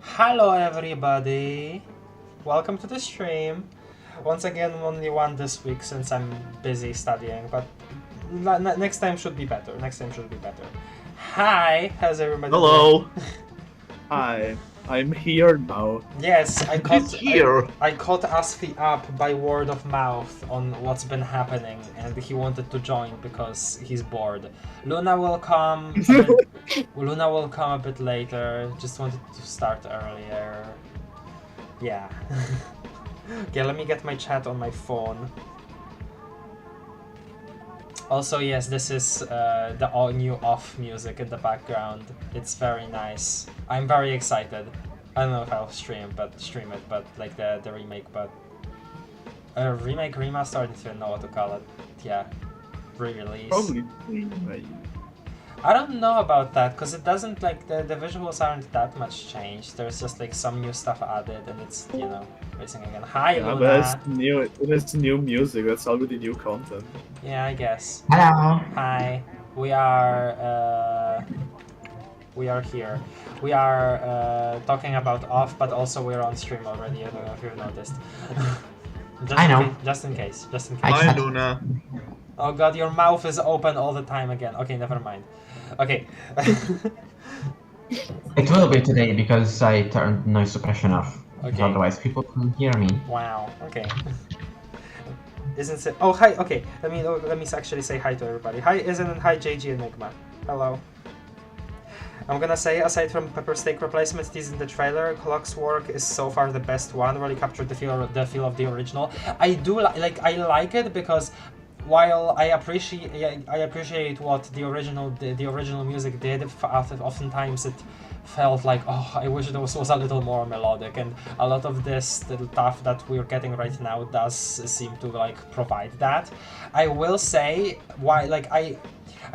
Hello everybody! Welcome to the stream. Once again, only one this week since I'm busy studying, but next time should be better. Hi, how's everybody Hello. doing? Hi, I'm here now. Yes, I He's here. I caught Asfi up by word of mouth on what's been happening, and he wanted to join because he's bored. Luna will come. Luna will come a bit later. Just wanted to start earlier. Yeah. Okay, let me get my chat on my phone. Also, yes, this is the all-new off music in the background. It's very nice. I'm very excited. I don't know if I'll stream it, but like the remake, but remake, remaster, I don't even know what to call it. Yeah, re-release. Probably remake. I don't know about that because it doesn't like the visuals aren't that much changed. There's just like some new stuff added, and it's racing again. Hi, Yeah, Luna. but it's new music. That's already new content. Yeah, I guess. Hello. Hi. We are here. We are talking about off, but also we're on stream already. I don't know if you've noticed. I know. Just in case. Hi, Luna. Oh god, your mouth is open all the time again. Okay, never mind. Okay. It will be today because I turned noise suppression off. Okay. Otherwise people couldn't hear me. Wow. Okay. Isn't it? Oh, hi. Okay. Let me actually say hi to everybody. Hi, Isn't, and hi, JG Enigma. Hello. I'm gonna say, aside from pepper steak replacements teased in the trailer, Clock's work is so far the best one. Really captured the feel of the original. I do I like it because while I appreciate what the original music did, oftentimes it felt like, oh, I wish it was a little more melodic, and a lot of this little stuff that we're getting right now does seem to like provide that. I will say why, like I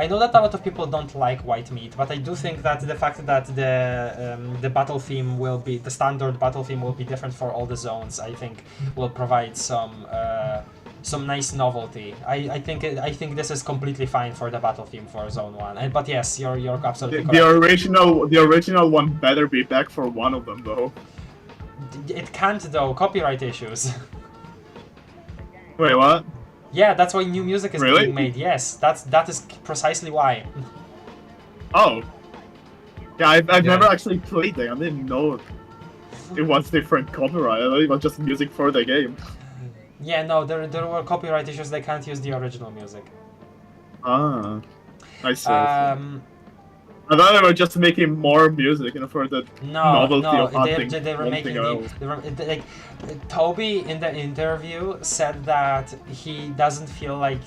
know that a lot of people don't like white meat, but I do think that the fact that the battle theme will be, the standard battle theme will be different for all the zones, I think will provide some nice novelty. I think this is completely fine for the battle theme for Zone 1. But yes, you're absolutely correct. The original one better be back for one of them though. It can't though, copyright issues. Wait, what? Yeah, that's why new music is Really? being made. Yes, that is precisely why. Oh. Yeah, I've never actually played them. I didn't know it was different copyright. I thought it was just music for the game. Yeah, no, there were copyright issues. They can't use the original music. Ah, I see. I thought they were just making more music, for the novelty of hunting. They were making like Toby in the interview said that he doesn't feel like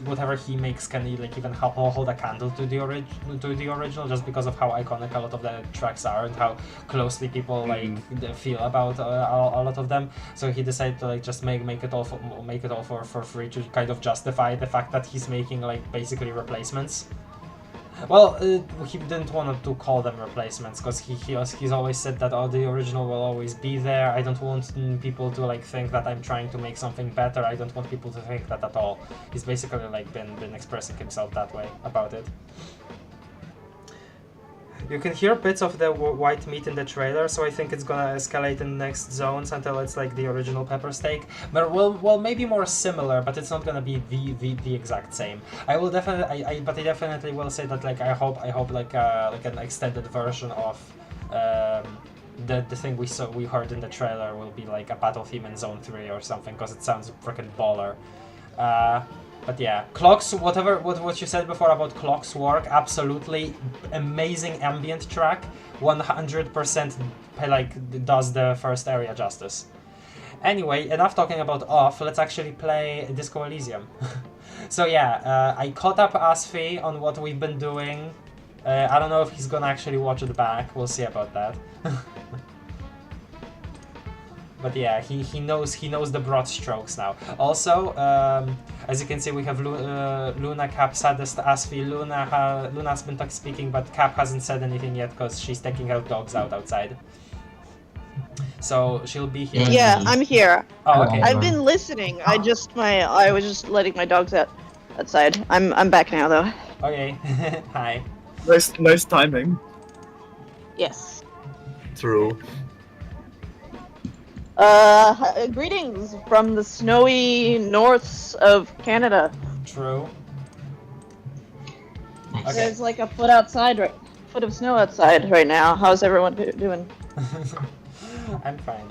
whatever he makes can even hold a candle to the original just because of how iconic a lot of the tracks are and how closely people feel about a lot of them. So he decided to just make it all for free to kind of justify the fact that he's making basically replacements. Well, he didn't want to call them replacements because he's always said that the original will always be there. I don't want people to think that I'm trying to make something better. I don't want people to think that at all. He's basically been expressing himself that way about it. You can hear bits of the white meat in the trailer, so I think it's gonna escalate in the next zones until it's like the original pepper steak. But well, maybe more similar, but it's not gonna be the exact same. I will definitely, but I definitely will say that I hope like an extended version of the thing we heard in the trailer will be like a battle theme in Zone 3 or something, because it sounds freaking baller. But yeah, Clocks, what you said before about Clock's work, absolutely amazing ambient track, 100% does the first area justice. Anyway, enough talking about off, let's actually play Disco Elysium. So yeah, I caught up Asfi on what we've been doing. I don't know if he's gonna actually watch it back, we'll see about that. But yeah, he knows the broad strokes now. Also, as you can see, we have Luna, Cap, Saddest, Asfi. Luna's been speaking, but Cap hasn't said anything yet because she's taking her dogs outside. So she'll be here. Yeah, I'm here. Oh, okay. I've been listening. I was just letting my dogs outside. I'm back now though. Okay. Hi. Nice timing. Yes. True. Greetings from the snowy norths of Canada. True. Nice. Okay. There's like a foot of snow outside right now. How's everyone doing? I'm fine.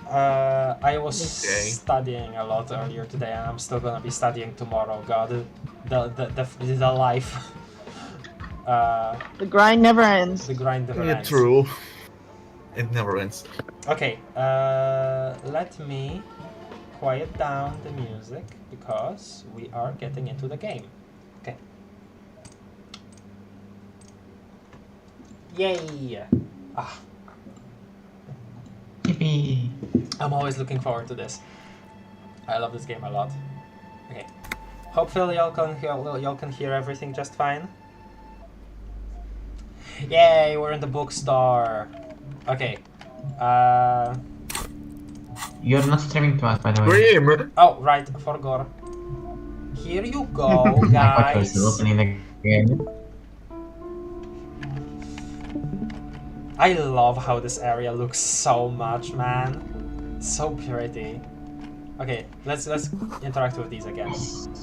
I was Okay. studying a lot earlier today, and I'm still gonna be studying tomorrow. God, the life. The grind never ends. The grind never ends. True. It never ends. Okay, let me quiet down the music because we are getting into the game. Okay. Yay! Ah, Yippee. I'm always looking forward to this. I love this game a lot. Okay. Hopefully y'all can hear everything just fine. Yay, we're in the bookstore. Okay. You're not streaming to us, by the way. Grim! Oh, right, forgot. Here you go, I thought you were guys. still opening the game. I love how this area looks so much, man. So pretty. Okay, let's interact with these again.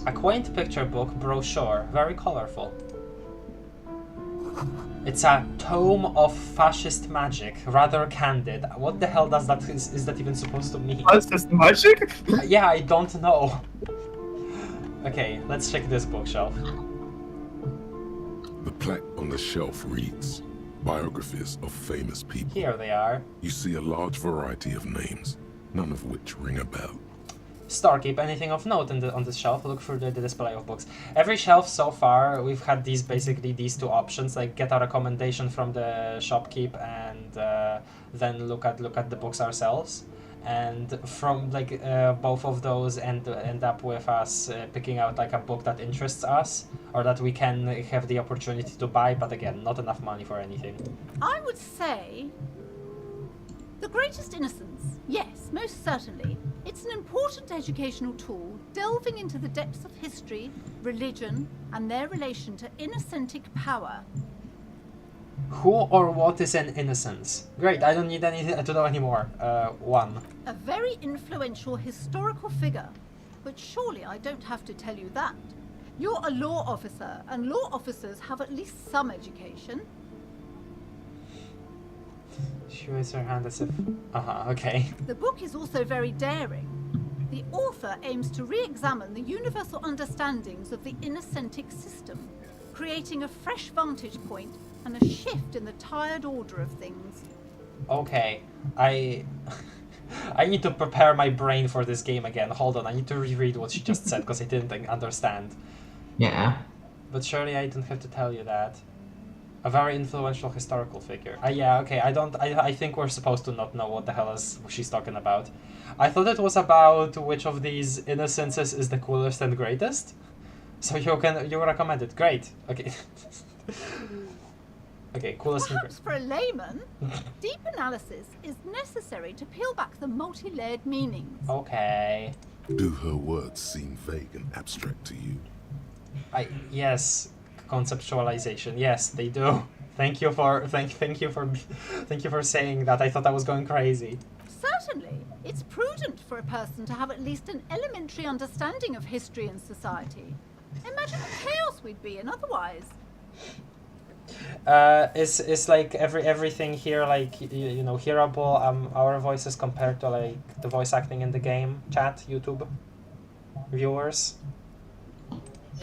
A quaint picture book brochure, very colorful. It's a tome of fascist magic, rather candid. What the hell does that is that even supposed to mean? That's just magic? Yeah, I don't know. Okay, let's check this bookshelf. The plaque on the shelf reads, Biographies of famous people. Here they are. You see a large variety of names, none of which ring a bell. Storekeep, anything of note on this shelf? Look through the display of books. Every shelf so far, we've had basically these two options, like get a recommendation from the shopkeep and then look at the books ourselves. And from both of those end up with us picking out like a book that interests us or that we can have the opportunity to buy, but again, not enough money for anything. I would say The Greatest Innocence. Yes, most certainly. It's an important educational tool delving into the depths of history, religion, and their relation to innocentic power. Who or what is an innocence? Great, I don't need anything to know anymore. One. A very influential historical figure. But surely I don't have to tell you that. You're a law officer, and law officers have at least some education. She raised her hand as if... okay. The book is also very daring. The author aims to re-examine the universal understandings of the innocentic system, creating a fresh vantage point and a shift in the tired order of things. Okay, I need to prepare my brain for this game again. Hold on, I need to reread what she just said because I didn't understand. Yeah. But surely I don't have to tell you that. A very influential historical figure. Yeah, okay, I think we're supposed to not know what the hell she's talking about. I thought it was about which of these innocences is the coolest and greatest. So you recommend it. Great. Okay. Okay, coolest and Perhaps for a layman, deep analysis is necessary to peel back the multi-layered meanings. Okay. Do her words seem vague and abstract to you? Yes, conceptualization. Yes, they do. Thank you for saying that. I thought I was going crazy. Certainly, it's prudent for a person to have at least an elementary understanding of history and society. Imagine the chaos we'd be in otherwise. Is like everything here like you know hearable our voices compared to like the voice acting in the game? Chat, YouTube viewers.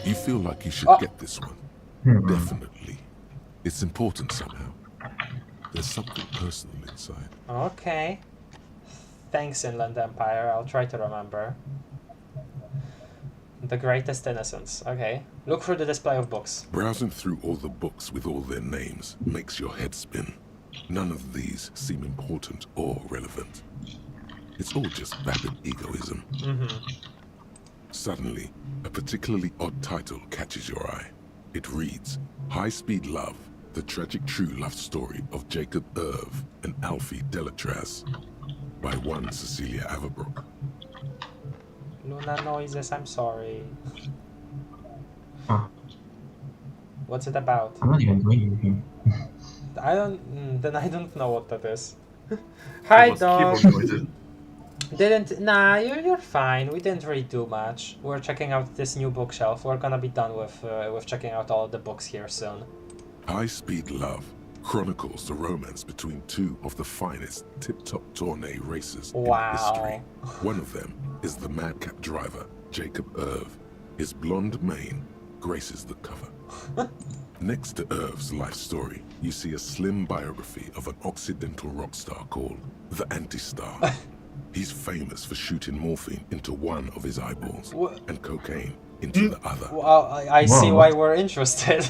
You feel like you should get this one. Definitely. It's important somehow. There's something personal inside. Okay. Thanks, Inland Empire. I'll try to remember. The Greatest Innocence. Okay. Look through the display of books. Browsing through all the books with all their names makes your head spin. None of these seem important or relevant. It's all just vapid egoism. Suddenly, a particularly odd title catches your eye. It reads, High Speed Love, the tragic true love story of Jacob Irv and Alfie Delatraz, by one Cecilia Averbrook. Luna noises, I'm sorry. Oh, What's it about? I'm not even doing anything. I don't. Then I don't know what that is. Hi, It was dog. keyboard noises. Nah, you're fine. We didn't really do much. We're checking out this new bookshelf. We're gonna be done with checking out all the books here soon. High Speed Love chronicles the romance between two of the finest tip-top tourney racers in history. One of them is the madcap driver, Jacob Irv. His blonde mane graces the cover. Next to Irv's life story, you see a slim biography of an Occidental rock star called the Anti-Star. He's famous for shooting morphine into one of his eyeballs and cocaine into the other. Well, I see why we're interested.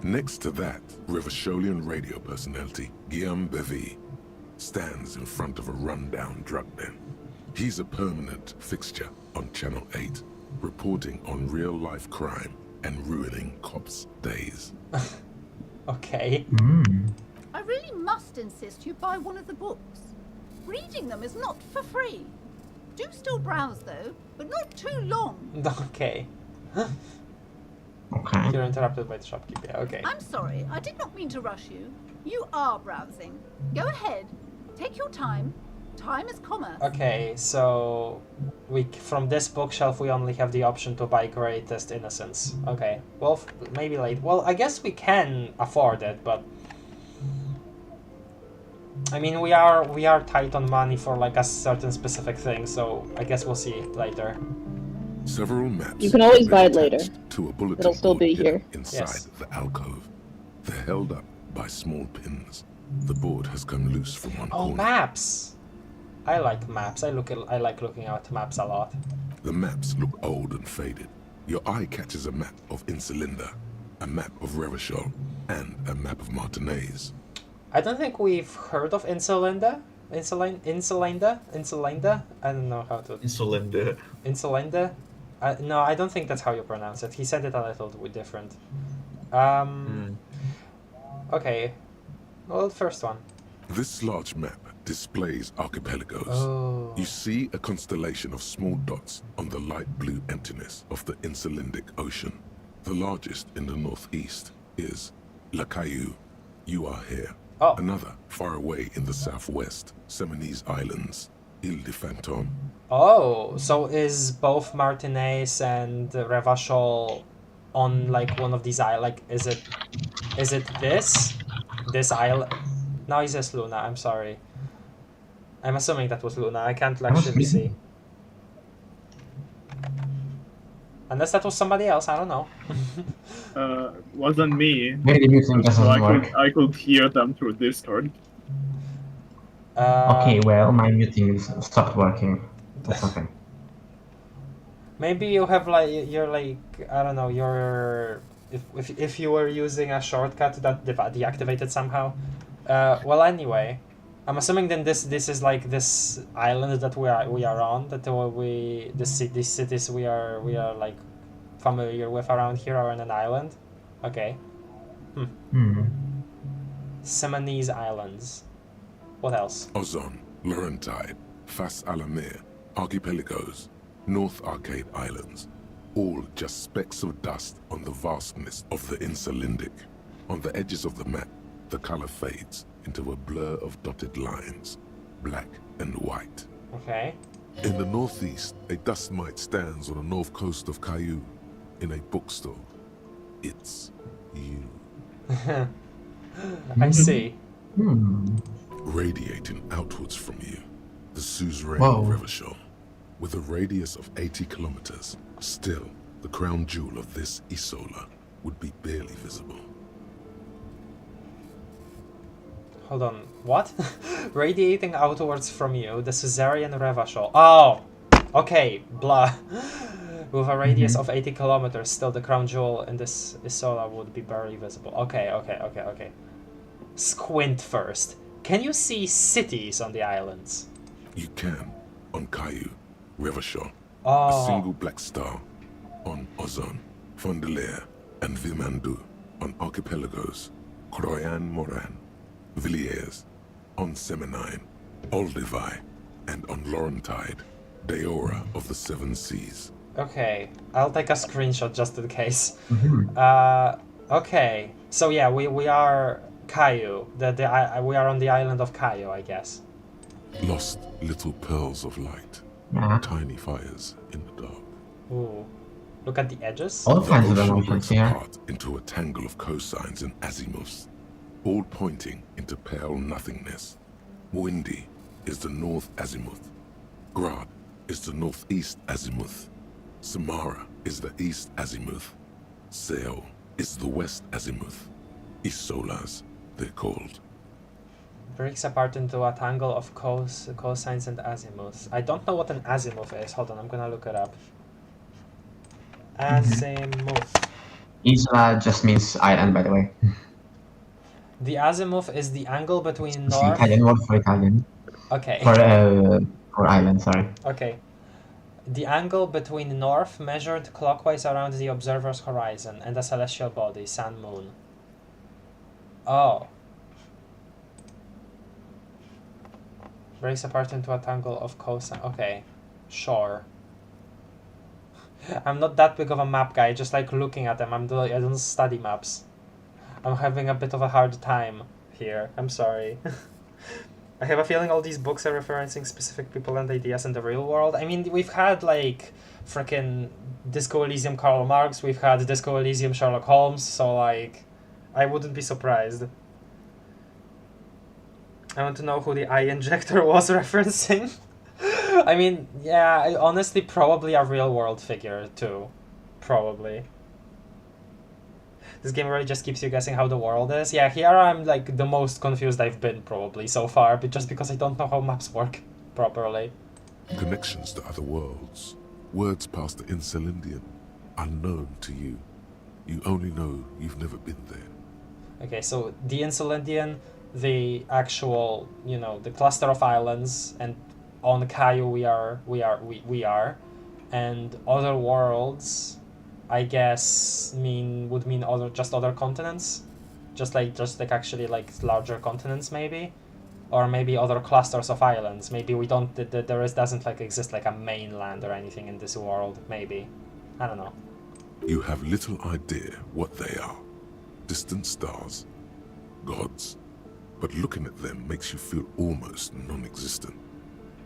Next to that, Revacholian radio personality Guillaume Bevy stands in front of a rundown drug den. He's a permanent fixture on Channel 8, reporting on real-life crime and ruining cops' days. Okay. I really must insist you buy one of the books. Reading them is not for free. Do still browse though, but not too long. Okay. Okay. You're interrupted by the shopkeeper. Yeah, okay. I'm sorry, I did not mean to rush you. You are browsing. Go ahead. Take your time. Time is commerce. Okay, so from this bookshelf we only have the option to buy Greatest Innocence. Okay. Well, maybe late. Well, I guess we can afford it, but I mean, we are tight on money for like a certain specific thing, so I guess we'll see later. Several maps. You can always have been buy it later. attached to a bulletin It'll still board be hidden here. inside Yes. the alcove. They're held up by small pins. The board has come loose from one Oh, corner. maps! I like maps. I like looking at maps a lot. The maps look old and faded. Your eye catches a map of Insulinda, a map of Revachol, and a map of Martinez. I don't think we've heard of Insulinda. Insulinda? I don't know how to... Insolende. Insulinda? No, I don't think that's how you pronounce it. He said it a little bit different. Okay. Well, first one. This large map displays archipelagos. Oh. You see a constellation of small dots on the light blue emptiness of the Insulindic Ocean. The largest in the northeast is La Caillou. You are here. Oh. Another far away in the southwest, Seminese Islands, Ile de Fantôme. Oh, so is both Martinez and Revachol on like one of these islands? Like, is it this island? No, it says Luna. I'm sorry. I'm assuming that was Luna. I can't actually see. Unless that was somebody else. I don't know. Wasn't me. Maybe the muting So doesn't work. I could hear them through Discord. Okay, well, my muting stopped working. That's okay. Maybe you have like you're like I don't know. You're if you were using a shortcut that deactivated somehow. Well, anyway, I'm assuming then this is like this island that we are on, that these cities we are like familiar with around here are on an island. Okay. Seminese Islands. What else? Ozon, Laurentide, Fas Alamir, Archipelagos, North Arcade Islands, all just specks of dust on the vastness of the Insulindic. On the edges of the map, the color fades into a blur of dotted lines, black and white. Okay. In the northeast, a dust mite stands on the north coast of Caillou. In a bookstore, it's you. I see. Radiating outwards from you, the suzerain Whoa. Revachol, with a radius of 80 kilometers. Still, the crown jewel of this Isola would be barely visible. Hold on. What? Radiating outwards from you, the Suzerain Revachol. Oh! Okay, blah. With a radius of 80 kilometers, still the crown jewel in this Isola would be barely visible. Okay. Squint first. Can you see cities on the islands? You can, on Caillou, Revachol, a Oh, single black star, on Ozon, Fondelier, and Vimandu, on Archipelagos, Croyan Moran, Villiers, on Seminine, Olduvai, and on Laurentide, Deora of the Seven Seas. okay. I'll take a screenshot just in case. Okay. So yeah, we are Caillou. We are on the island of Caillou, I guess. Lost little pearls of light, Yeah. tiny fires in the dark. Ooh. Look at the edges. All The kinds of ocean emotions breaks here. apart into a tangle of cosines and azimuths, all pointing into pale nothingness. Windy is the north azimuth. Grad is the northeast azimuth. Samara is the east azimuth. Seo is the west azimuth. Isolas, they're called. Breaks apart into a tangle of cosines and azimuths. I don't know what an azimuth is. Hold on, I'm gonna look it up. Azimuth. Isla just means island, by the way. The azimuth is the angle between It's the north. Italian word for Italian. Okay. For island, sorry. Okay. The angle between north measured clockwise around the observer's horizon and a celestial body, sun, moon. Oh. Breaks apart into a tangle of cosine. Okay. Sure. I'm not that big of a map guy, just like looking at them. I don't study maps. I'm having a bit of a hard time here. I'm sorry. I have a feeling all these books are referencing specific people and ideas in the real world. I mean, we've had like frickin' Disco Elysium Karl Marx, we've had Disco Elysium Sherlock Holmes, so like, I wouldn't be surprised. I want to know who the eye injector was referencing. I mean, yeah, honestly, probably a real world figure too. Probably. This game really just keeps you guessing how the world is. Yeah, here I'm like the most confused I've been probably so far, but just because I don't know how maps work properly. Connections to other worlds, words past the Insulindian, unknown to you. You only know you've never been there. Okay, so the Insulindian, the actual, you know, the cluster of islands, and on Caillou we are, and other worlds, I guess would mean other continents, just like actually like larger continents maybe, or maybe other clusters of islands. Maybe we don't doesn't like exist like a mainland or anything in this world. Maybe, I don't know. You have little idea what they are. Distant stars, gods, but looking at them makes you feel almost non-existent.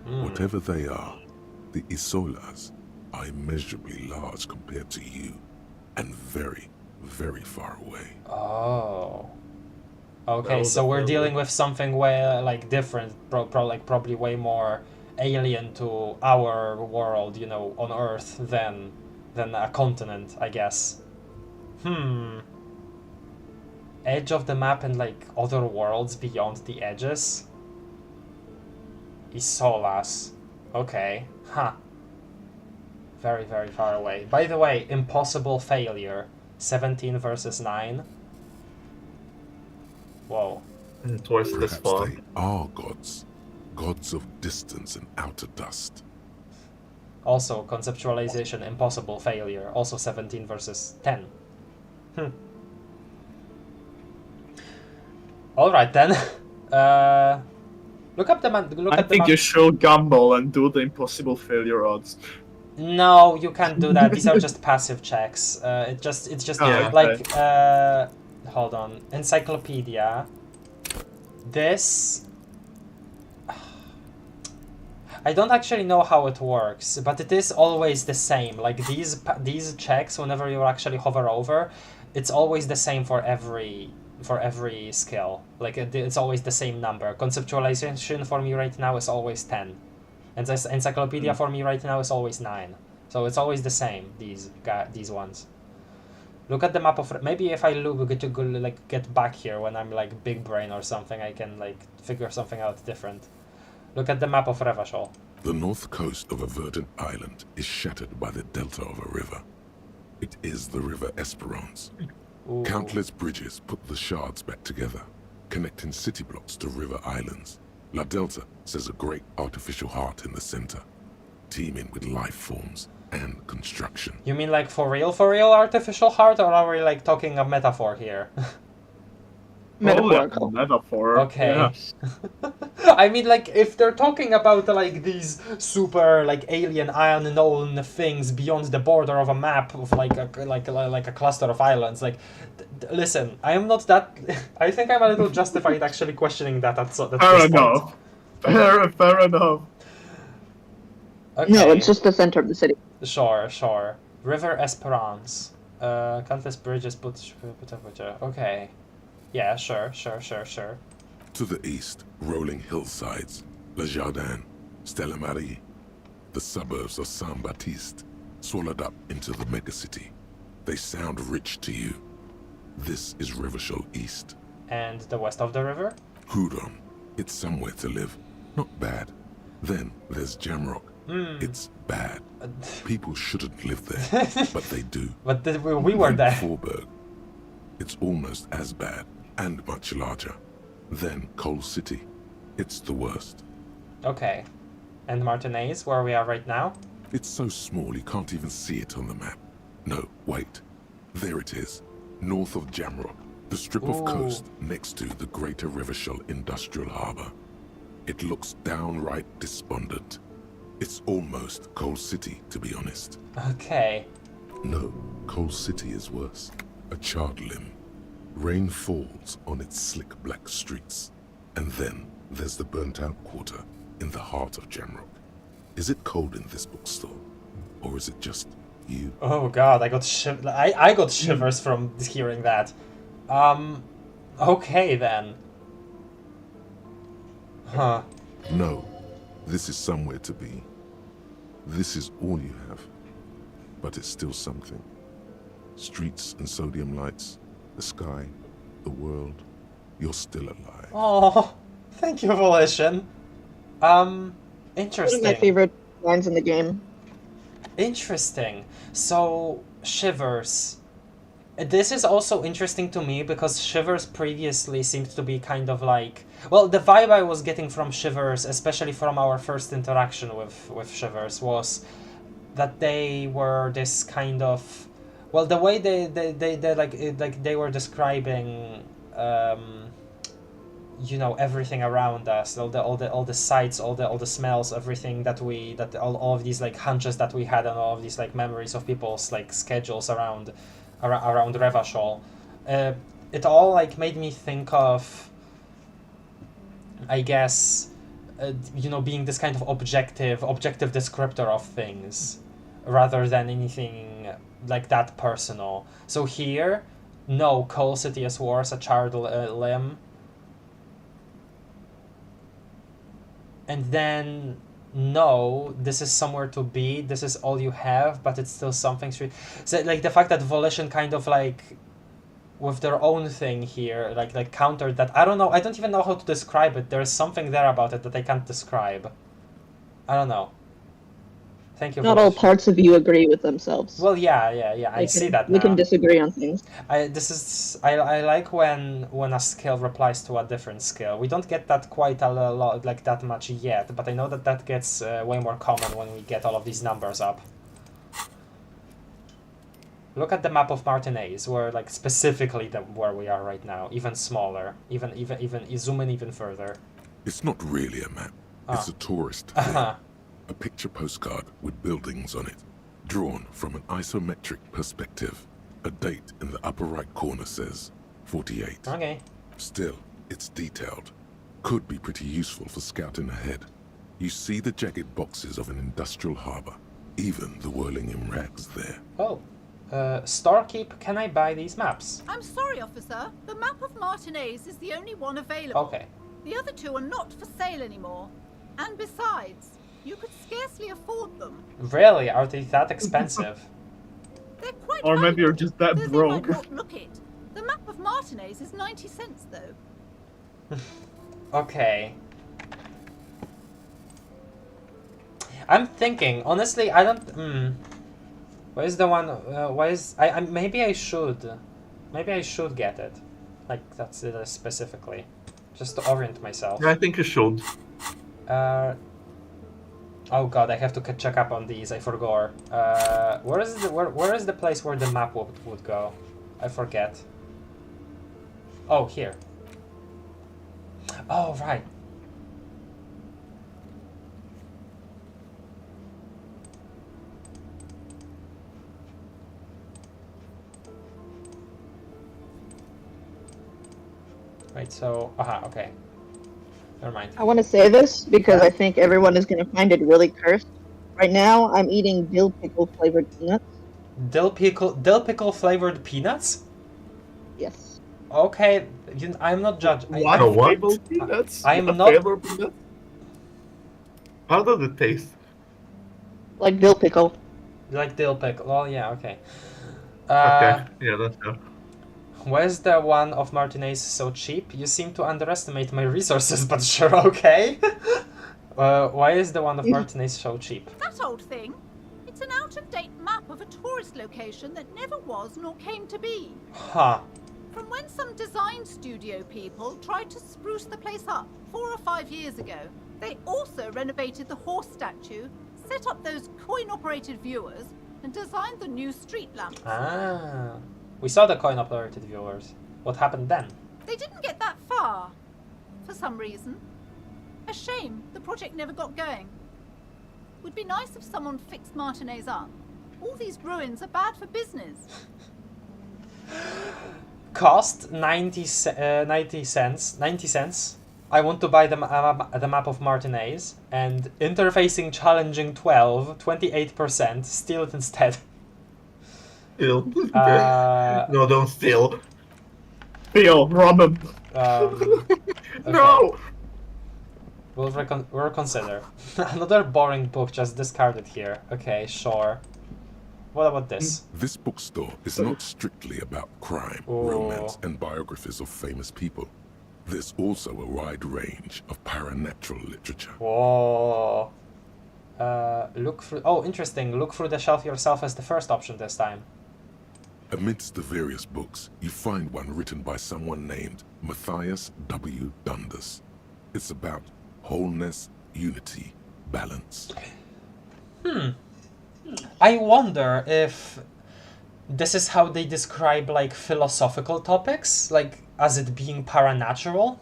Whatever they are, the Isolas are immeasurably large compared to you, and very, very far away. Oh. Okay, Well, so we're definitely. dealing with something way like different, probably way more alien to our world, you know, on Earth than a continent, I guess. Edge of the map and like other worlds beyond the edges. Isolas. Okay. Huh. Very, very far away. By the way, impossible failure. 17 versus 9. Whoa. Twice this Perhaps far. they are gods, gods of distance and outer dust. Also, conceptualization, impossible failure. Also 17 versus 10. Alright then. Look up the man. I think you should gamble and do the impossible failure odds. No, you can't do that. These are just passive checks. It's just Oh, like hold on. Encyclopedia. This I don't actually know how it works, but it is always the same. Like these checks, whenever you actually hover over, it's always the same for every skill. Like it's always the same number. Conceptualization for me right now is always 10. And this encyclopedia for me right now is always 9. So it's always the same, these ones. Look at the map of... Maybe if I get back here when I'm like big brain or something, I can like figure something out different. Look at the map of Revachol. The north coast of a verdant island is shattered by the delta of a river. It is the River Esperance. Ooh. Countless bridges put the shards back together, connecting city blocks to river islands. La Delta says a great artificial heart in the center, teeming with life forms and construction. You mean like for real artificial heart, or are we like talking a metaphor here? Metaphorical. Metaphor. Okay. Yeah. I mean, like, if they're talking about, like, these super, like, alien unknown things beyond the border of a map of, like a cluster of islands, like, listen, I am not that... I think I'm a little justified actually questioning that at Fair this point. enough. Fair enough. Okay. No, it's just the center of the city. Sure. River Esperance. Countless bridges, okay. Yeah, sure. To the east, rolling hillsides, Le Jardin, Stella Marie, the suburbs of Saint-Baptiste, swallowed up into the megacity. They sound rich to you. This is Rivershell East. And the west of the river? Houdon. It's somewhere to live. Not bad. Then there's Jamrock. It's bad. People shouldn't live there, but they do. But we were there. Forberg. It's almost as bad, and much larger. Then Coal City. It's the worst. Okay. And Martinez, where we are right now? It's so small you can't even see it on the map. No, wait. There it is. North of Jamrock. The strip of coast next to the Greater Rivershell Industrial Harbour. It looks downright despondent. It's almost Coal City, to be honest. Okay. No, Coal City is worse. A charred limb. Rain falls on its slick black streets. And then there's the burnt-out quarter in the heart of Jamrock. Is it cold in this bookstore? Or is it just you? Oh god, I got shivers from hearing that. Okay then. Huh. No, this is somewhere to be. This is all you have. But it's still something. Streets and sodium lights, the sky, the world. You're still alive. Oh, thank you, Volition. One Interesting. of my favorite lines in the game. Interesting. So, Shivers. This is also interesting to me because Shivers previously seemed to be kind of like... Well, the vibe I was getting from Shivers, especially from our first interaction with Shivers, was that they were this kind of... Well, the way they were describing, you know, everything around us, all the sights, all the smells, everything all of these like hunches that we had, and all of these like memories of people's like schedules around Revachol. It all like made me think of, I guess, you know, being this kind of objective descriptor of things, rather than anything like that personal. So here, no, Coal City is worse, a charred limb. And then, no, this is somewhere to be, this is all you have, but it's still something. So, like, the fact that Volition kind of, like, with their own thing here, like countered that, I don't know, I don't even know how to describe it. There's something there about it that I can't describe. I don't know. Thank you. Not all parts of you agree with themselves. Well, yeah, I see that now. We can disagree on things. I like when a skill replies to a different skill. We don't get that quite a lot, like that much yet, but I know that gets way more common when we get all of these numbers up. Look at the map of Martinez, where like specifically where we are right now, even smaller, even zoom in even further. It's not really a map. It's a tourist thing. A picture postcard with buildings on it, drawn from an isometric perspective. A date in the upper right corner says 48. Okay. Still, it's detailed. Could be pretty useful for scouting ahead. You see the jagged boxes of an industrial harbor, even the whirling in rags there. Oh. Starkeep, can I buy these maps? I'm sorry, officer. The map of Martinez is the only one available. Okay. The other two are not for sale anymore. And besides, you could scarcely afford them. Really? Are they that expensive? They're quite Or maybe you're valuable, just that though they broke. might not look it. The map of Martinez is 90 cents, though. Okay. I'm thinking, honestly, I don't... Where's the one... maybe I should get it. Like, that's it specifically. Just to orient myself. Yeah, I think you should. Oh god, I have to check up on these, I forgot. Where is the place where the map would go? I forget. Oh, here. Oh, right. Right, so... Aha, okay. Never mind. I want to say this because Yeah. I think everyone is going to find it really cursed. Right now, I'm eating dill pickle flavored peanuts. Dill pickle flavored peanuts? Yes. Okay, I'm not judging. What? No, what? Flavored peanuts? I'm What not- flavored peanuts? How does it taste? Like dill pickle. Like dill pickle. Well, yeah, okay. Okay, yeah, that's good. Why is the one of Martinez so cheap? You seem to underestimate my resources, but sure, okay. Why is the one of Martinez so cheap? That old thing? It's an out-of-date map of a tourist location that never was nor came to be. Huh. From when some design studio people tried to spruce the place up 4 or 5 years ago. They also renovated the horse statue, set up those coin-operated viewers, and designed the new street lamps. Ah. We saw the coin-operated viewers. What happened then? They didn't get that far, for some reason. A shame the project never got going. Would be nice if someone fixed Martinez up. All these ruins are bad for business. Cost 90 cents. I want to buy the map of Martinez, and interfacing challenging 28%. Steal it instead. Steal. Uh, No, don't steal. Theo, rob him. okay. No! We'll consider. Another boring book just discarded here. Okay, sure. What about this? This bookstore is not strictly about crime, Oh. romance, and biographies of famous people. There's also a wide range of paranatural literature. Whoa. Look through. Oh, interesting. Look through the shelf yourself as the first option this time. Amidst the various books, you find one written by someone named Matthias W. Dundas. It's about wholeness, unity, balance. I wonder if this is how they describe like philosophical topics, like as it being paranatural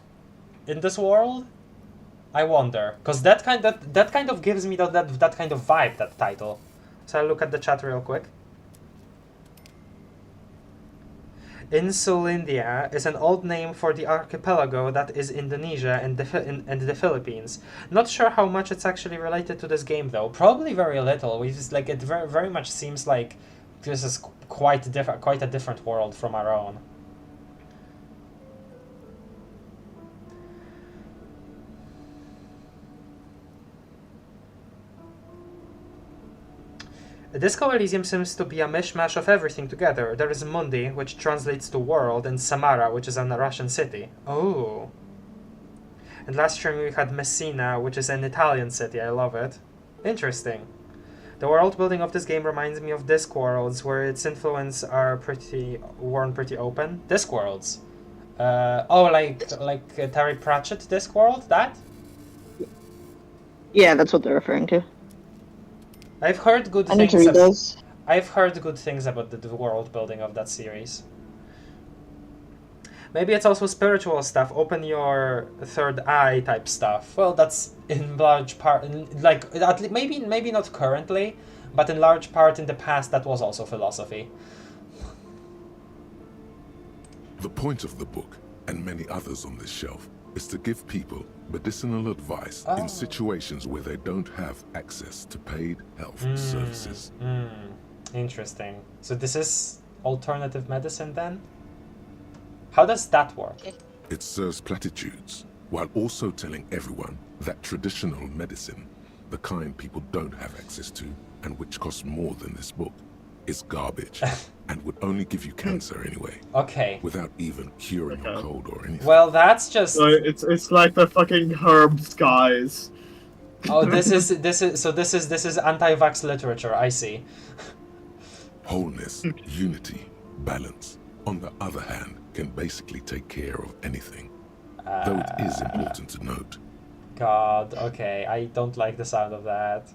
in this world. I wonder, because that kind of gives me that kind of vibe, that title. So I'll look at the chat real quick. Insulindia is an old name for the archipelago that is Indonesia and the Philippines. Not sure how much it's actually related to this game though. Probably very little. Like it very much seems like this is quite a different world from our own. Disco Elysium seems to be a mishmash of everything together. There is Mundi, which translates to world, and Samara, which is a Russian city. Oh. And last stream we had Messina, which is an Italian city. I love it. Interesting. The world building of this game reminds me of Discworlds, where its influence are pretty open. Discworlds. Like Terry Pratchett Discworld? That? Yeah, that's what they're referring to. I've heard good I need things. to read those. I've heard good things about the world building of that series. Maybe it's also spiritual stuff. Open your third eye type stuff. Well, that's in large part, maybe not currently, but in large part in the past that was also philosophy. The point of the book, and many others on this shelf, is to give people medicinal advice in situations where they don't have access to paid health services. Interesting. So this is alternative medicine then? How does that work? It serves platitudes, while also telling everyone that traditional medicine, the kind people don't have access to, and which costs more than this book, is garbage, and would only give you cancer anyway. Okay. Without even curing a cold or anything. Well, that's just. So it's like the fucking herbs guys. Oh, this is anti-vax literature. I see. Wholeness, unity, balance, on the other hand, can basically take care of anything. Though it is important to note. God, okay, I don't like the sound of that.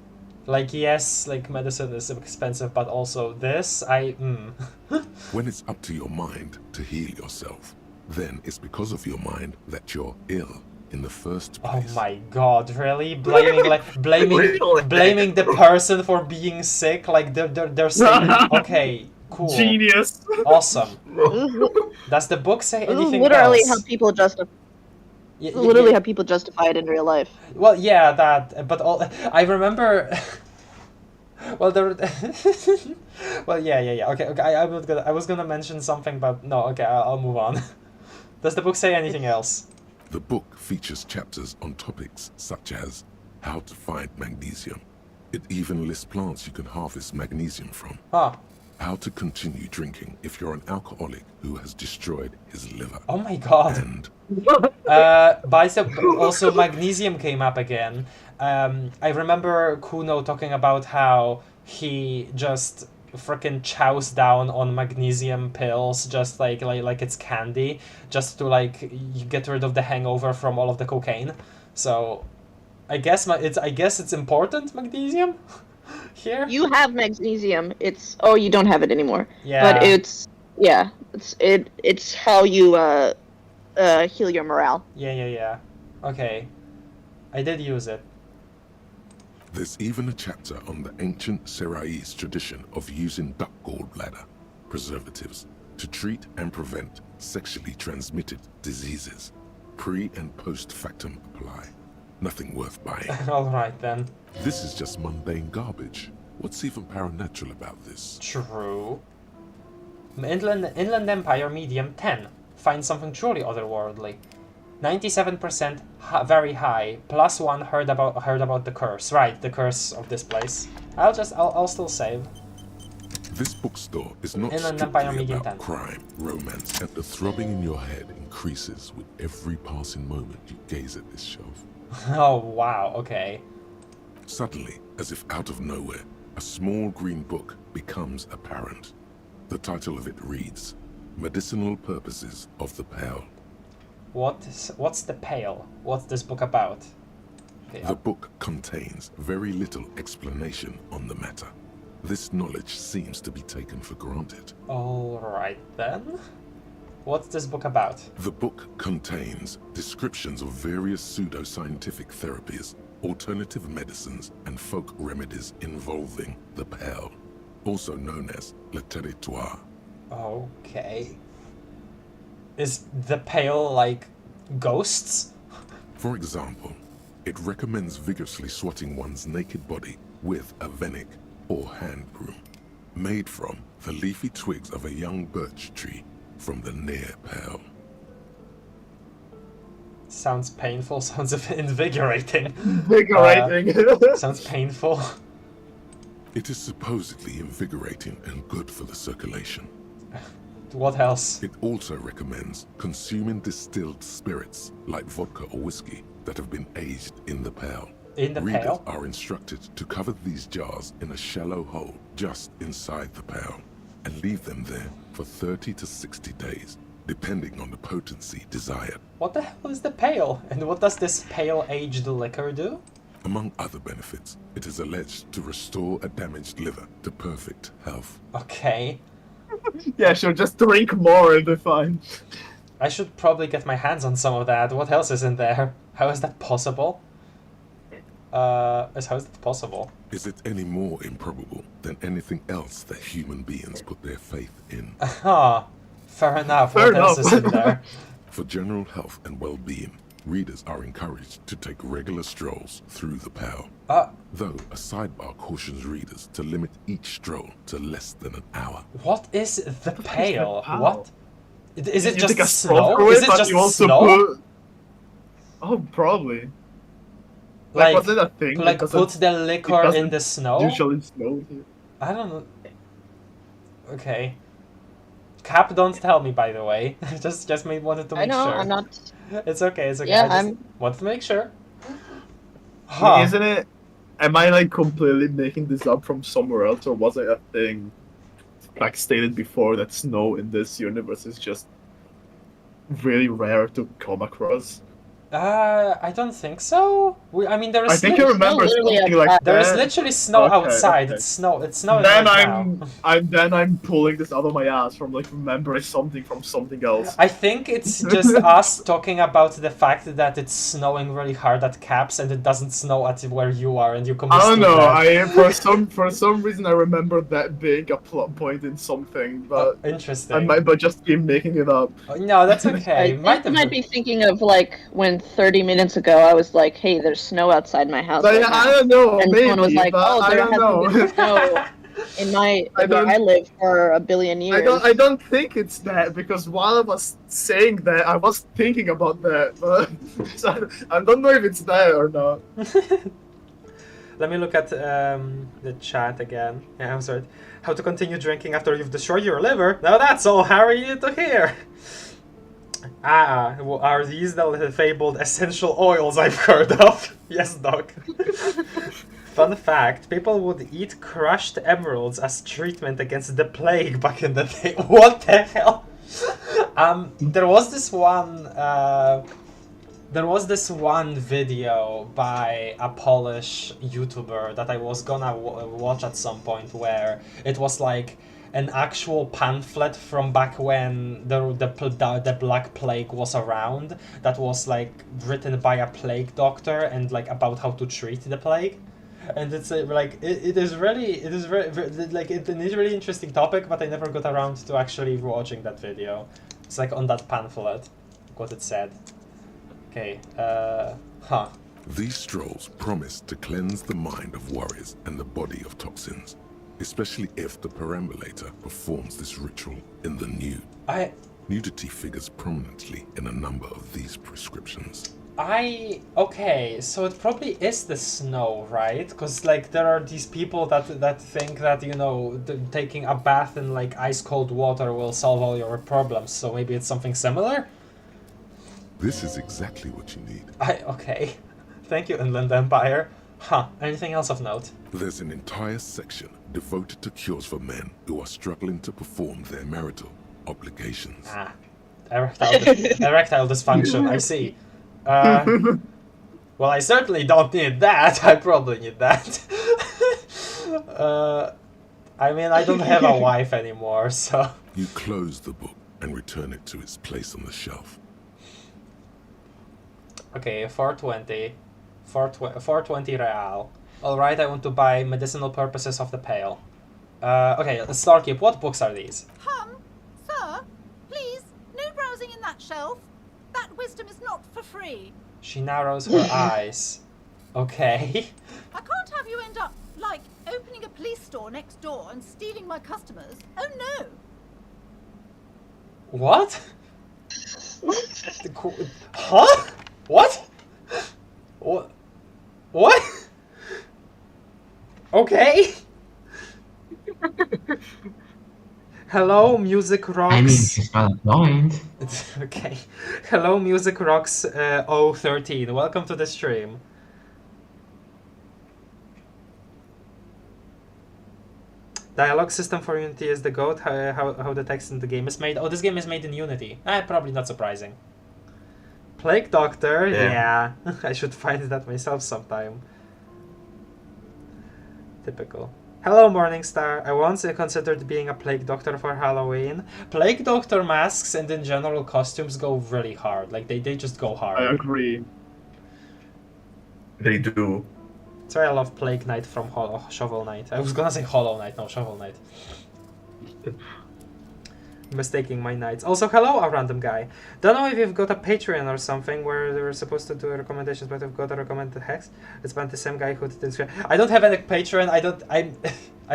Like, yes, like medicine is expensive, but also this, When it's up to your mind to heal yourself, then it's because of your mind that you're ill. in the first Oh place. my god, really? Blaming blaming the person for being sick? Like they're saying, okay, cool, Genius. awesome. This is, Does the book say this is anything literally else? how people justify. Y- This y- is literally y- how people justify it in real life. Well, yeah, that. But I remember. Well, there. Well, yeah. Okay. I was gonna mention something, but no. Okay, I'll move on. Does the book say anything else? The book features chapters on topics such as how to find magnesium. It even lists plants you can harvest magnesium from. Ah. How to continue drinking if you're an alcoholic who has destroyed his liver. Oh my god. And Also magnesium came up again. I remember Kuno talking about how he just freaking chows down on magnesium pills just like it's candy, just to like get rid of the hangover from all of the cocaine. So I guess it's important, magnesium here. You have magnesium. You don't have it anymore. Yeah. But it's how you heal your morale. Yeah. Okay. I did use it. there's even a chapter on the ancient Seraïs tradition of using duck gallbladder preservatives to treat and prevent sexually transmitted diseases. Pre and post factum apply. Nothing worth buying. Alright then. This is just mundane garbage. What's even paranatural about this? True. Inland Empire medium 10. Find something truly otherworldly. 97% very high. +1 heard about the curse. Right, the curse of this place. I'll still save. This bookstore is not Inland strictly Empire medium about 10. crime, romance, and the throbbing in your head increases with every passing moment you gaze at this shelf. Oh wow, okay. Suddenly, as if out of nowhere, a small green book becomes apparent. The title of it reads, Medicinal Purposes of the Pale. What's the pale? What's this book about? Okay, The book contains very little explanation on the matter. This knowledge seems to be taken for granted. alright then. What's this book about? The book contains descriptions of various pseudoscientific therapies, alternative medicines, and folk remedies involving the pale, also known as le territoire. Okay. Is the pale like ghosts? For example, it recommends vigorously swatting one's naked body with a venik or hand broom, made from the leafy twigs of a young birch tree from the near pale. Sounds painful, sounds a bit invigorating. Invigorating. Sounds painful. It is supposedly invigorating and good for the circulation. What else? It also recommends consuming distilled spirits like vodka or whiskey that have been aged in the pale. In the Readers pale? are instructed to cover these jars in a shallow hole just inside the pale and leave them there for 30 to 60 days, depending on the potency desired. What the hell is the pale? And what does this pale aged liquor do? Among other benefits, it is alleged to restore a damaged liver to perfect health. Okay. Yeah, sure, just drink more and be fine. I should probably get my hands on some of that. What else is in there? How is that possible? How is that possible? Is it any more improbable than anything else that human beings put their faith in? Ah, fair enough. Fair What else is enough. in there? For general health and well-being, readers are encouraged to take regular strolls through the pale. Though a sidebar cautions readers to limit each stroll to less than an hour. What is the pale? pale? What? Is it You take a just straw snow? through Is it but just you also snow? put- Oh, probably. Like, was it a thing? Like Because put it the liquor doesn't in the snow? usually snow here. I don't know. Okay. Cap, don't tell me, by the way. just wanted to make I know, sure. I'm not. It's okay, it's okay. Yeah, I just I'm. wanted to make sure. Wait, isn't it? Am I like completely making this up from somewhere else, or was it a thing like stated before that snow in this universe is just really rare to come across? I don't think so. I mean, there is. I think I remember literally something like outside. There is that. literally snow Okay, outside. okay. It's snowing Then right now. I'm pulling this out of my ass from like remembering something from something else. I think it's just us talking about the fact that it's snowing really hard at Caps and it doesn't snow at where you are, and you I don't mistook know. that. For some reason I remember that being a plot point in something, but I Interesting. might but just keep making it up. No, that's okay. I think you might be thinking of like when 30 minutes ago I was like, "Hey, there's snow outside my house." But right yeah, now. I don't know. And maybe, someone was like, but "Oh, I there don't hasn't know. been snow in I where don't- I live for a billion years." I don't think it's that because while I was saying that, I was thinking about that. But so I don't know if it's that or not. Let me look at the chat again. Yeah, I'm sorry. How to continue drinking after you've destroyed your liver? Now that's all Harry needed to hear. Well, are these the fabled essential oils I've heard of? Yes, Doc. Fun fact, people would eat crushed emeralds as treatment against the plague back in the day. What the hell? There was this one video by a Polish YouTuber that I was gonna watch at some point, where it was like an actual pamphlet from back when the Black Plague was around, that was like written by a plague doctor and like about how to treat the plague. And it's like it is really like it's a really interesting topic, but I never got around to actually watching that video. It's like on that pamphlet, what it said. Okay, These strolls promise to cleanse the mind of warriors and the body of toxins, especially if the perambulator performs this ritual in the nude. Nudity figures prominently in a number of these prescriptions. Okay, so it probably is the snow, right? Because like there are these people that think that, you know, taking a bath in like ice cold water will solve all your problems. So maybe it's something similar. This is exactly what you need. Okay. Thank you, Inland Empire. Anything else of note? There's an entire section devoted to cures for men who are struggling to perform their marital obligations. Erectile dysfunction, I see. Well, I certainly don't need that. I probably need that. I mean, I don't have a wife anymore, so... You close the book and return it to its place on the shelf. Okay, 420. 420 real. Alright, I want to buy medicinal purposes of the pail. Okay, Starkeep, what books are these? Sir, please, no browsing in that shelf. That wisdom is not for free. She narrows her eyes. Okay. I can't have you end up, like, opening a police store next door and stealing my customers. Oh no! What? Huh? What? What? Okay. Hello, Music Rocks. I mean, she's got a point. Okay. Hello, Music Rocks 013. Welcome to the stream. Dialogue system for Unity is the GOAT. How the text in the game is made. Oh, this game is made in Unity. Probably not surprising. Plague Doctor? Yeah. I should find that myself sometime. Typical. Hello, Morningstar. I once considered being a Plague Doctor for Halloween. Plague Doctor masks and in general costumes go really hard. Like, they just go hard. I agree. They do. That's why I love Plague Knight from Shovel Knight. I was gonna say Hollow Knight, no, Shovel Knight. Mistaking my knights. Also, hello, a random guy. Don't know if you've got a Patreon or something where they were supposed to do recommendations, but I've got a recommended hex. It's been the same guy who didn't. I don't have any Patreon. I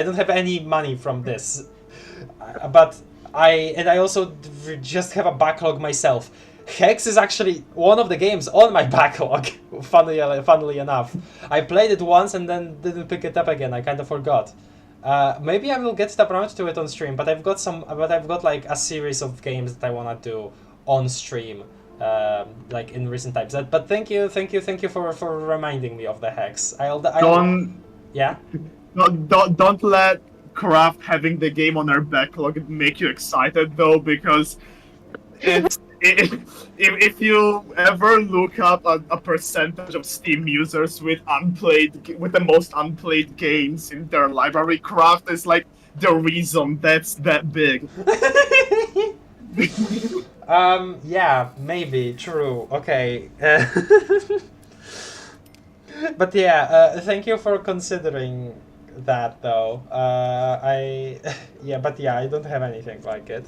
don't have any money from this. But I also just have a backlog myself. Hex is actually one of the games on my backlog. Funnily enough, I played it once and then didn't pick it up again. I kind of forgot. Maybe I will get around to it on stream, but I've got like a series of games that I wanna do on stream, like in recent times. But thank you for reminding me of the Hex. Don't let Craft having the game on their backlog make you excited though, because it's if you ever look up a percentage of Steam users with the most unplayed games in their library, Craft is like the reason that's that big. Yeah, maybe, true, okay. But yeah, thank you for considering that, though. But yeah, I don't have anything like it.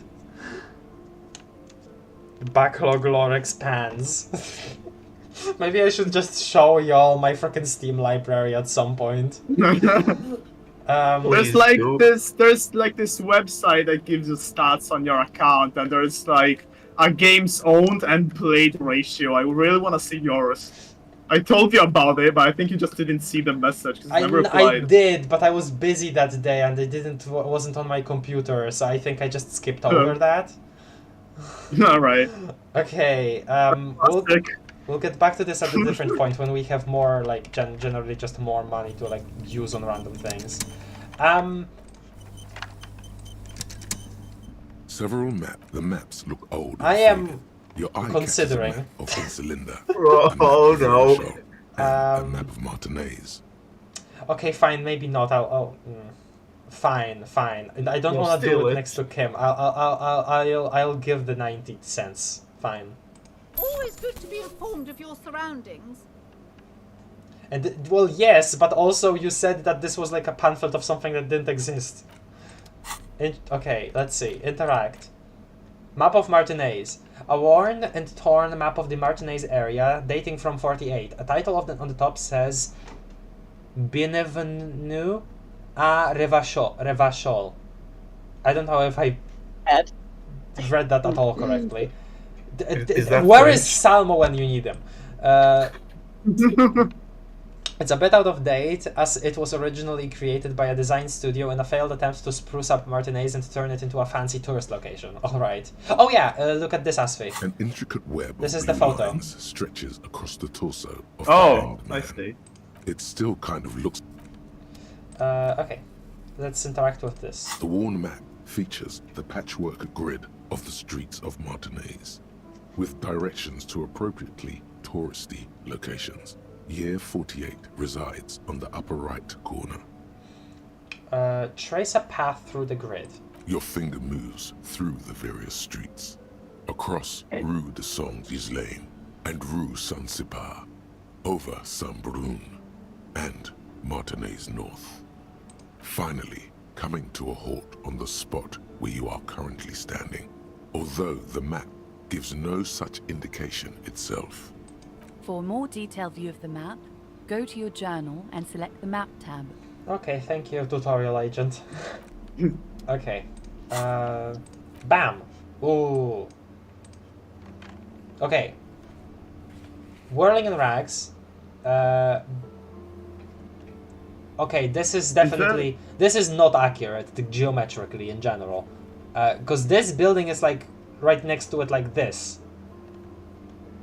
Backlog lore expands. Maybe I should just show y'all my freaking Steam library at some point. There's like this website that gives you stats on your account, and there's like a games owned and played ratio. I really want to see yours. I told you about it, but I think you just didn't see the message. I did, but I was busy that day and it wasn't on my computer, so I think I just skipped over that. Alright. Okay, we'll get back to this at a different point when we have more, like, generally just more money to, like, use on random things. The maps look old. I am Your eye considering. catches a map of Encelinda. Oh no. A map of Martinez. Okay, fine, maybe not. Fine. I don't Well, want to steal do it it. next to Kim. I'll give the 90 cents. Fine. Always good to be informed of your surroundings. And well, yes, but also you said that this was like a pamphlet of something that didn't exist. Okay, let's see. Interact. Map of Martinez. A worn and torn map of the Martinez area dating from 48. A title on the top says Bienvenue à Revachol. I don't know if I read that at all correctly. Is that Where French? is Salmo when you need him? It's a bit out of date, as it was originally created by a design studio in a failed attempt to spruce up Martinez and turn it into a fancy tourist location. Alright. Oh yeah, look at this, Asfi. An intricate web This of is the blue photo. lines stretches across the torso of the Oh, hanged I man. see. It still kind of looks. Okay. Let's interact with this. The worn map features the patchwork grid of the streets of Martinez, with directions to appropriately touristy locations. Year 48 resides on the upper right corner. Trace a path through the grid. Your finger moves through the various streets, across Rue de Saint-Ghislain and Rue Saint-Sipar, over Saint-Brun and Martinez North. Finally, coming to a halt on the spot where you are currently standing, although the map gives no such indication itself. For a more detailed view of the map, go to your journal and select the Map tab. Okay, thank you, tutorial agent. Okay. Bam! Ooh. Okay. Whirling in rags. Okay, this is definitely... This is not accurate, geometrically in general. Because this building is like right next to it like this.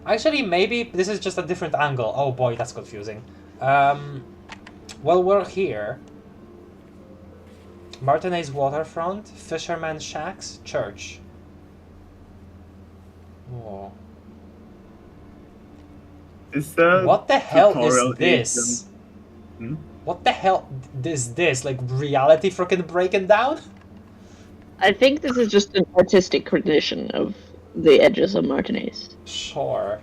Actually, maybe this is just a different angle. Oh boy, that's confusing. Well, we're here. Martinez waterfront, fisherman shacks, church. Oh. Is that What the hell tutorial is this? agent? What the hell is this? Like reality freaking breaking down? I think this is just an artistic rendition of the edges of Martinez. Sure.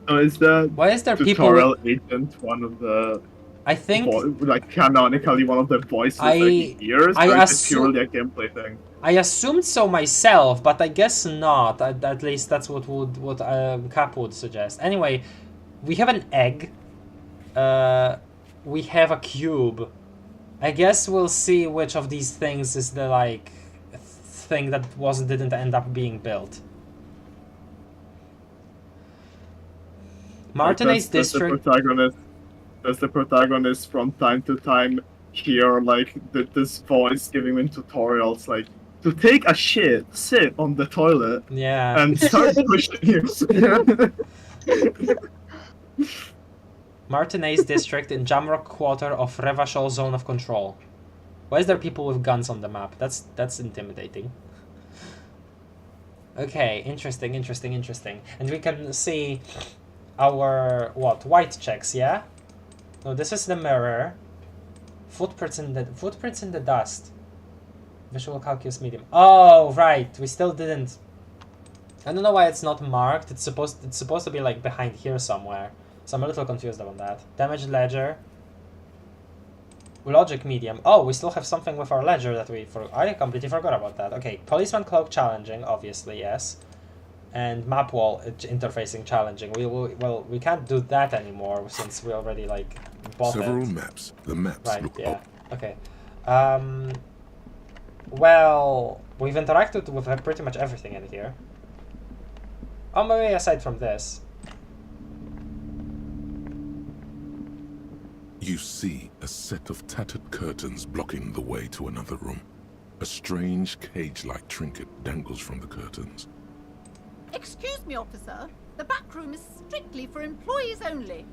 Oh, is that Why is there tutorial agent one of the I think like canonically one of the voices that he hears, I or is it assume- purely a gameplay thing? I assumed so myself, but I guess not. At least that's what Cap would suggest. Anyway, we have an egg. We have a cube. I guess we'll see which of these things is the like thing that didn't end up being built. Martinez district. Does the protagonist from time to time hear like this voice giving him tutorials like to take a shit, sit on the toilet, Yeah. and start pushing you? Martinez district in Jamrock quarter of Revachol zone of control. Why is there people with guns on the map? That's intimidating. Okay, interesting. And we can see our, what, white checks, yeah? No, this is the mirror. Footprints in the dust. Visual calculus medium. Oh, right, we still didn't. I don't know why it's not marked. It's supposed to be like behind here somewhere. So I'm a little confused about that. Damage ledger. Logic medium. Oh, we still have something with our ledger that I completely forgot about that. Okay, policeman cloak challenging, obviously, yes. And map wall interfacing challenging. We can't do that anymore since we already like bought Several it. maps. The maps Right, look yeah. up. Okay. Well, we've interacted with pretty much everything in here. Oh, maybe aside from this. You see a set of tattered curtains blocking the way to another room. A strange cage-like trinket dangles from the curtains. Excuse me, officer. The back room is strictly for employees only.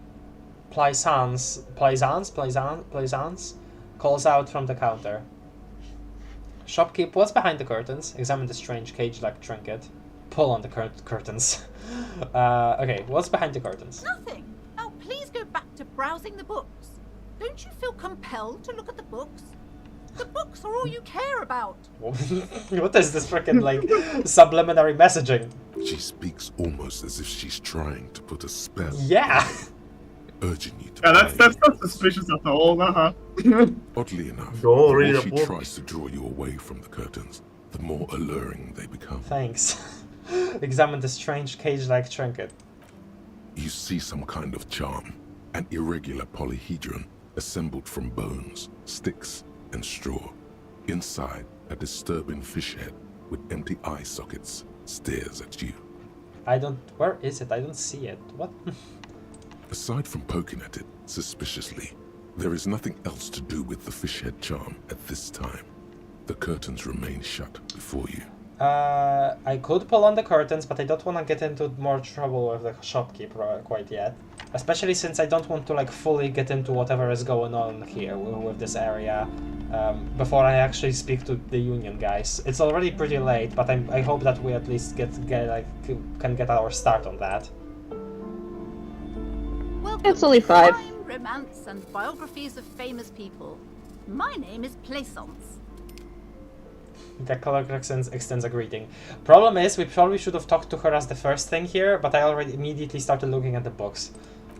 Plaisance calls out from the counter. Shopkeep, what's behind the curtains? Examine the strange cage-like trinket. Pull on the curtains. Okay, what's behind the curtains? Nothing. Now please go back to browsing the books. Don't you feel compelled to look at the books? The books are all you care about. What is this freaking like subliminary messaging? She speaks almost as if she's trying to put a spell, Yeah. urging you to Yeah, buy that's not suspicious at all, Oddly enough, Go the read more a she book. tries to draw you away from the curtains, the more alluring they become. Thanks. Examine the strange cage-like trinket. You see some kind of charm, an irregular polyhedron assembled from bones, sticks, and straw. Inside, a disturbing fish head with empty eye sockets stares at you. Where is it? I don't see it. What? Aside from poking at it suspiciously, there is nothing else to do with the fish head charm at this time. The curtains remain shut before you. I could pull on the curtains, but I don't want to get into more trouble with the shopkeeper quite yet. Especially since I don't want to like fully get into whatever is going on here with this area before I actually speak to the union guys. It's already pretty late, but I hope that we at least can get our start on that. Welcome It's only to 5. Crime, romance, and biographies of famous people. My name is Plaisance. The clerk extends a greeting. Problem is, we probably should have talked to her as the first thing here, but I already immediately started looking at the books.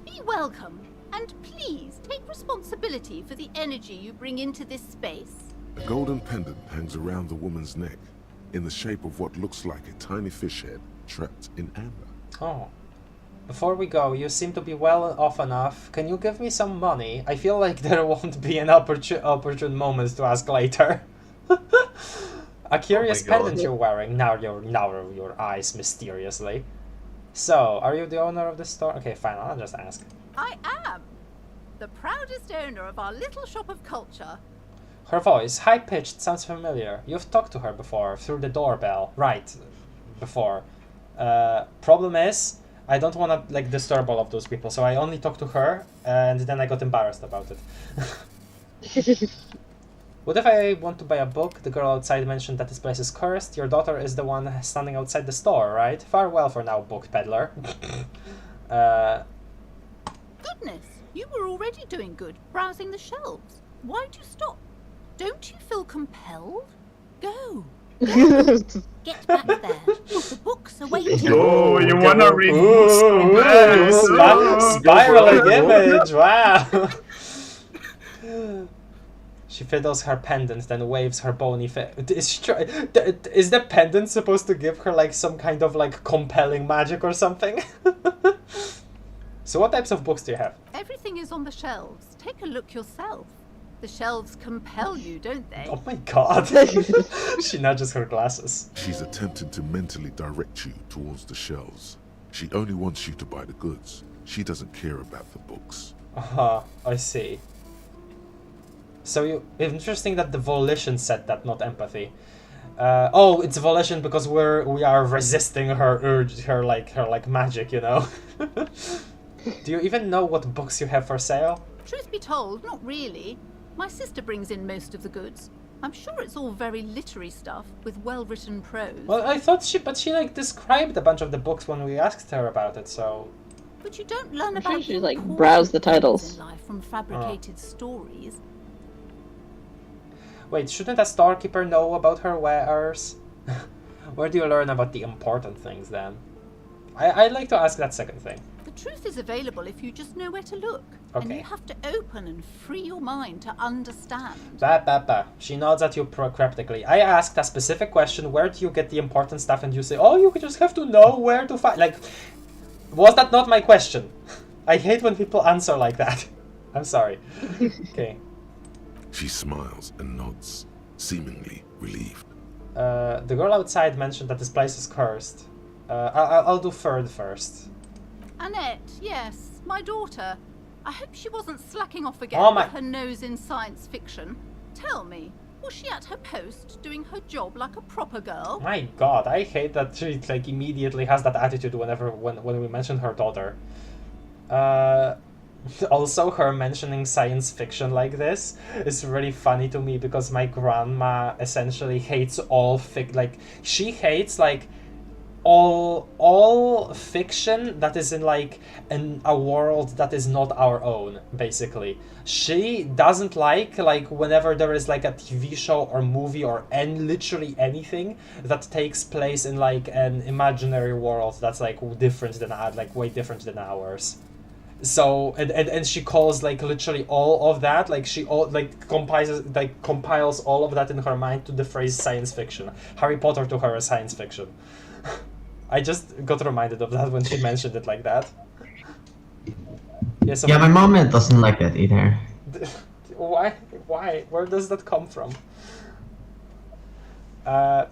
Be welcome, and please take responsibility for the energy you bring into this space. A golden pendant hangs around the woman's neck, in the shape of what looks like a tiny fish head trapped in amber. Oh. Before we go, you seem to be well off enough. Can you give me some money? I feel like there won't be an opportune moment to ask later. A curious Oh my God. pendant you're wearing. Now your eyes mysteriously. So, are you the owner of the store? Okay, fine, I'll just ask. I am the proudest owner of our little shop of culture. Her voice, high-pitched, sounds familiar. You've talked to her before, through the doorbell. Right, before. Problem is, I don't want to like disturb all of those people, so I only talked to her, and then I got embarrassed about it. What if I want to buy a book? The girl outside mentioned that this place is cursed. Your daughter is the one standing outside the store, right? Farewell for now, book peddler. Goodness, you were already doing good, browsing the shelves. Why'd you stop? Don't you feel compelled? Go. Get back there. The books are waiting. Oh, you wanna read books so Ooh, bad. Oh, spiraling go for it. image, wow! She fiddles her pendant, then waves her bony is the pendant supposed to give her like some kind of like compelling magic or something? So what types of books do you have? Everything is on the shelves. Take a look yourself. The shelves compel you, don't they? Oh my god. She nudges her glasses. She's attempting to mentally direct you towards the shelves. She only wants you to buy the goods. She doesn't care about the books. I see. So interesting that the volition said that, not empathy. Oh, it's volition because we are resisting her urge, her magic, you know. Do you even know what books you have for sale? Truth be told, not really. My sister brings in most of the goods. I'm sure it's all very literary stuff with well-written prose. Well, I thought she like described a bunch of the books when we asked her about it, so... But you don't learn I'm sure about she's, like, important browsed the things titles. in life from fabricated stories. Wait, shouldn't a storekeeper know about her wares? Where do you learn about the important things, then? I'd like to ask that second thing. The truth is available if you just know where to look. Okay. And you have to open and free your mind to understand. She nods at you cryptically. I asked a specific question, where do you get the important stuff? And you say, oh, you just have to know where to find... Like, was that not my question? I hate when people answer like that. I'm sorry. Okay. She smiles and nods, seemingly relieved. The girl outside mentioned that this place is cursed. I'll do third first. Annette, yes, my daughter. I hope she wasn't slacking off again Oh my- with her nose in science fiction. Tell me, was she at her post doing her job like a proper girl? My god, I hate that she like immediately has that attitude when we mention her daughter. Also, her mentioning science fiction like this is really funny to me because my grandma essentially hates all she hates like all fiction that is in like a world that is not our own, basically. She doesn't like whenever there is like a TV show or movie or literally anything that takes place in like an imaginary world that's like different than way different than ours. So and she calls like literally all of that, like she compiles all of that in her mind to the phrase science fiction. Harry Potter to her is science fiction. I just got reminded of that when she mentioned it like that. Yes. Yeah, my mom doesn't like that either. Why? Where does that come from?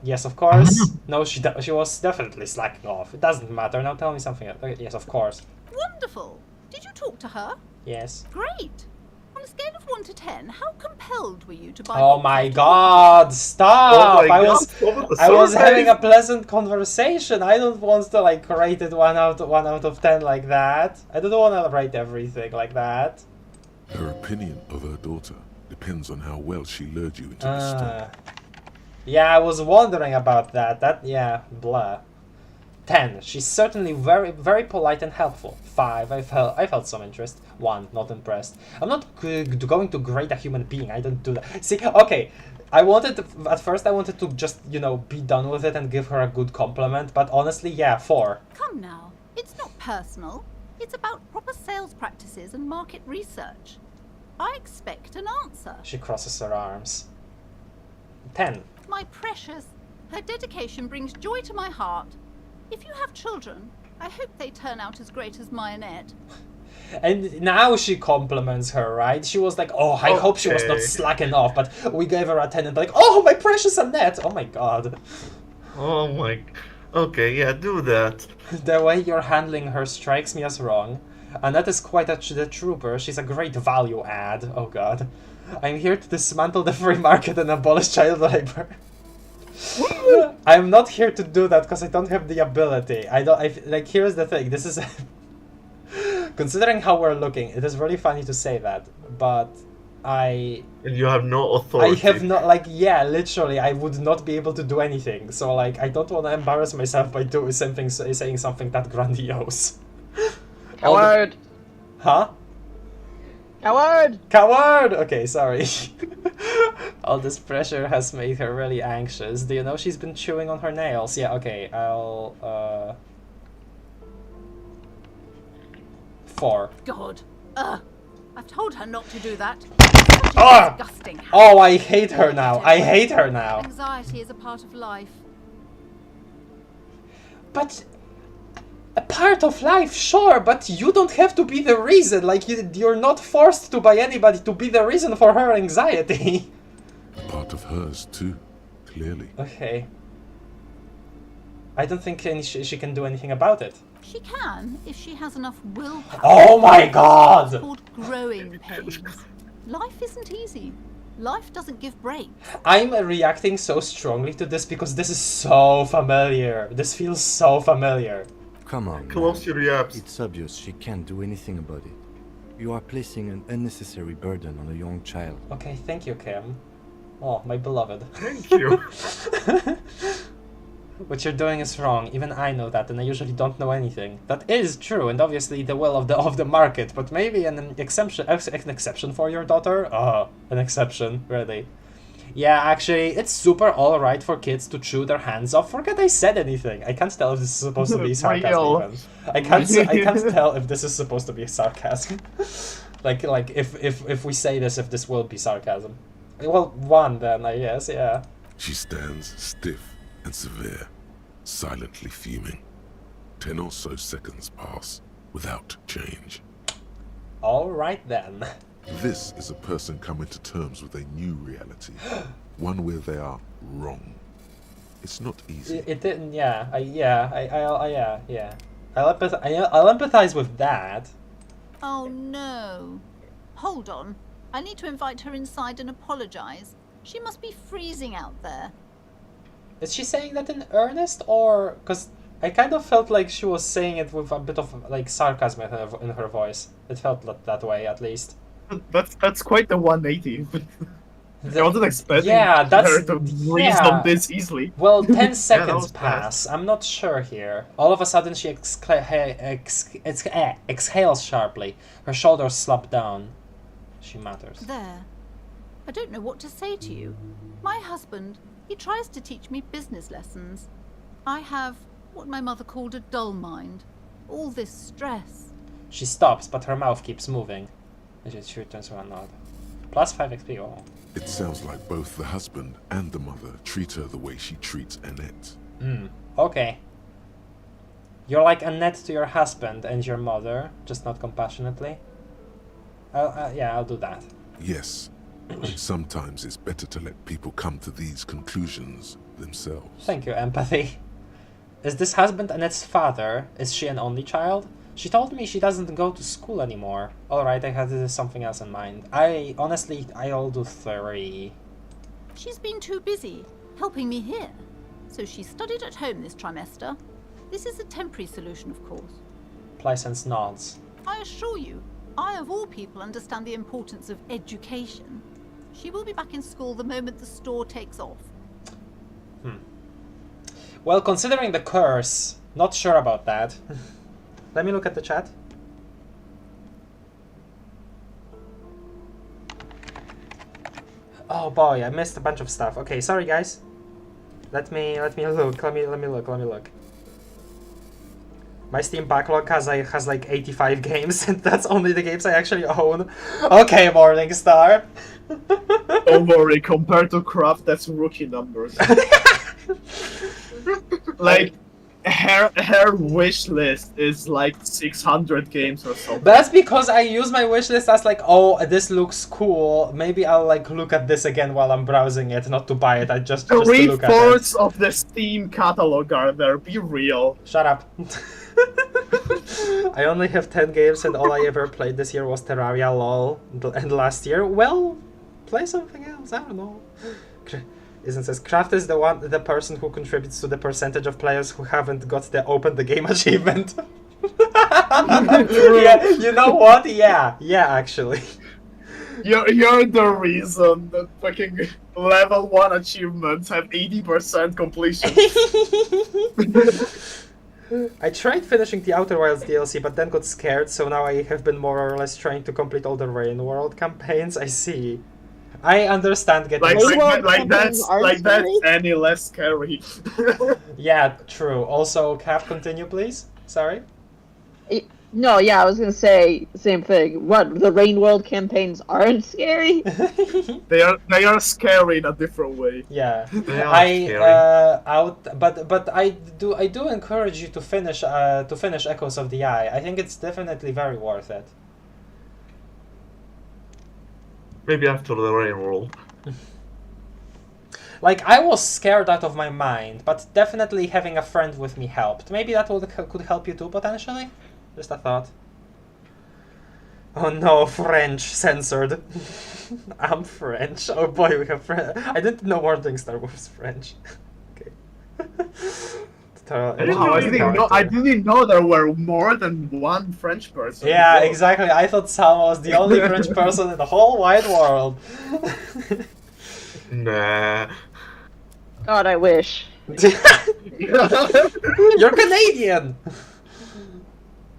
Yes, of course. No, she was definitely slacking off. It doesn't matter. Now tell me something else. Yes, of course. Wonderful. Did you talk to her? Yes. Great. On a scale of 1 to 10, how compelled were you to buy? Oh books my after god, stop! Oh my I was God, I was surveys. having a pleasant conversation. I don't want to like rate it 1 out of 10 like that. I don't want to rate everything like that. Her opinion of her daughter depends on how well she lured you into the store. Yeah, I was wondering about that. Yeah, blah. 10. She's certainly very, very polite and helpful. 5. I felt some interest. 1. Not impressed. I'm not going to grade a human being. I don't do that. See, okay. At first I wanted to just, be done with it and give her a good compliment. But honestly, yeah, 4. Come now. It's not personal. It's about proper sales practices and market research. I expect an answer. She crosses her arms. 10. My precious, her dedication brings joy to my heart. If you have children, I hope they turn out as great as my Annette. And now she compliments her, right? She was like, oh, I hope she was not Okay. slacking off, but we gave her a 10 and like, oh, my precious Annette! Oh my god. Oh my... Okay, yeah, do that. The way you're handling her strikes me as wrong. Annette is quite the trooper. She's a great value add. Oh god. I'm here to dismantle the free market and abolish child labor. I'm not here to do that because I don't have the ability. Here's the thing. This is... Considering how we're looking, it is really funny to say that, but And you have no authority. I have not, literally, I would not be able to do anything. So, I don't want to embarrass myself by saying something that grandiose. Coward! Huh? Coward! Coward! Okay, sorry. All this pressure has made her really anxious. Do you know she's been chewing on her nails? Yeah, okay, I'll, 4. God. I've told her not to do that. Such a Ah! disgusting habit. Oh, I hate her now. I hate her now. Anxiety is a part of life. But a part of life, sure, but you don't have to be the reason. You're not forced to by anybody to be the reason for her anxiety. Part of hers, too, clearly. Okay. I don't think she can do anything about it. She can, if she has enough willpower. Oh my god! It's called growing pains. Life isn't easy. Life doesn't give breaks. I'm reacting so strongly to this because this is so familiar. This feels so familiar. Come on, Close man. your ears. It's obvious she can't do anything about it. You are placing an unnecessary burden on a young child. Okay, thank you, Cam. Oh, my beloved. Thank you. What you're doing is wrong. Even I know that, and I usually don't know anything. That is true, and obviously the will of the market. But maybe an exception for your daughter. An exception, really. Yeah, actually, it's super alright for kids to chew their hands off. Forget I said anything. I can't tell if this is supposed to be sarcasm. Real. Even. I can't tell if this is supposed to be sarcasm. like if we say this, if this will be sarcasm. Well, one then, I guess, yeah. She stands stiff and severe, silently fuming. 10 or so seconds pass without change. Alright then. This is a person coming to terms with a new reality, one where they are wrong. It's not easy. It didn't, yeah. I'll empathize with that. Oh no. Hold on. I need to invite her inside and apologize. She must be freezing out there. Is she saying that in earnest, or... Because I kind of felt like she was saying it with a bit of, like, sarcasm in her voice. It felt that way, at least. That's quite the 180. I wasn't expecting her to reason this easily. Well, 10 seconds that was pass. I'm not sure here. All of a sudden, she exhales sharply. Her shoulders slump down. She mutters. There. I don't know what to say to you. My husband, he tries to teach me business lessons. I have what my mother called a dull mind. All this stress. She stops, but her mouth keeps moving. She returns to a nod. Plus 5 XP. Oh. It sounds like both the husband and the mother treat her the way she treats Annette. Okay. You're like Annette to your husband and your mother, just not compassionately. Yeah, I'll do that. Yes. Sometimes it's better to let people come to these conclusions themselves. Thank you, empathy. Is this husband Annette's father? Is she an only child? She told me she doesn't go to school anymore. Alright, I had something else in mind. I'll do 3. She's been too busy helping me here. So she studied at home this trimester. This is a temporary solution, of course. Plaisance nods. I assure you, I of all people understand the importance of education. She will be back in school the moment the store takes off. Well, considering the curse, not sure about that. Let me look at the chat. Oh boy, I missed a bunch of stuff. Okay, sorry guys. Let me look. Let me look. My Steam backlog has like 85 games, and that's only the games I actually own. Okay, Morningstar. Don't worry, compared to Craft, that's rookie numbers. Like, her wish list is like 600 games or something. That's because I use my wish list as like, oh, this looks cool. Maybe I'll like look at this again while I'm browsing it, not to buy it. I just to look at it. 3/4 of the Steam catalog are there. Be real. Shut up. I only have 10 games, and all I ever played this year was Terraria, LOL, and last year. Well, play something else. I don't know. Isn't says Kraft is the person who contributes to the percentage of players who haven't got the open the game achievement. Yeah, you know what? Yeah, actually. You're the reason that fucking level 1 achievements have 80% completion. I tried finishing the Outer Wilds DLC, but then got scared, so now I have been more or less trying to complete all the Rain World campaigns. I see. I understand getting like that's any less scary. Yeah, true. Also, Cap, continue, please. Sorry. No, yeah, I was gonna say the same thing. What, the Rain World campaigns aren't scary? They are scary in a different way. Yeah, scary. but I do encourage you to finish Echoes of the Eye. I think it's definitely very worth it. Maybe after the Rain World. Like, I was scared out of my mind, but definitely having a friend with me helped. Maybe that could help you too, potentially? Just a thought. Oh no, French censored. I'm French. Oh boy, we have French. I didn't know Morningstar was French. Okay. I didn't know there were more than one French person. Yeah, exactly. I thought Salma was the only French person in the whole wide world. Nah. God, I wish. You're Canadian!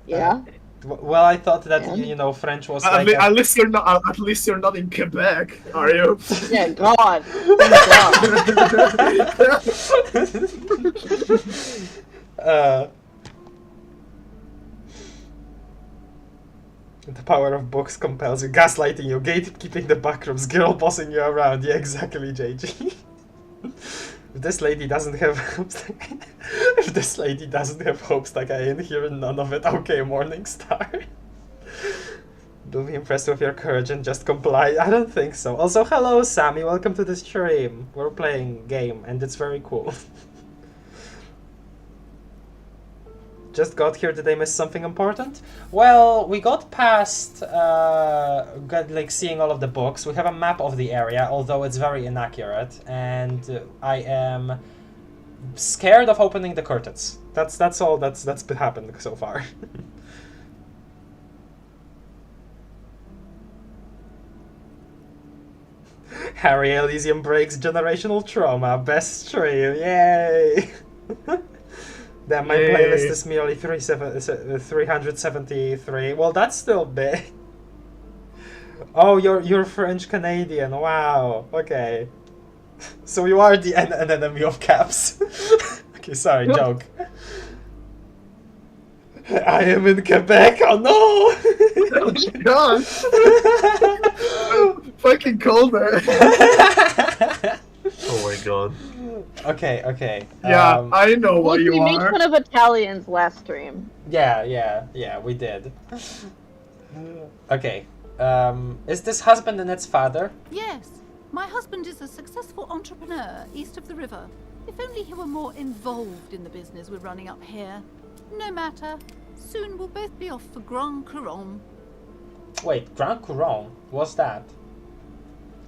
Yeah. Well, I thought that, And? you know, French was At, like... at least you're not. At least you're not in Quebec, are you? Yeah, God. Thank God. The power of books compels you, gaslighting you, gatekeeping the backrooms, girl bossing you around. Yeah, exactly, JG. If this lady doesn't have hopes, if this lady doesn't have hopes like I ain't hearing none of it. Okay, Morningstar. Don't be impressed with your courage and just comply. I don't think so. Also, hello, Sammy. Welcome to the stream. We're playing game, and it's very cool. Just got here. Did I miss something important? Well, we got past like seeing all of the books. We have a map of the area, although it's very inaccurate, and I am scared of opening the curtains. That's all that's been happened so far. Harry Elysium breaks generational trauma. Best stream, yay! Then my playlist is merely 373. Well, that's still big. Oh, you're French Canadian. Wow. Okay. So you are an enemy of caps. Okay, sorry, joke. I am in Quebec. Oh no! Oh God! Fucking cold there. Oh my god. Okay. Yeah, I know what you We made are. fun of Italians last stream. Yeah, we did. Okay. Is this husband and its father? Yes, my husband is a successful entrepreneur east of the river. If only he were more involved in the business we're running up here. No matter. Soon we'll both be off for Grand Couronne. Wait, Grand Couronne? What's that?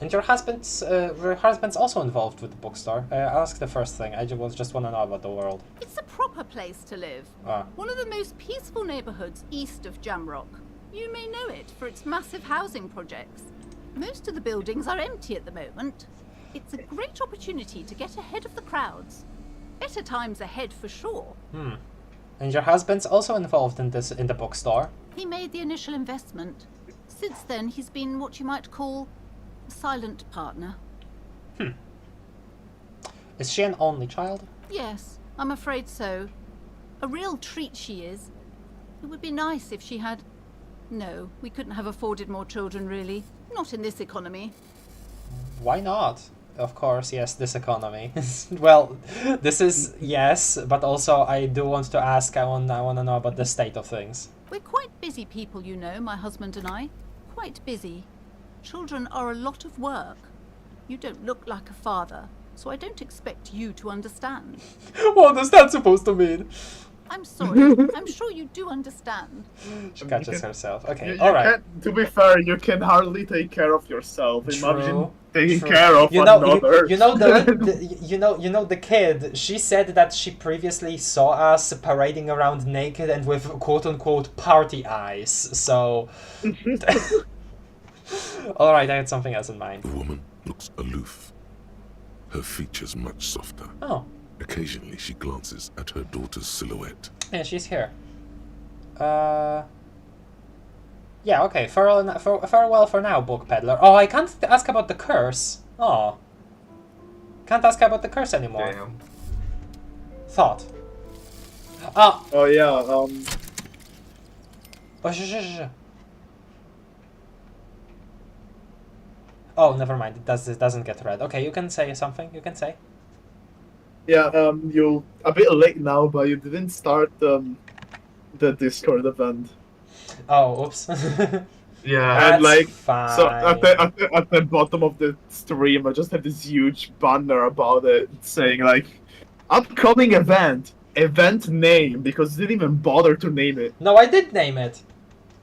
And your husband's also involved with the bookstore. Ask the first thing. I just want to know about the world. It's a proper place to live. One of the most peaceful neighborhoods east of Jamrock. You may know it for its massive housing projects. Most of the buildings are empty at the moment. It's a great opportunity to get ahead of the crowds. Better times ahead for sure. And your husband's also involved in the bookstore? He made the initial investment. Since then, he's been what you might call a silent partner. Is she an only child? Yes, I'm afraid so. A real treat she is. It would be nice if she had... No, we couldn't have afforded more children, really. Not in this economy. Why not? Of course, yes, this economy. Well, this is yes, but also I do want to ask, I want to know about the state of things. We're quite busy people, you know, my husband and I. Quite busy. Children are a lot of work. You don't look like a father, so I don't expect you to understand. What is that supposed to mean? I'm sorry. I'm sure you do understand. She catches herself. Okay, You alright. can't- to be fair, you can hardly take care of yourself. Imagine taking True. care of another. You know the kid. She said that she previously saw us parading around naked and with quote unquote party eyes. So, all right, I had something else in mind. The woman looks aloof, her features much softer. Oh, Occasionally, she glances at her daughter's silhouette. yeah, she's here. Yeah, okay. Farewell for now, book peddler. Oh, I can't ask about the curse. Oh, can't ask about the curse anymore. Damn. Thought. Oh. Oh yeah. Oh, shh. Oh, never mind. It doesn't get read. Okay, you can say something. You can say. Yeah. You a bit late now, but you didn't start the Discord event. Oh, oops. Yeah. And like, fine. so at the bottom of the stream, I just have this huge banner about it saying like, upcoming event name, because you didn't even bother to name it. No, I did name it.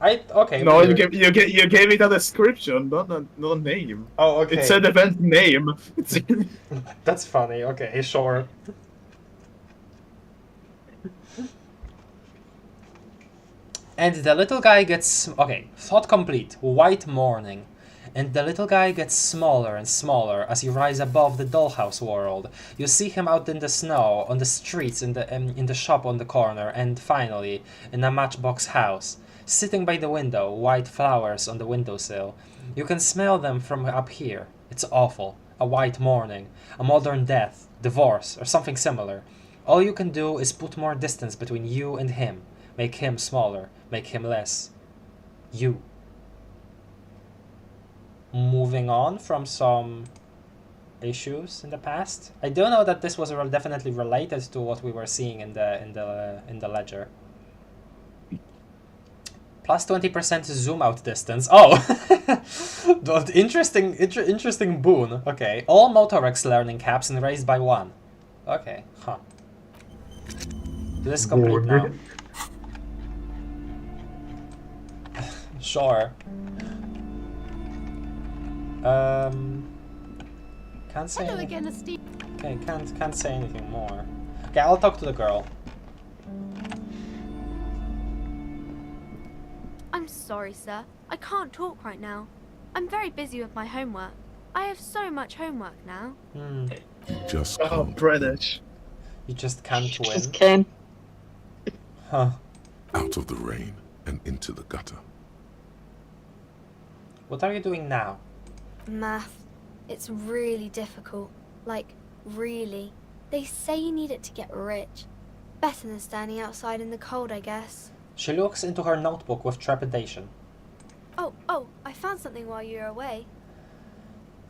Okay. No, weird. you gave it a description, not a name. Oh, okay. It said event name. That's funny. Okay, sure. And the little guy gets... Okay, thought complete. White morning. And the little guy gets smaller and smaller as you rise above the dollhouse world. You see him out in the snow, on the streets, in the shop on the corner, and finally, in a matchbox house. Sitting by the window, white flowers on the windowsill. You can smell them from up here. It's awful. A white morning, a modern death, divorce, or something similar. All you can do is put more distance between you and him. Make him smaller, make him less. You. Moving on from some issues in the past. I do know that this was definitely related to what we were seeing in the ledger. Plus 20% zoom out distance. Oh, interesting boon. Okay, all Motorex learning caps and raised by 1. Okay, huh. This is complete now. Sure. Can't say. Hello again, Steve. Okay, can't say anything more. Okay, I'll talk to the girl. I'm sorry, sir. I can't talk right now. I'm very busy with my homework. I have so much homework now. Hmm. You just Oh, can't. British. You just can't win. Just can. Huh. Out of the rain and into the gutter. What are you doing now? Math. It's really difficult. Like, really. They say you need it to get rich. Better than standing outside in the cold, I guess. She looks into her notebook with trepidation. Oh, I found something while you were away.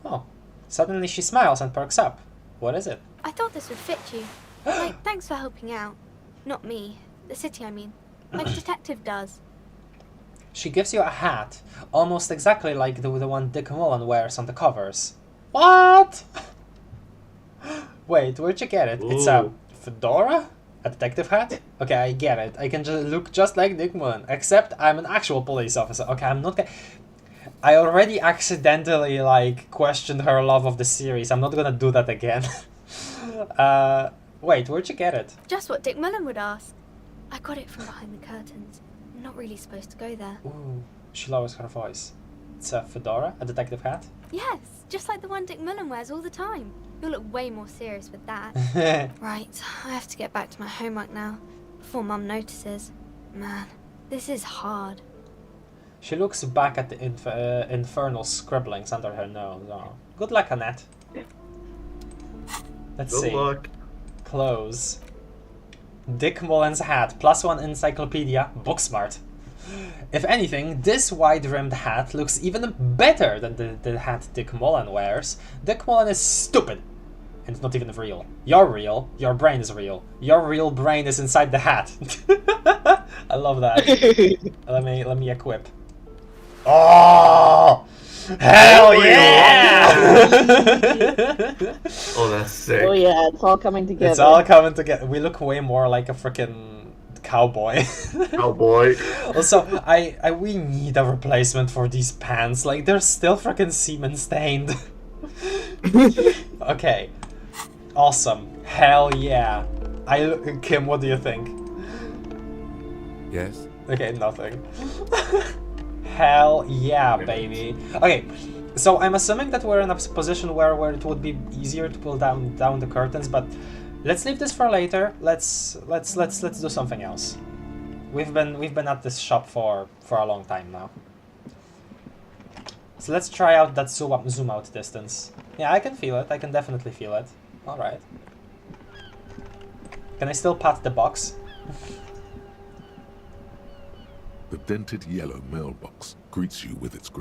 Oh. Suddenly she smiles and perks up. What is it? I thought this would fit you. Like, thanks for helping out. Not me. The city, I mean. Like detective does. She gives you a hat, almost exactly like the one Dick Mullen wears on the covers. What? Wait, where'd you get it? Ooh. It's a fedora? A detective hat? Okay, I get it. I can just look just like Dick Mullen, except I'm an actual police officer. Okay, I'm not gonna... I already accidentally, like, questioned her love of the series. I'm not gonna do that again. Wait, where'd you get it? Just what Dick Mullen would ask. I got it from behind the curtains. I'm not really supposed to go there. Ooh, she lowers her voice. It's a fedora? A detective hat? Yes, just like the one Dick Mullen wears all the time. You'll look way more serious with that. Right, I have to get back to my homework now, before Mum notices. Man, this is hard. She looks back at the infernal scribblings under her nose. Oh. Good luck, Annette. Let's Good see. luck. Close. Dick Mullen's hat, +1 encyclopedia, book smart. If anything, this wide-rimmed hat looks even better than the hat Dick Mullen wears. Dick Mullen is stupid. And it's not even real. You're real. Your brain is real. Your real brain is inside the hat. I love that. Let me equip. Oh! Hell yeah! Oh, that's sick. Oh yeah, it's all coming together. It's all coming together. We look way more like a freaking cowboy. Cowboy. Also, we need a replacement for these pants. Like, they're still freaking semen stained. Okay. Awesome. Hell yeah. Kim, what do you think? Yes? Okay, nothing. Hell yeah, baby. Okay, so I'm assuming that we're in a position where it would be easier to pull down the curtains, but let's leave this for later. Let's do something else. We've been at this shop for a long time now. So let's try out that zoom out distance. Yeah, I can feel it. I can definitely feel it. All right. Can I still pat the box? The dented yellow mailbox greets you with its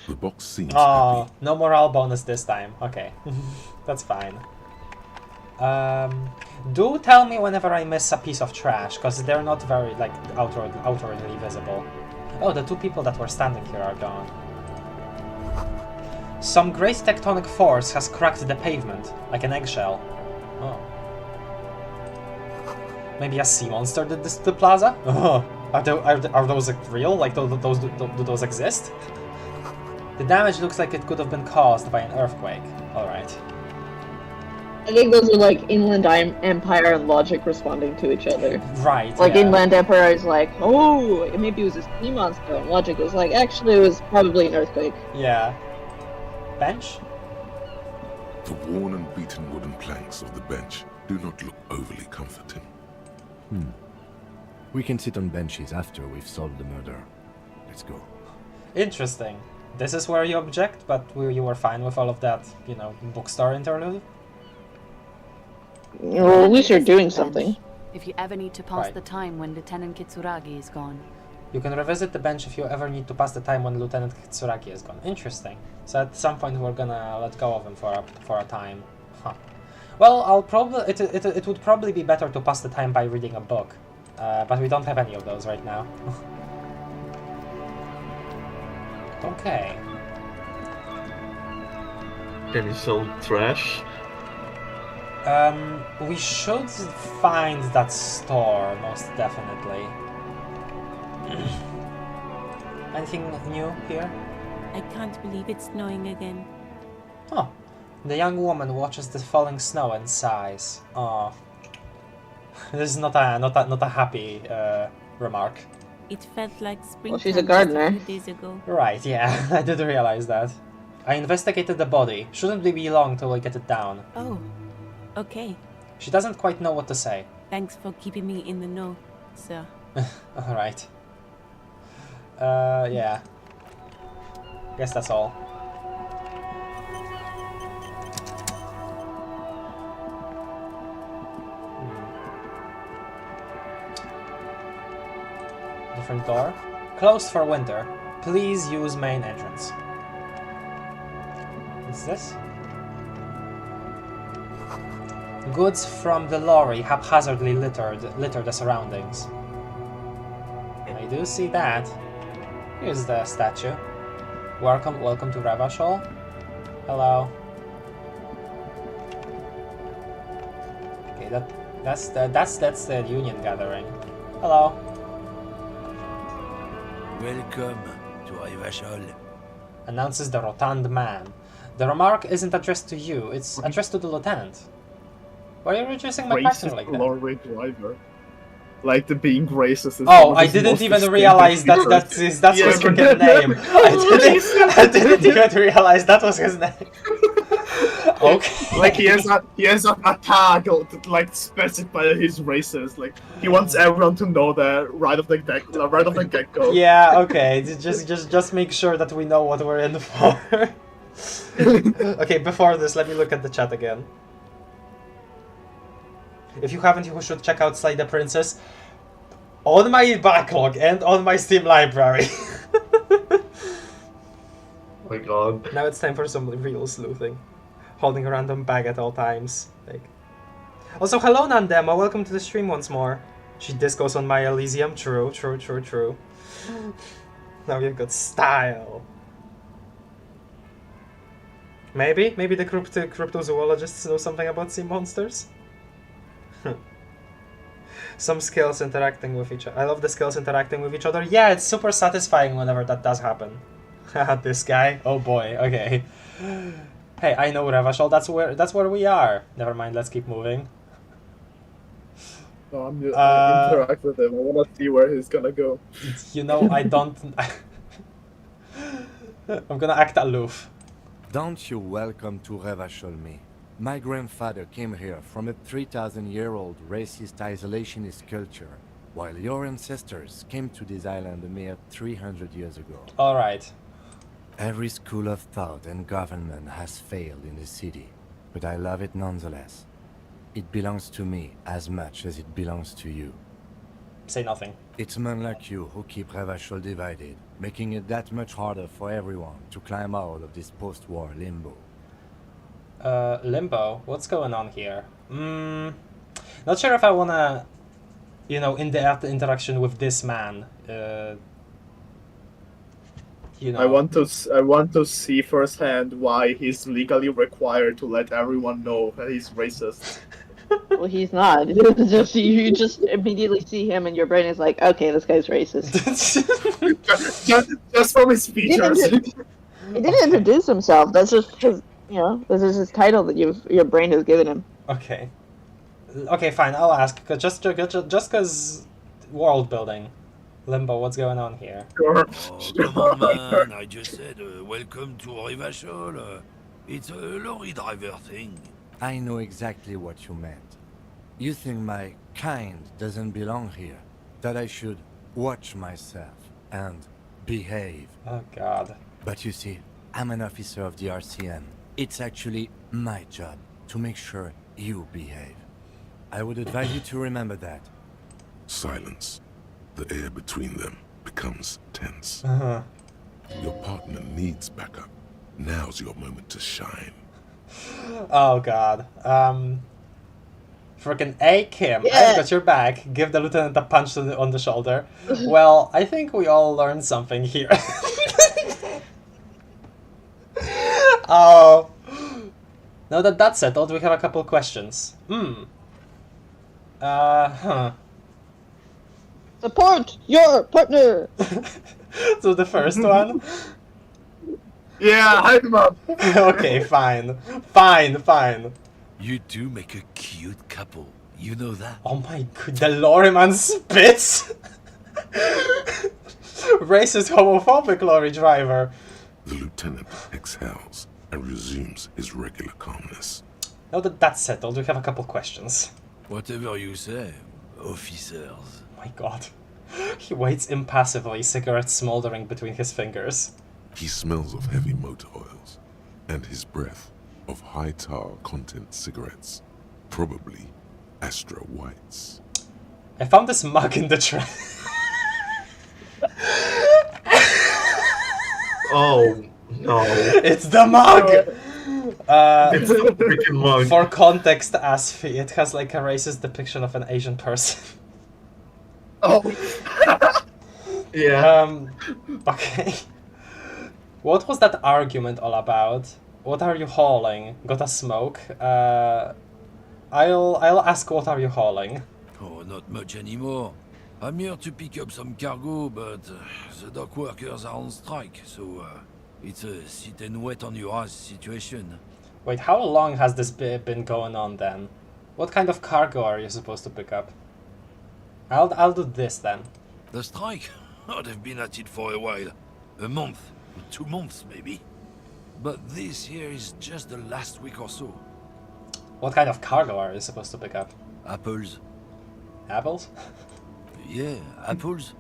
The box seems Oh, happy. no morale bonus this time. Okay, that's fine. Do tell me whenever I miss a piece of trash, because they're not very, like, outwardly visible. Oh, the two people that were standing here are gone. Some great tectonic force has cracked the pavement, like an eggshell. Oh. Maybe a sea monster did this to the plaza? Oh. Are those like, real? Like, do those exist? The damage looks like it could have been caused by an earthquake. Alright. I think those are like Inland Empire and Logic responding to each other. Right. Like yeah. Inland Empire is like, oh, maybe it was a sea monster, and Logic is like, actually, it was probably an earthquake. Yeah. Bench? The worn and beaten wooden planks of the bench do not look overly comforting. We can sit on benches after we've solved the murder. Let's go. Interesting. This is where you object, but you were fine with all of that, you know, bookstore interlude? Well, at least you're doing something. If you ever need to pass Right. the time when Lieutenant Kitsuragi is gone. You can revisit the bench if you ever need to pass the time when Lieutenant Kitsuragi is gone. Interesting. So at some point we're gonna let go of him for a time. Huh. Well, I'll probably it would probably be better to pass the time by reading a book, but we don't have any of those right now. Okay. Can you sell trash? We should find that store most definitely. Anything new here? I can't believe it's snowing again. Oh, the young woman watches the falling snow and sighs. Oh, this is not a happy remark. It felt like spring. Well, she's a gardener. A few days ago. Right, yeah, I did realize that. I investigated the body. Shouldn't be long till I get it down. Oh, okay. She doesn't quite know what to say. Thanks for keeping me in the know, sir. Alright. Yeah. Guess that's all. Different door. Closed for winter. Please use main entrance. What's this? Goods from the lorry haphazardly litter the surroundings. I do see that. Here's the statue. Welcome to Ravashol. Hello. Okay, that's the Union gathering. Hello. Welcome to Ravashol. Announces the rotund man. The remark isn't addressed to you, it's addressed to the lieutenant. Why are you addressing my partner like that? Lorry driver. Like the being racist. Is Oh, one of I his didn't most even realize distinctive that's features. his freaking name. I didn't even realize that was his name. Okay. Like he has a tag like specified his racist. Like he wants everyone to know that right off the get go. Yeah. Okay. Just make sure that we know what we're in for. Okay. Before this, let me look at the chat again. If you haven't, you should check out Slay the Princess on my backlog and on my Steam library. Oh my god. Now it's time for some real sleuthing. Holding a random bag at all times. Like. Also, hello Nandema, welcome to the stream once more. She discos on my Elysium, true. Now we've got style. Maybe the cryptozoologists know something about sea monsters? Some skills interacting with each other. I love the skills interacting with each other. Yeah, it's super satisfying whenever that does happen. This guy. Oh boy. Okay. Hey, I know Ravashol. That's where we are. Never mind. Let's keep moving. No, I'm just interact with him. I want to see where he's gonna go. You know, I don't. I'm gonna act aloof. Don't you welcome to Ravashol me. My grandfather came here from a 3,000-year-old racist isolationist culture, while your ancestors came to this island a mere 300 years ago. Alright. Every school of thought and government has failed in the city, but I love it nonetheless. It belongs to me as much as it belongs to you. Say nothing. It's men like you who keep Ravashol divided, making it that much harder for everyone to climb out of this post-war limbo. Limbo? What's going on here? Not sure if I wanna, you know, in-depth interaction with this man. You know. I want to see firsthand why he's legally required to let everyone know that he's racist. Well, he's not. You just immediately see him, and your brain is like, okay, this guy's racist. just from his features. He didn't introduce himself. That's just his, you know, this is his title that your brain has given him. Okay. Okay, fine, I'll ask. Just because world building. Limbo, what's going on here? Sure. Oh, come on, man. I just said, welcome to Rivachol. It's a lorry driver thing. I know exactly what you meant. You think my kind doesn't belong here, that I should watch myself and behave. Oh god. But you see, I'm an officer of the RCM. It's actually my job to make sure you behave. I would advise you to remember that. Silence. The air between them becomes tense. Uh-huh. Your partner needs backup. Now's your moment to shine. Oh god. Frickin' A, Kim, Yeah. I've got your back. Give the lieutenant a punch on the shoulder. Well, I think we all learned something here. Oh. Now that that's settled, we have a couple questions. Support your partner. So the first one? Yeah, hype him up. Okay, fine. Fine. You two make a cute couple. You know that? Oh my god, the lorryman spits! Racist homophobic lorry driver. The lieutenant exhales and resumes his regular calmness. Now that that's settled, we have a couple questions. Whatever you say, officers. My god. He waits impassively, cigarette smoldering between his fingers. He smells of heavy motor oils and his breath of high tar content cigarettes, probably Astra Whites. I found this mug in the trash. Oh, no. It's the mug! It's a freaking mug. For context, Asfi, it has like a racist depiction of an Asian person. Oh. Yeah. Okay. What was that argument all about? What are you hauling? Got a smoke? I'll ask what are you hauling? Oh, not much anymore. I'm here to pick up some cargo, but the dock workers are on strike, so it's a sit and wait on your ass situation. Wait, how long has this been going on then? What kind of cargo are you supposed to pick up? I'll do this then. The strike? Oh, they've been at it for a while. A month, 2 months maybe. But this here is just the last week or so. What kind of cargo are you supposed to pick up? Apples. Apples? Yeah, apples.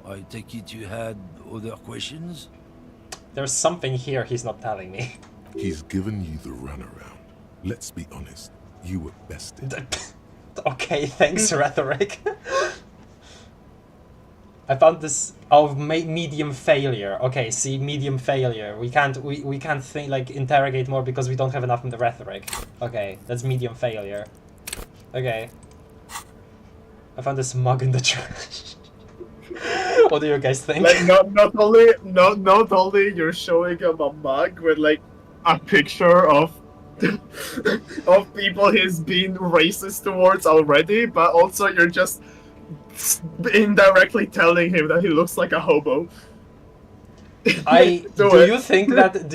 I take it you had other questions? There's something here he's not telling me. He's given you the runaround. Let's be honest, you were bested. Okay, thanks, rhetoric. I found this medium failure. Okay, see, medium failure. We can't think like interrogate more because we don't have enough in the rhetoric. Okay, that's medium failure. Okay. I found this mug in the trash. What do you guys think? Like not only you're showing him a mug with like a picture of of people he's been racist towards already, but also you're just indirectly telling him that he looks like a hobo. Do you think that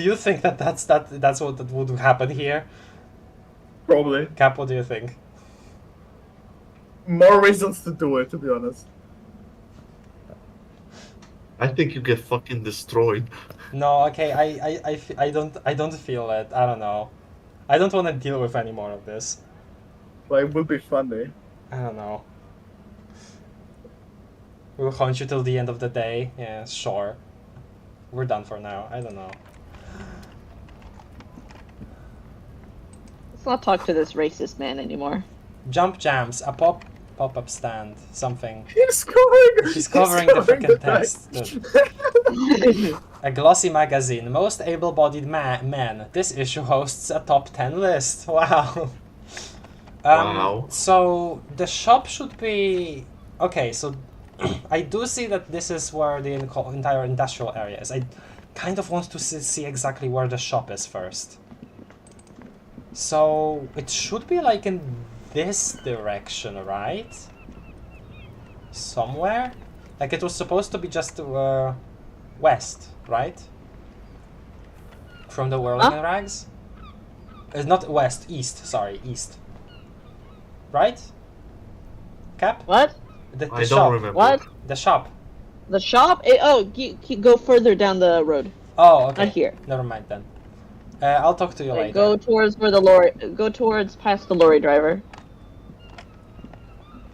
that's what would happen here? Probably. Cap, what do you think? More reasons to do it, to be honest. I think you get fucking destroyed. No, okay, I don't feel it. I don't know. I don't want to deal with any more of this. But it would be funny. I don't know. We'll haunt you till the end of the day. Yeah, sure. We're done for now. I don't know. Let's not talk to this racist man anymore. Jump jams, a pop-up stand, something. He's covering. She's covering the freaking text. Dude. A glossy magazine, most able-bodied men. This issue hosts a top 10 list. Wow. Wow. So the shop should be okay. So I do see that this is where the entire industrial area is. I kind of want to see exactly where the shop is first. So it should be like in this direction, right? Somewhere? Like it was supposed to be just west, right? From the whirling rags? Not west, east, sorry, east. right? Cap? What? The I shop. don't remember. What? The shop. The shop? Go further down the road. Oh, okay. Not here. Never mind then. I'll talk to you Like, later. go towards where the lorry. Go towards past the lorry driver.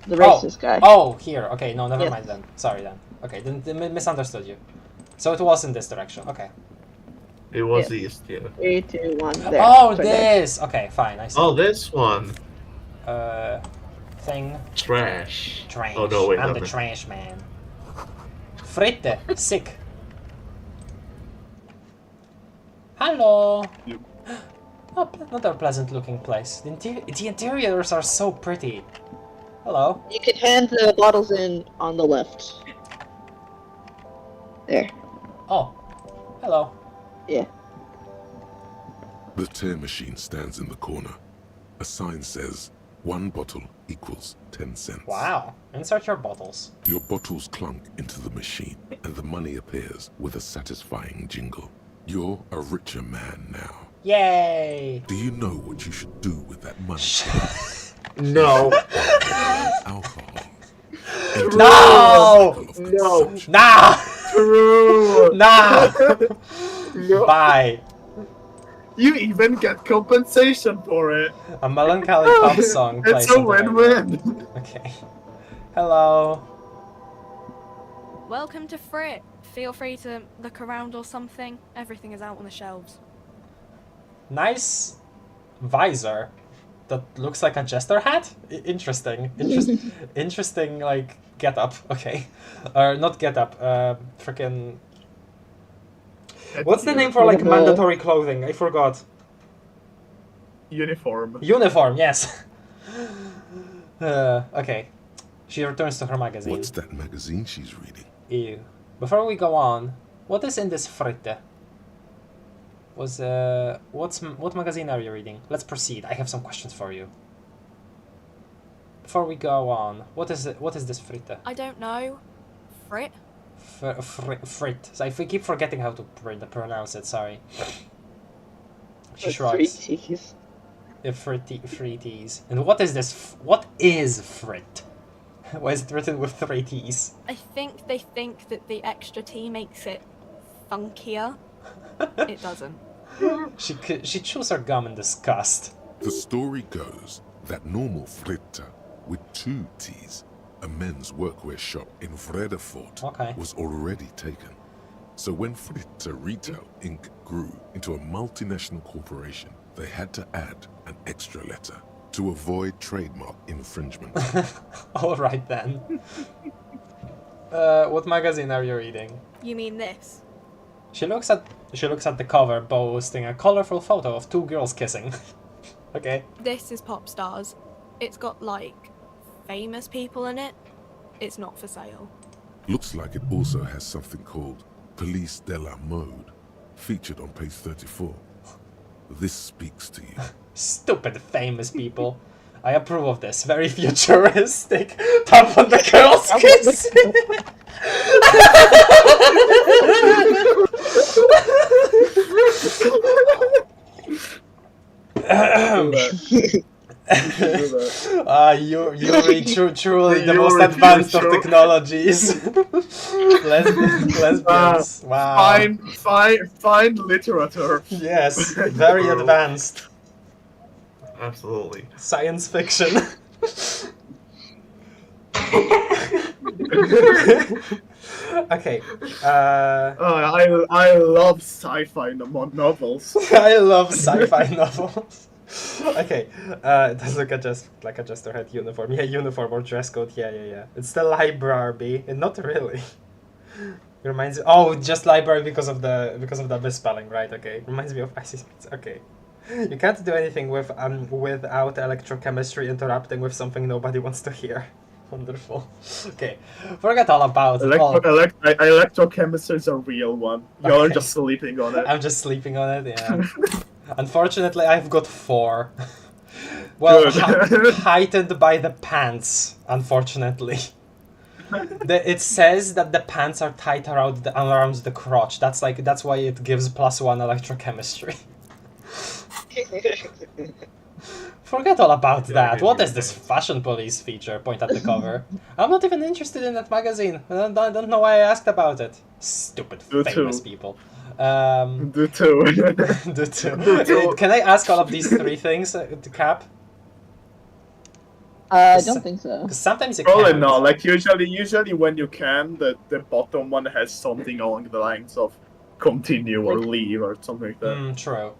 The racist guy. Oh, here. Okay, no, never Yes. mind then. Sorry then. Okay, then misunderstood you. So it was in this direction. Okay. It was Yes. east, yeah. 3, 2, 1. There. Oh, Right there. this. Okay, fine. I see. Oh, this one. Thing. Trash. Trash. Oh no, wait, I'm no, the no. trash man. Fritte. Sick. Hello. Oh, another pleasant-looking place. The interiors are so pretty. Hello. You can hand the bottles in on the left. There. Oh. Hello. Yeah. The tear machine stands in the corner. A sign says, 1 bottle equals 10 cents. Wow. Insert your bottles. Your bottles clunk into the machine, and the money appears with a satisfying jingle. You're a richer man now. Yay! Do you know what you should do with that money? No. Alcohol. No! No. Nah! True. Nah! No. Bye. You even get compensation for it. A melancholy pop song plays. It's a on the radio. win-win. Okay. Hello. Welcome to Frit. Feel free to look around or something. Everything is out on the shelves. Nice visor that looks like a jester hat. Interesting. Interesting, like, get up. Okay. Or not get up. Freaking. What's the name for, like, mandatory clothing? I forgot. Uniform. Uniform, yes. Okay. She returns to her magazine. What's that magazine she's reading? Ew. Before we go on, what is in this fritte? What magazine are you reading? Let's proceed. I have some questions for you. Before we go on, what is it? What is this fritte? I don't know. Frit? Frit. So I keep forgetting how to pronounce it. Sorry. She shrugs. 3 T's. Free T's. And what is this? What is frit? Why is it written with 3 T's? I think they think that the extra T makes it funkier. It doesn't. She chews her gum in disgust. The story goes that normal fritta with 2 T's, a men's workwear shop in Vredefort, was already taken. So when Fritta Retail Inc. grew into a multinational corporation, they had to add an extra letter to avoid trademark infringement. Alright then. What magazine are you reading? You mean this? She looks at the cover, boasting a colorful photo of 2 girls kissing. Okay. This is Pop Stars. It's got, like, famous people in it. It's not for sale. Looks like it also has something called Police de la Mode, featured on page 34. This speaks to you. Stupid famous people. I approve of this. Very futuristic. Top on the girls kiss. Yuri, truly the most advanced of technologies. Lesbians. Wow. Fine literature. Yes, very advanced. Absolutely. Science fiction. Okay. I love sci-fi novels. I love sci-fi novels. Okay, does look like a jester hat uniform. Yeah, uniform or dress code. Yeah. It's the library, and not really. It reminds me. Oh, just library because of the misspelling, right? Okay, reminds me of. Okay. You can't do anything without electrochemistry interrupting with something nobody wants to hear. Wonderful. Okay, forget all about it. Electrochemistry is a real one. You're Okay. just sleeping on it. I'm just sleeping on it, yeah. Unfortunately, I've got 4. Well, heightened by the pants, unfortunately. It says that the pants are tight around the crotch. That's why it gives +1 electrochemistry. Forget all about Yeah, that. yeah, What yeah, is this yeah. fashion police feature? Point at the cover. I'm not even interested in that magazine. I don't know why I asked about it. Stupid Do famous too. people. Do too. Do too. Do too. Can I ask all of these three things to Cap? I don't think so. Because sometimes you Probably can't. not. Like usually when you can, the bottom one has something along the lines of continue or leave or something like that. True.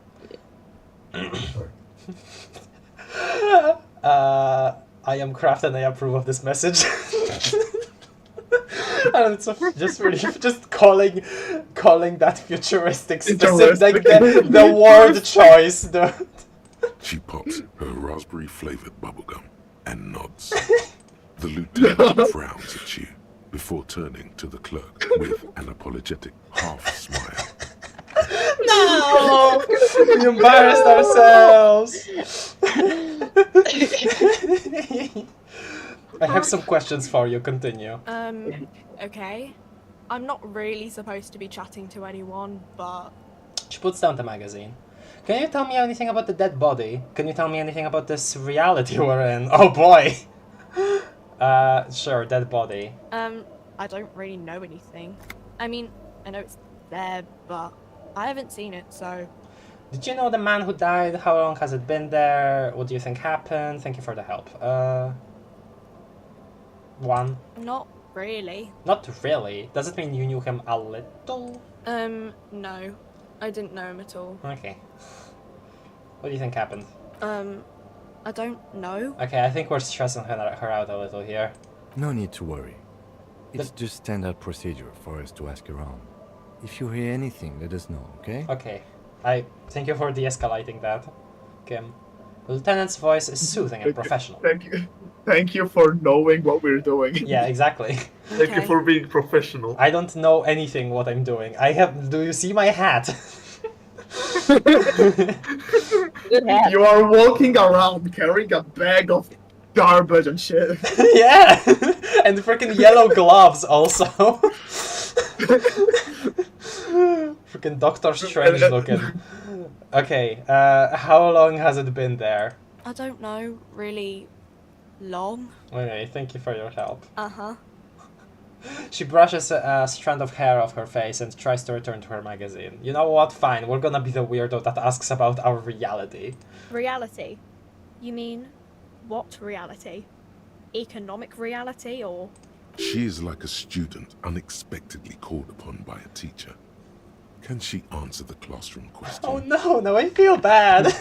I am Kraft and I approve of this message. And it's just calling that futuristic specific, like the word choice. She pops her raspberry-flavored bubblegum and nods. The lieutenant frowns at you before turning to the clerk with an apologetic half smile. No! We embarrassed ourselves! I have some questions for you, continue. Okay. I'm not really supposed to be chatting to anyone, but... She puts down the magazine. Can you tell me anything about the dead body? Can you tell me anything about this reality we're in? Oh boy! Sure, dead body. I don't really know anything. I mean, I know it's there, but I haven't seen it, so... Did you know the man who died? How long has it been there? What do you think happened? Thank you for the help. One. Not really. Not really. Does it mean you knew him a little? No. I didn't know him at all. Okay. What do you think happened? I don't know. Okay, I think we're stressing her out a little here. No need to worry. It's just standard procedure for us to ask around. If you hear anything, let us know, okay? Okay. I thank you for de-escalating that, Kim. The lieutenant's voice is soothing and professional. Thank you for knowing what we're doing. Yeah, exactly. Thank you for being professional. I don't know anything what I'm doing. Do you see my hat? Good hat. You are walking around carrying a bag of garbage and shit. Yeah! And freaking yellow gloves also. Freaking Doctor Strange looking. Okay, how long has it been there? I don't know, really long. Okay, thank you for your help. Uh-huh. She brushes a strand of hair off her face and tries to return to her magazine. You know what? Fine, we're gonna be the weirdo that asks about our reality. Reality? You mean, what reality? Economic reality, or...? She is like a student unexpectedly called upon by a teacher. Can she answer the classroom question? Oh no, now I feel bad!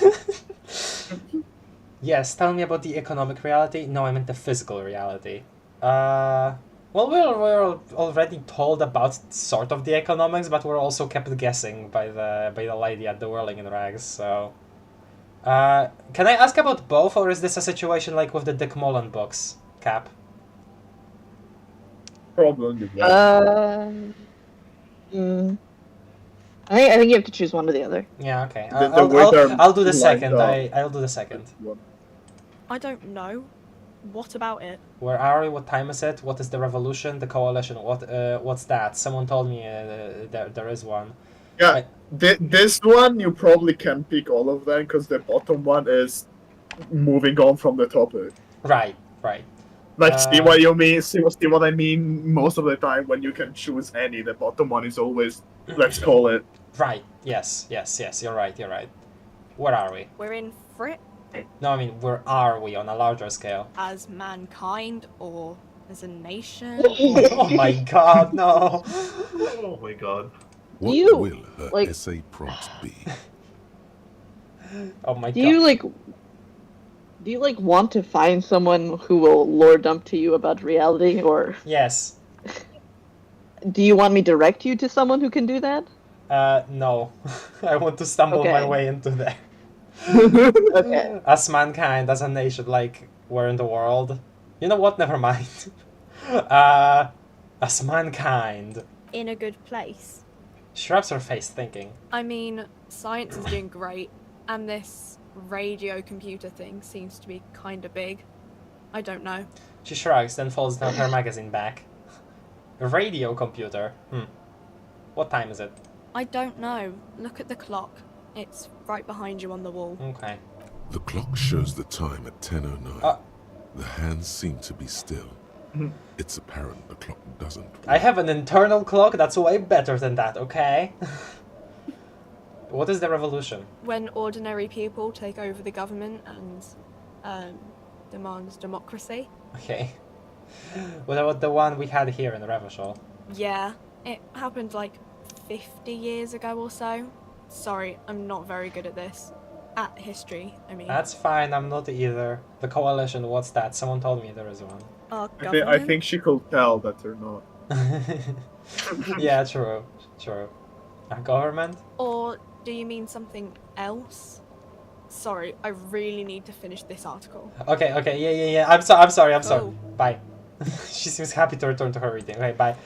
Yes, tell me about the economic reality. No, I meant the physical reality. Well, we're already told about sort of the economics, but we're also kept guessing by the lady at the Whirling in Rags, so... can I ask about both, or is this a situation like with the Dick Mullen books, Cap? Probably. I think you have to choose one or the other. Yeah, okay. I'll do the second. I'll do the second. I don't know. What about it? Where are we? What time is it? What is the revolution? The coalition? What's that? Someone told me there is one. Yeah, this one you probably can pick all of them because the bottom one is moving on from the topic. Right. Like, see what you mean? See what I mean? Most of the time, when you can choose any, the bottom one is always, let's call it. Right. Yes. You're right. Where are we? We're in Frit? No, I mean, where are we on a larger scale? As mankind, or as a nation? Oh my god, no! Oh my god. What you, will her like- essay prompt be? Oh my god. Do you want to find someone who will lore dump to you about reality, or Yes. do you want me to direct you to someone who can do that? No. I want to stumble my way into there. Okay. As mankind, as a nation, like, we're in the world. You know what? Never mind. As mankind. In a good place. She rubs her face, thinking. I mean, science is doing great, and this radio computer thing seems to be kinda big. I don't know. She shrugs, then folds down her magazine back. A radio computer? What time is it? I don't know. Look at the clock. It's right behind you on the wall. Okay. The clock shows the time at 10:09. The hands seem to be still. It's apparent the clock doesn't work. I have an internal clock that's way better than that, okay? What is the revolution? When ordinary people take over the government and demands democracy. Okay. What about the one we had here in Revachol? Yeah, it happened like 50 years ago or so. Sorry, I'm not very good at this. At history, I mean. That's fine, I'm not either. The coalition, what's that? Someone told me there is one. I think she could tell that they're not. Yeah, true. True. A government? Or do you mean something else? Sorry, I really need to finish this article. Okay, yeah. I'm sorry. Oh. Bye. She seems happy to return to her reading. Okay, bye.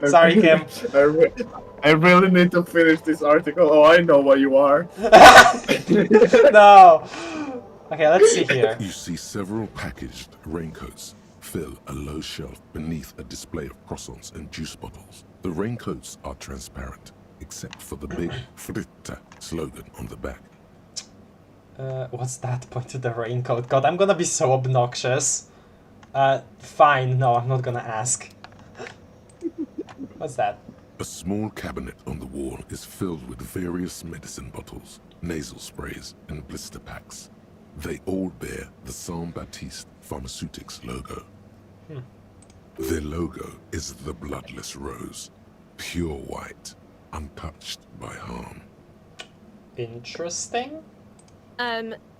Sorry, Kim. I really need to finish this article. Oh, I know what you are. No. Okay, let's see here. You see several packaged raincoats fill a low shelf beneath a display of croissants and juice bottles. The raincoats are transparent, except for the big fritta slogan on the back. What's that? Point to the raincoat. God, I'm gonna be so obnoxious. Fine. No, I'm not gonna ask. What's that? A small cabinet on the wall is filled with various medicine bottles, nasal sprays, and blister packs. They all bear the Saint Baptiste Pharmaceutics logo. Their logo is the bloodless rose, pure white, untouched by harm. Interesting.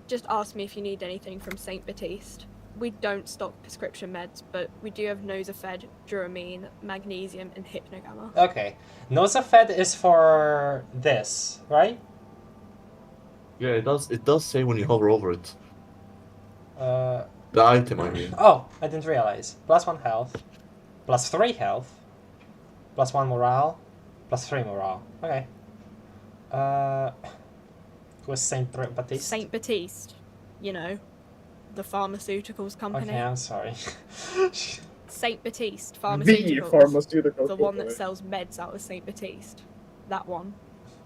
Just ask me if you need anything from Saint Baptiste. We don't stock prescription meds, but we do have Nosafed, Duramine, Magnesium, and Hypnogamma. Okay. Nosafed is for this, right? Yeah, it does say when you hover over it. The item, I mean. Oh, I didn't realize. +1 health, +3 health, +1 morale, +3 morale. Okay. Who was Saint Baptiste? Saint Baptiste, you know, the pharmaceuticals company. Okay, I'm sorry. Saint Baptiste The Pharmaceuticals. pharmaceutical The one that company. sells meds out of Saint Baptiste. That one.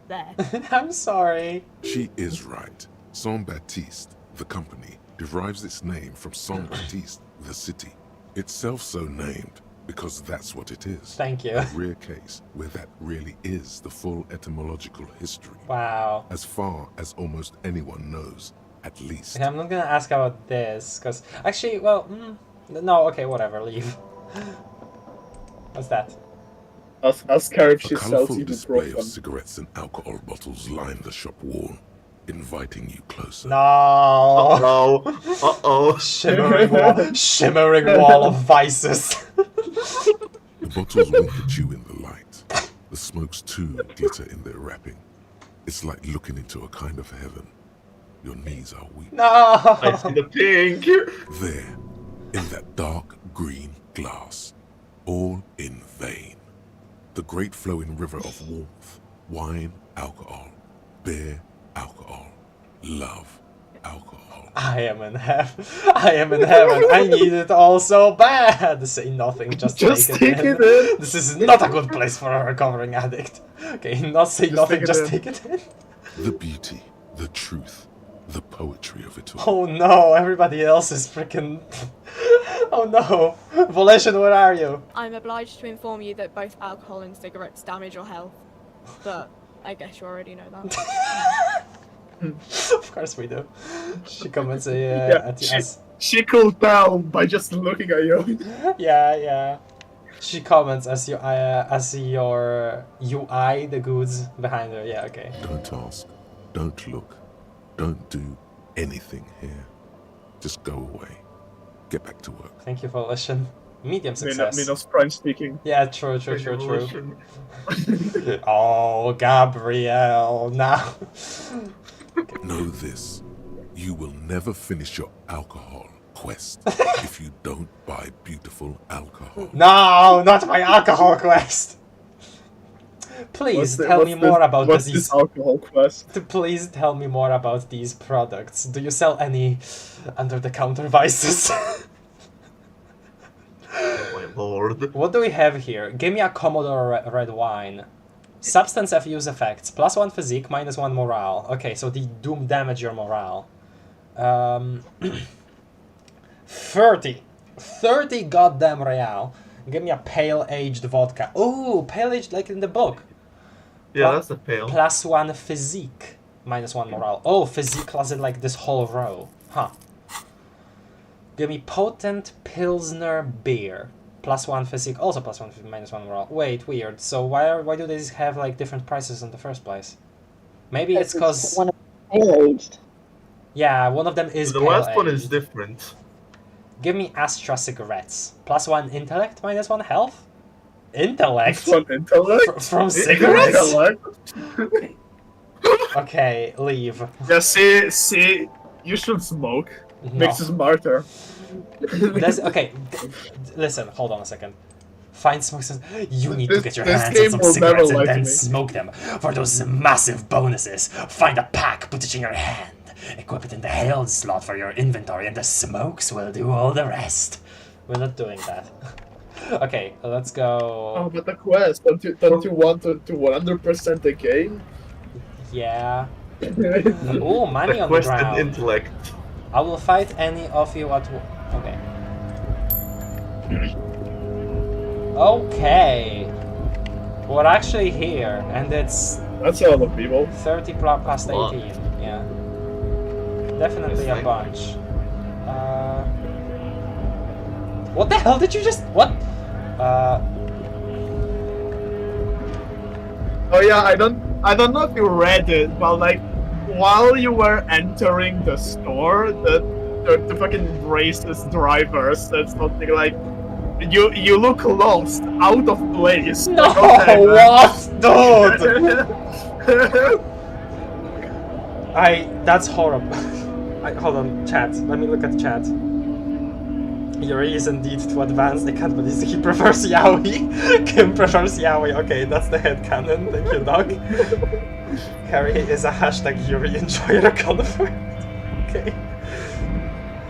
There. I'm sorry. She is right. Saint Baptiste, the company, derives its name from Saint Baptiste, the city. Itself so named because that's what it is. Thank you. A rare case where that really is the full etymological history. Wow. As far as almost anyone knows, at least. Okay, I'm not gonna ask about this, because... Actually, well... no, okay, whatever, leave. What's that? Ask her if A she sells colourful even display of broken. cigarettes and alcohol bottles line the shop wall, inviting you closer. No! Uh-oh. Uh-oh. Shimmering wall of vices. The bottles wink at you in the light. The smokes too glitter in their wrapping. It's like looking into a kind of heaven. Your knees are weak. No! I see the pink. There, in that dark green glass, all in vain. The great flowing river of warmth, wine, alcohol, beer, alcohol, love, alcohol. I am in heaven. I am in heaven. I need it all so bad. Say nothing, just take it in. This is not a good place for a recovering addict. Okay, not say nothing, just take it in. The beauty, the truth, the poetry of it all. Oh no, everybody else is freaking... Oh no. Volition, where are you? I'm obliged to inform you that both alcohol and cigarettes damage your health. But I guess you already know that. Of course we do. She comments at us. She cooled down by just looking at you. Yeah. She comments as your eye the goods behind her. Yeah, okay. Don't ask, don't look, don't do anything here. Just go away. Get back to work. Thank you for listening. Medium success. Minos Prime speaking. Yeah, true. Oh, Gabrielle, now. Know this. You will never finish your alcohol quest if you don't buy beautiful alcohol. No, not my alcohol quest. Please tell me more about this alcohol quest. Please tell me more about these products. Do you sell any under-the-counter vices? Oh my lord. What do we have here? Give me a Commodore red wine. Substance use effects. +1 physique, -1 morale. Okay, so they do damage your morale. 30. 30 goddamn real. Give me a pale aged vodka. Oh, pale aged like in the book. Yeah, that's a pale. +1 physique, -1 morale. Oh, physique as in like this whole row. Huh. Give me potent Pilsner beer. +1 physique, also +1 -1 morale. Wait, weird. So why do these have like different prices in the first place? Maybe it's because one of pale aged. Yeah, one of them is The pale last one is aged. different. Give me Astra cigarettes. +1 intellect, -1 health. Intellect. From intellect. From cigarettes. Intellect. Okay, leave. Yeah, see, you should smoke. Makes you smarter. Okay, listen, hold on a second. Find smokes. You need to get your This hands on game some will never cigarettes and lie to then me. smoke them for those massive bonuses. Find a pack, put it in your hand. Equip it in the held slot for your inventory, and the smokes will do all the rest. We're not doing that. Okay, let's go. Oh, but the quest, don't you want to 100% the game? Yeah. Oh, money The on the quest and ground. intellect. I will fight any of you at okay. Okay. We're actually here, and it's... That's a lot of people. 30 past 18, yeah. Definitely a bunch. What the hell did you just... What? Oh yeah, I don't know if you read it, but like while you were entering the store, the fucking racist driver said something like, "You look lost, out of place." No, Like, okay, what, dude? That's horrible. Hold on, chat. Let me look at chat. Yuri is indeed too advanced. I can't believe he prefers yaoi. Kim prefers yaoi. Okay, that's the headcanon. Thank you, dog. Harry is a hashtag Yuri enjoyer confirmed. Okay.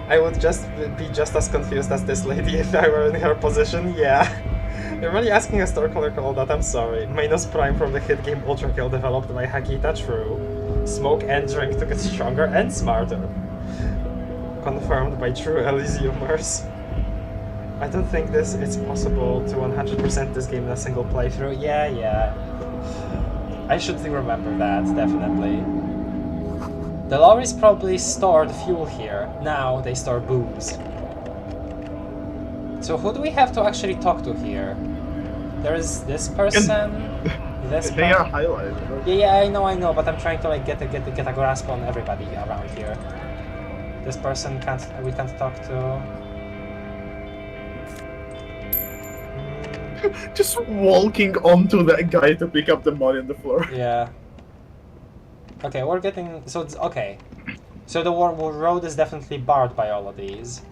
I would just be just as confused as this lady if I were in her position. Yeah. You're really asking a store color all that. I'm sorry. Minus Prime from the hit game Ultra Kill developed by Hakita. True. Smoke and drink to get stronger and smarter. Confirmed by true Elysiumers. I don't think it's possible to 100% this game in a single playthrough. Yeah. I should remember that, definitely. The lorries probably stored fuel here. Now they store booze. So who do we have to actually talk to here? There is this person. They are highlighted. Yeah, I know, but I'm trying to like get a grasp on everybody around here. This person we can't talk to. Just walking onto that guy to pick up the money on the floor. Yeah. Okay, we're getting... So, okay. So the road is definitely barred by all of these.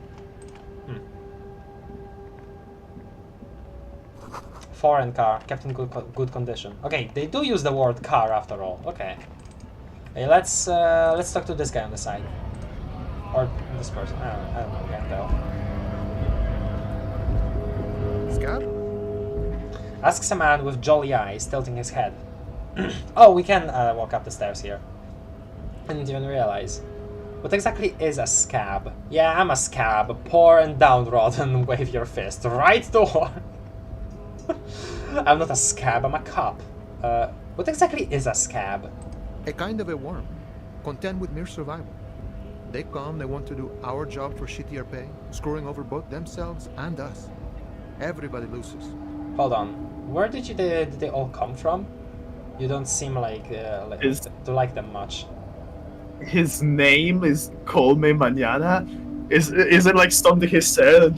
Foreign car, kept in good condition. Okay, they do use the word car after all. Okay. Hey, let's talk to this guy on the side. Or this person. I don't know, can't tell. Scab? Asks a man with jolly eyes, tilting his head. Oh, we can walk up the stairs here. I didn't even realize. What exactly is a scab? Yeah, I'm a scab. Poor and downtrodden, wave your fist. Right door! I'm not a scab, I'm a cop. What exactly is a scab? A kind of a worm, content with mere survival. They come, they want to do our job for shittier pay, screwing over both themselves and us. Everybody loses. Hold on. Where did they all come from? You don't seem like to like them much. His name is Call Me Mañana. Is it like something he said?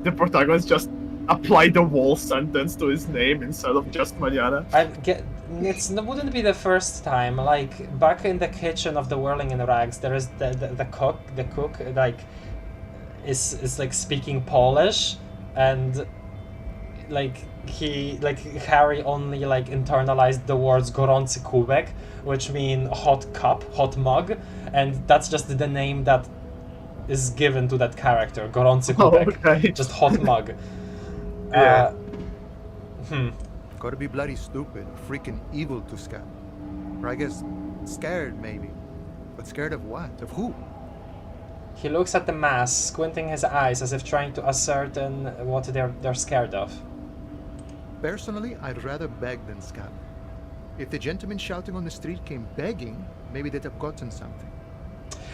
The protagonist just applied the whole sentence to his name instead of just Mañana. It wouldn't be the first time. Like back in the kitchen of the Whirling in Rags, there is the cook like is like speaking Polish, and like Harry only like internalized the words gorący kubek, which mean hot cup, hot mug, and that's just the name that is given to that character, gorący kubek. Okay. Just hot mug. Yeah. Gotta be bloody stupid, freaking evil to scab. Or I guess scared, maybe. But scared of what? Of who? He looks at the mass, squinting his eyes as if trying to ascertain what they're scared of. Personally, I'd rather beg than scab. If the gentleman shouting on the street came begging, maybe they'd have gotten something.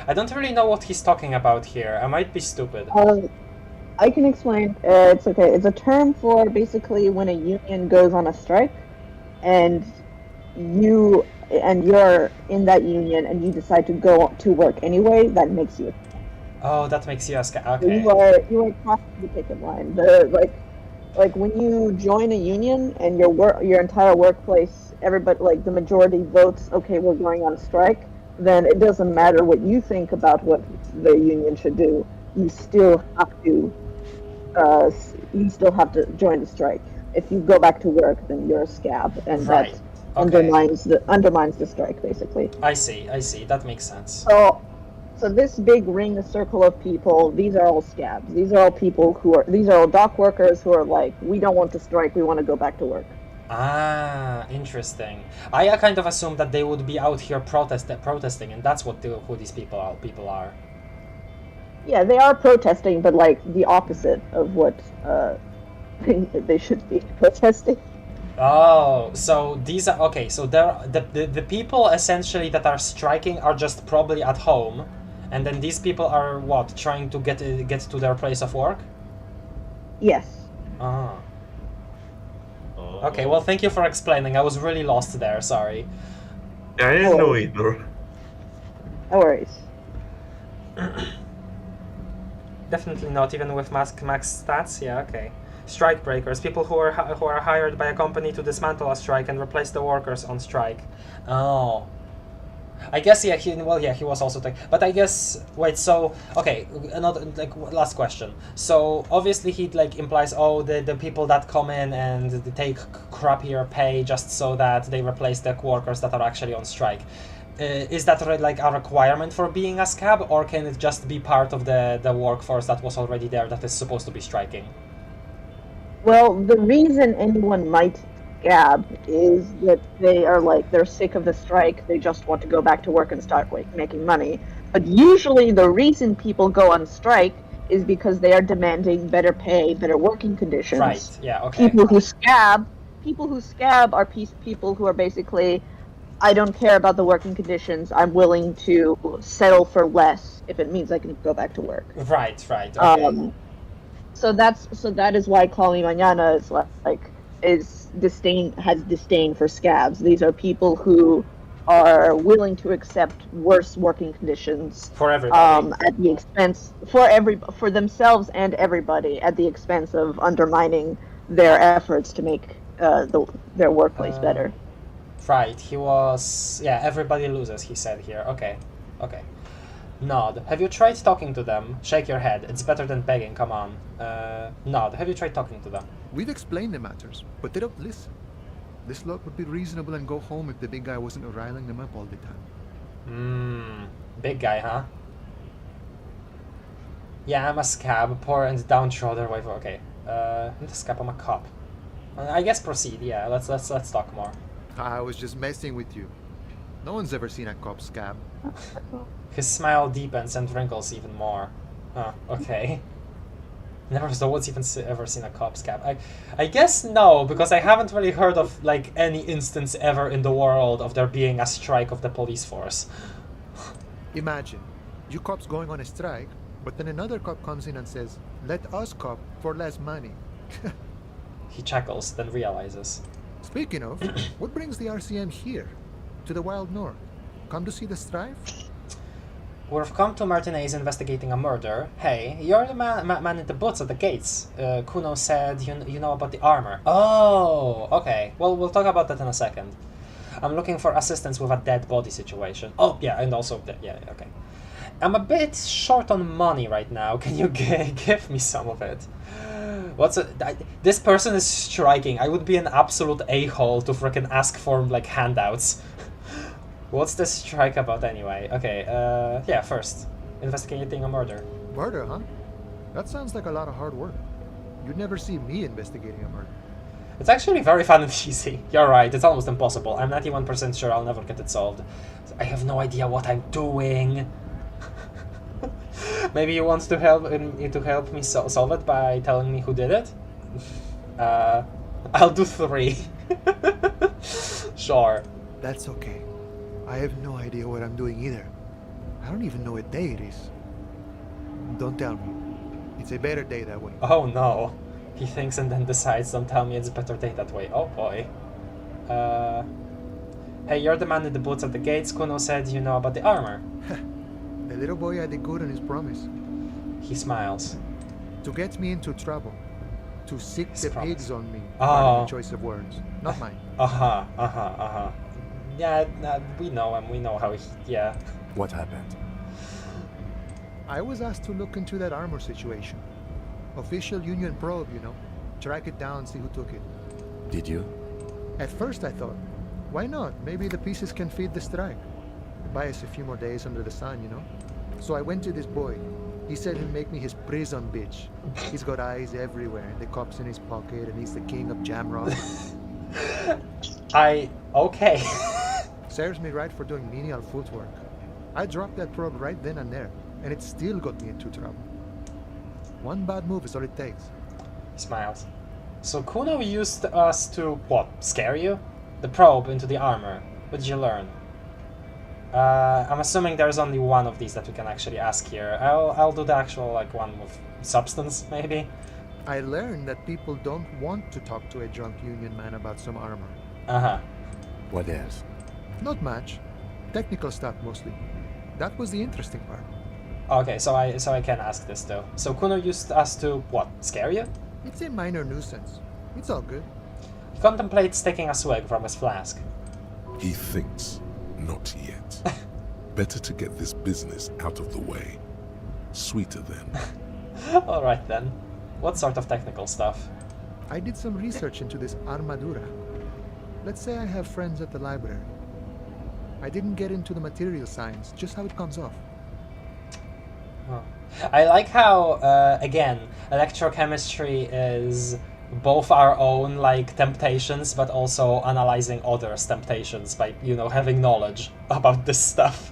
I don't really know what he's talking about here. I might be stupid. I can explain. It's okay. It's a term for basically when a union goes on a strike, and you're in that union, and you decide to go to work anyway. That makes you. Oh, that makes you a okay. You are crossing the picket line. Like when you join a union and your entire workplace, everybody, like the majority votes, okay, we're going on strike. Then it doesn't matter what you think about what the union should do. You still have to. You still have to join the strike. If you go back to work, then you're a scab, and right. that undermines the strike, basically. I see. That makes sense. So this big ring, a circle of people, these are all scabs. These are all people these are all dock workers who are like, we don't want to strike, we want to go back to work. Ah, interesting. I kind of assumed that they would be out here protesting, and that's who these people are. Yeah, they are protesting, but like the opposite of what they should be protesting. Oh, so these are okay. So the people essentially that are striking are just probably at home, and then these people are what, trying to get to their place of work? Yes. Ah. Okay, well, thank you for explaining. I was really lost there. Sorry. Yeah, I didn't know either. No worries. Definitely not, even with max stats. Yeah, okay. Strike breakers, people who are hired by a company to dismantle a strike and replace the workers on strike. Oh, I guess yeah. He was also but I guess wait. So okay, another last question. So obviously he implies the people that come in and they take crappier pay just so that they replace the workers that are actually on strike. Is that a requirement for being a scab, or can it just be part of the workforce that was already there that is supposed to be striking? Well, the reason anyone might scab is that they're sick of the strike, they just want to go back to work and start making money. But usually the reason people go on strike is because they are demanding better pay, better working conditions. Right, yeah, okay. People who scab are people who are basically, I don't care about the working conditions, I'm willing to settle for less if it means I can go back to work. Right, okay. So that is why Call Me Mañana has disdain for scabs. These are people who are willing to accept worse working conditions for everybody at the expense for themselves and everybody at the expense of undermining their efforts to make their workplace better. Right, he was everybody loses, he said here. Okay. Nod. Have you tried talking to them? Shake your head. It's better than begging, come on. Nod. Have you tried talking to them? We've explained the matters, but they don't listen. This lot would be reasonable and go home if the big guy wasn't riling them up all the time. Big guy, huh? Yeah, I'm a scab, poor and downtrodden wife. Okay. I'm not a scab, I'm a cop. I guess proceed, yeah, let's talk more. I was just messing with you. No one's ever seen a cop scab. His smile deepens and wrinkles even more. Okay. No one's even ever seen a cop scab. I guess no, because I haven't really heard of any instance ever in the world of there being a strike of the police force. Imagine, you cops going on a strike, but then another cop comes in and says, "Let us cop for less money." He chuckles, then realizes. Speaking of, what brings the RCM here? To the Wild North? Come to see the strife? We've come to Martinez investigating a murder. Hey, you're the man in the boots at the gates. Kuno said you know about the armor. Oh, okay. Well, we'll talk about that in a second. I'm looking for assistance with a dead body situation. Oh, yeah, and also, yeah, okay. I'm a bit short on money right now. Can you give me some of it? This person is striking. I would be an absolute a-hole to frickin' ask for, handouts. What's the strike about anyway? Okay, yeah, first. Investigating a murder. Murder, huh? That sounds like a lot of hard work. You'd never see me investigating a murder. It's actually very fun and easy. You're right, it's almost impossible. I'm 91% sure I'll never get it solved. I have no idea what I'm doing. Maybe you want to help me solve it by telling me who did it? I'll do 3. Sure. That's okay. I have no idea what I'm doing either. I don't even know what day it is. Don't tell me. It's a better day that way. Oh no. He thinks and then decides, don't tell me it's a better day that way. Oh boy. Hey, you're the man with the boots at the gates. Kuno said you know about the armor. The little boy had a good on his promise. He smiles. To get me into trouble. To sick His the promise. pigs on me. Oh. Pardon the choice of words. Not mine. Yeah, we know him. We know how he... Yeah. What happened? I was asked to look into that armor situation. Official Union probe, you know. Track it down, see who took it. Did you? At first I thought, why not? Maybe the pieces can feed the strike. Buy us a few more days under the sun, you know? So I went to this boy. He said he'd make me his prison bitch. He's got eyes everywhere, and the cop's in his pocket, and he's the king of Jamrock. Okay. Serves me right for doing menial footwork. I dropped that probe right then and there, and it still got me into trouble. One bad move is all it takes. He smiles. So Kuno used us to, what, scare you? The probe into the armor. What did you learn? I'm assuming there's only one of these that we can actually ask here. I'll do the actual, like, one with substance, maybe? I learned that people don't want to talk to a drunk Union man about some armor. Uh-huh. What else? Not much. Technical stuff mostly. That was the interesting part. Okay, so I can ask this too. So Kuno used us to, what, scare you? It's a minor nuisance. It's all good. He contemplates taking a swig from his flask. He thinks, not yet. Better to get this business out of the way. Sweeter then. Alright then. What sort of technical stuff? I did some research into this armadura. Let's say I have friends at the library. I didn't get into the material science, just how it comes off. Oh. I like how, again, electrochemistry is both our own, like, temptations, but also analyzing others' temptations by, you know, having knowledge about this stuff.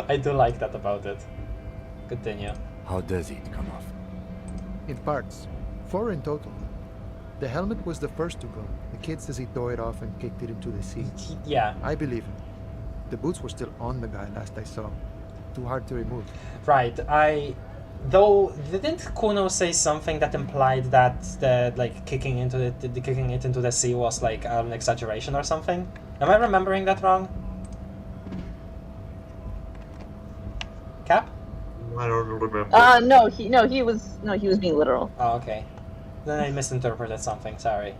I do like that about it. Continue. How does it come off? In parts. 4 in total. The helmet was the first to go. The kid says he tore it off and kicked it into the sea. Yeah. I believe him. The boots were still on the guy last I saw. Too hard to remove. Right, though didn't Kuno say something that implied that the like kicking it into the sea was like an exaggeration or something? Am I remembering that wrong? Cap? I don't remember. No, he was being literal. Oh, okay. Then I misinterpreted something. Sorry.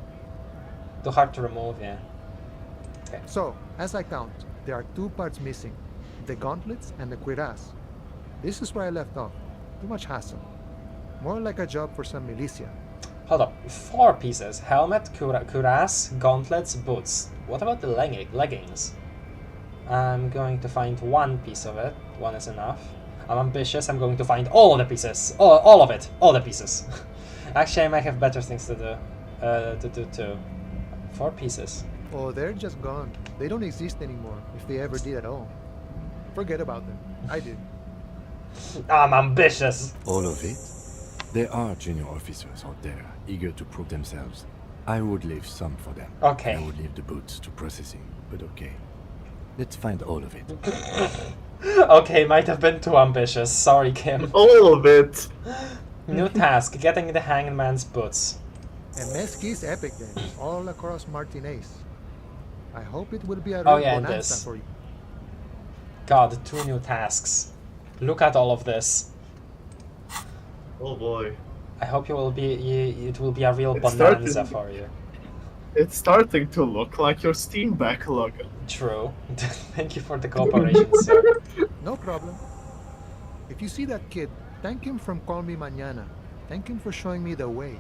Too hard to remove, yeah. Okay. So, as I count, there are 2 parts missing. The gauntlets and the cuirass. This is where I left off. Too much hassle. More like a job for some militia. Hold up. 4 pieces. Helmet, cuirass, gauntlets, boots. What about the leggings? I'm going to find 1 piece of it. 1 is enough. I'm ambitious. I'm going to find all of the pieces. All of it. All the pieces. Actually, I might have better things to do. Too. 4 pieces. Oh, they're just gone. They don't exist anymore, if they ever did at all. Forget about them. I did. I'm ambitious. All of it? There are junior officers out there, eager to prove themselves. I would leave some for them. Okay. I would leave the boots to processing, but okay. Let's find all of it. Okay, might have been too ambitious. Sorry, Kim. All of it! New task, getting the hangman's boots. A mesquite epic then, all across Martinez. I hope it will be a Oh, real yeah, it bonanza is. for you. God, 2 new tasks. Look at all of this. Oh boy. I hope it will be a real It's bonanza starting- for you. It's starting to look like your Steam backlog. True. Thank you for the cooperation, sir. No problem. If you see that kid, thank him from Call Me Mañana. Thank him for showing me the way.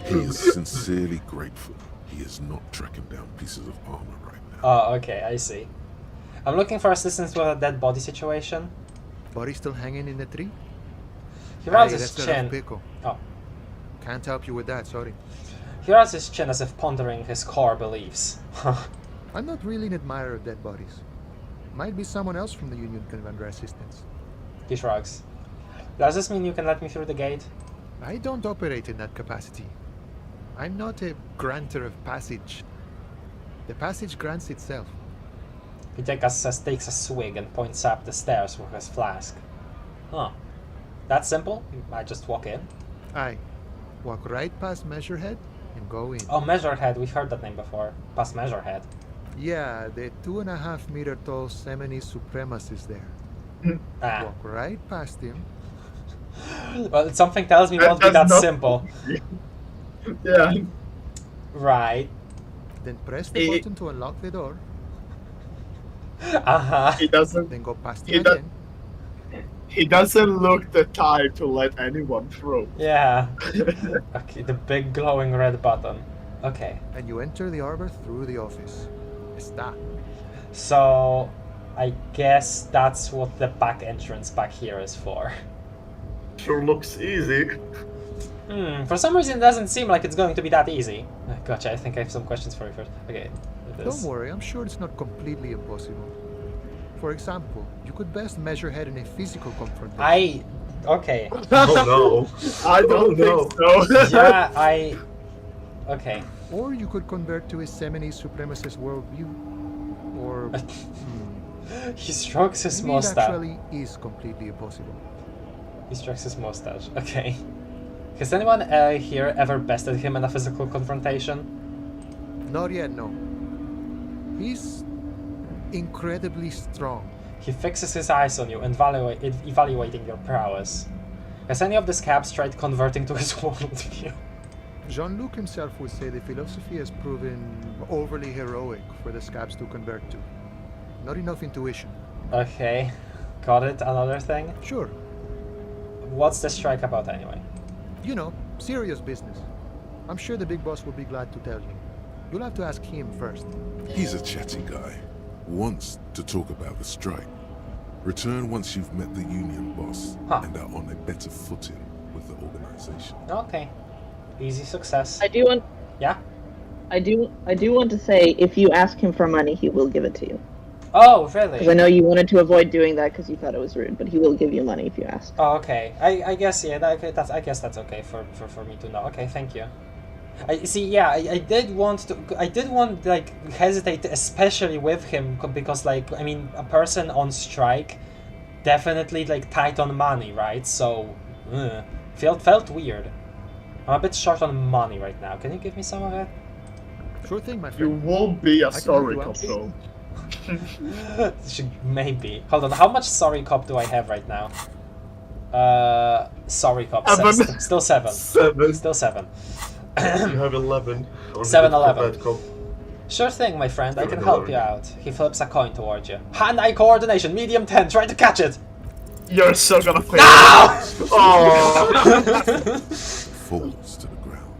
He is sincerely grateful he is not tracking down pieces of armor right now. Oh, okay, I see. I'm looking for assistance with a dead body situation. Body still hanging in the tree? He rubs Aye, his that's the chin. pickle. Oh. Can't help you with that, sorry. He raises his chin as if pondering his core beliefs. I'm not really an admirer of dead bodies. Might be someone else from the Union can render assistance. He shrugs. Does this mean you can let me through the gate? I don't operate in that capacity. I'm not a granter of passage. The passage grants itself. He takes a swig and points up the stairs with his flask. Huh. That simple? I just walk in? Aye. Walk right past Measurehead and go in. Oh, Measurehead. We've heard that name before. Past Measurehead. Yeah, the 2.5 meter tall Semini supremacist there. Ah. Walk right past him. Well, something tells me it won't be that simple. Yeah. Right. Then press the button to unlock the door. He doesn't. Then go past him again. He doesn't look the type to let anyone through. Yeah. Okay, the big glowing red button. Okay. And you enter the arbor through the office. Está. So, I guess that's what the back entrance back here is for. Sure looks easy. For some reason it doesn't seem like it's going to be that easy. Gotcha, I think I have some questions for you first. Okay. Don't worry, I'm sure it's not completely impossible. For example, you could best measure head in a physical confrontation. Okay. Oh no. I don't think so. Yeah, okay. Or you could convert to a Semini supremacist worldview. Or... He strokes his Maybe mustache. It actually is completely impossible. He strokes his mustache. Okay. Has anyone here ever bested him in a physical confrontation? Not yet, no. He's incredibly strong. He fixes his eyes on you, evaluating your prowess. Has any of the scabs tried converting to his worldview? Jean-Luc himself would say the philosophy has proven overly heroic for the scabs to convert to. Not enough intuition. Okay. Got it? Another thing? Sure. What's the strike about anyway? You know, serious business. I'm sure the big boss will be glad to tell you. You'll have to ask him first. He's a chatty guy. Wants to talk about the strike. Return once you've met the Union boss and are on a better footing with the organization. Okay. Easy success. I do want. Yeah. I do want to say, if you ask him for money, he will give it to you. Oh, really? Because I know you wanted to avoid doing that because you thought it was rude, but he will give you money if you ask. Oh, okay. I guess yeah. I guess that's okay for me to know. Okay, thank you. I see. Yeah, I did want like hesitate, especially with him, because like I mean, a person on strike, definitely like tight on money, right? So, felt weird. I'm a bit short on money right now. Can you give me some of it? Sure thing, my You friend. won't be a sorry cop though. Maybe. Hold on. How much sorry cop do I have right now? Sorry cop. Still 7. 7. Still 7. You have 11. 7-11. Sure thing, my friend. I can help you out. He flips a coin towards you. Hand-eye coordination, medium 10. Try to catch it. You're so gonna fail. No! Oh. Falls to the ground.